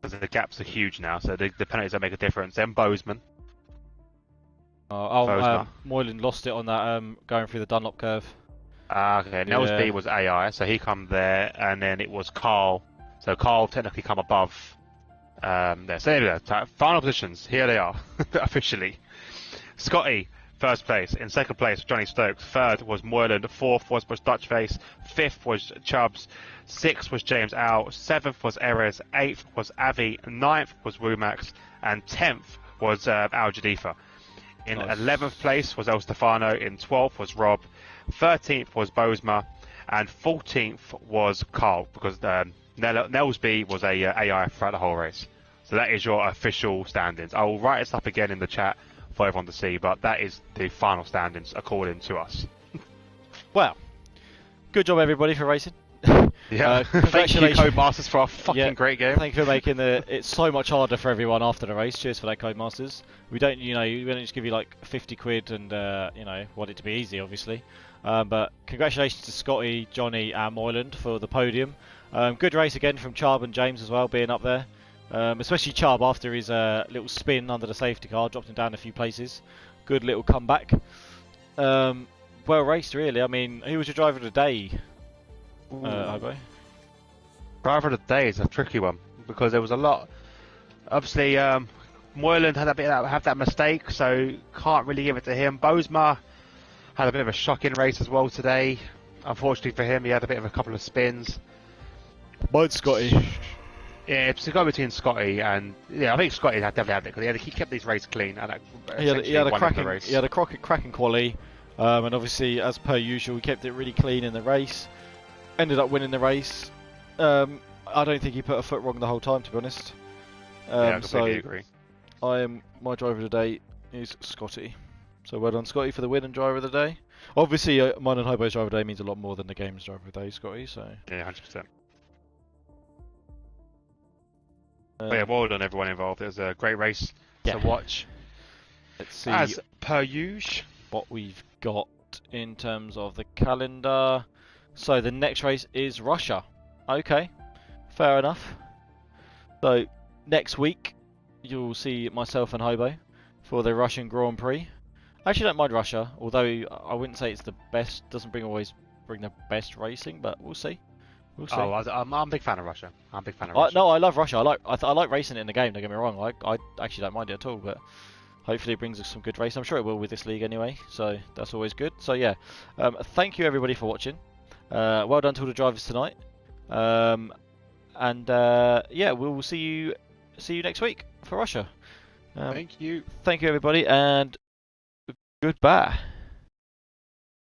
Because the gaps are huge now, so the penalties don't make a difference. Then Bozeman. Bosma. Moylan lost it on that going through the Dunlop curve. Okay. Nels Yeah. B was AI, so he come there, and then it was Carl. So Carl technically come above there. So there we go. Final positions. Here they are, officially. Scotty, first place. In second place, Johnny Stokes. Third was Moylan. Fourth was Dutchface. Fifth was Chubbs. Sixth was James Al. Seventh was Erez. Eighth was Avi. Ninth was Woomax. And 10th was Al Jadifa. In Nice. 11th place was El Stefano. In 12th was Rob. 13th was Bosma. And 14th was Carl, because Nelsby was a AI throughout the whole race. So that is your official standings. I will write this up again in the chat for everyone to see, but that is the final standings according to us. Well, good job everybody for racing. Yeah, thank you, Congratulations. Codemasters, for a fucking great game. Thank you for making it so much harder for everyone after the race. Cheers for that, Codemasters. We don't just give you like 50 quid and want it to be easy, obviously. But congratulations to Scotty, Johnny, and Moyland for the podium. Good race again from Chubb and James as well, being up there. Especially Chubb after his little spin under the safety car, dropped him down a few places. Good little comeback. Well raced, really. I mean, who was your driver of the day? Hobo? Driver of the day is a tricky one because there was a lot. Obviously, Moyland had that mistake, so can't really give it to him. Bosma had a bit of a shocking race as well today. Unfortunately for him, he had a couple of spins. Mine's Scotty. Yeah, it's a go between Scotty and I think Scotty definitely had it because he kept these races clean and He had a cracking cracking quali, and obviously as per usual, he kept it really clean in the race. Ended up winning the race. I don't think he put a foot wrong the whole time, to be honest. I completely agree. My driver of the day is Scotty. So well done, Scotty, for the win and driver of the day. Obviously, mine and Hobo's driver of the day means a lot more than the game's driver of the day, Scotty. So yeah, 100%. But yeah, well done everyone involved. It was a great race to watch. Let's see As per usual, what we've got in terms of the calendar. So the next race is Russia. Okay, fair enough. So next week you'll see myself and Hobo for the Russian Grand Prix. I actually don't mind Russia, although I wouldn't say it's the best. Doesn't always bring the best racing, but we'll see. We'll see. Oh, I'm a big fan of Russia. Russia. No, I love Russia. I like racing it in the game. Don't get me wrong. I actually don't mind it at all. But hopefully it brings us some good racing. I'm sure it will with this league anyway. So that's always good. So yeah, thank you everybody for watching. Well done to all the drivers tonight. Yeah, we'll see you next week for Russia. Thank you. Thank you, everybody, and goodbye.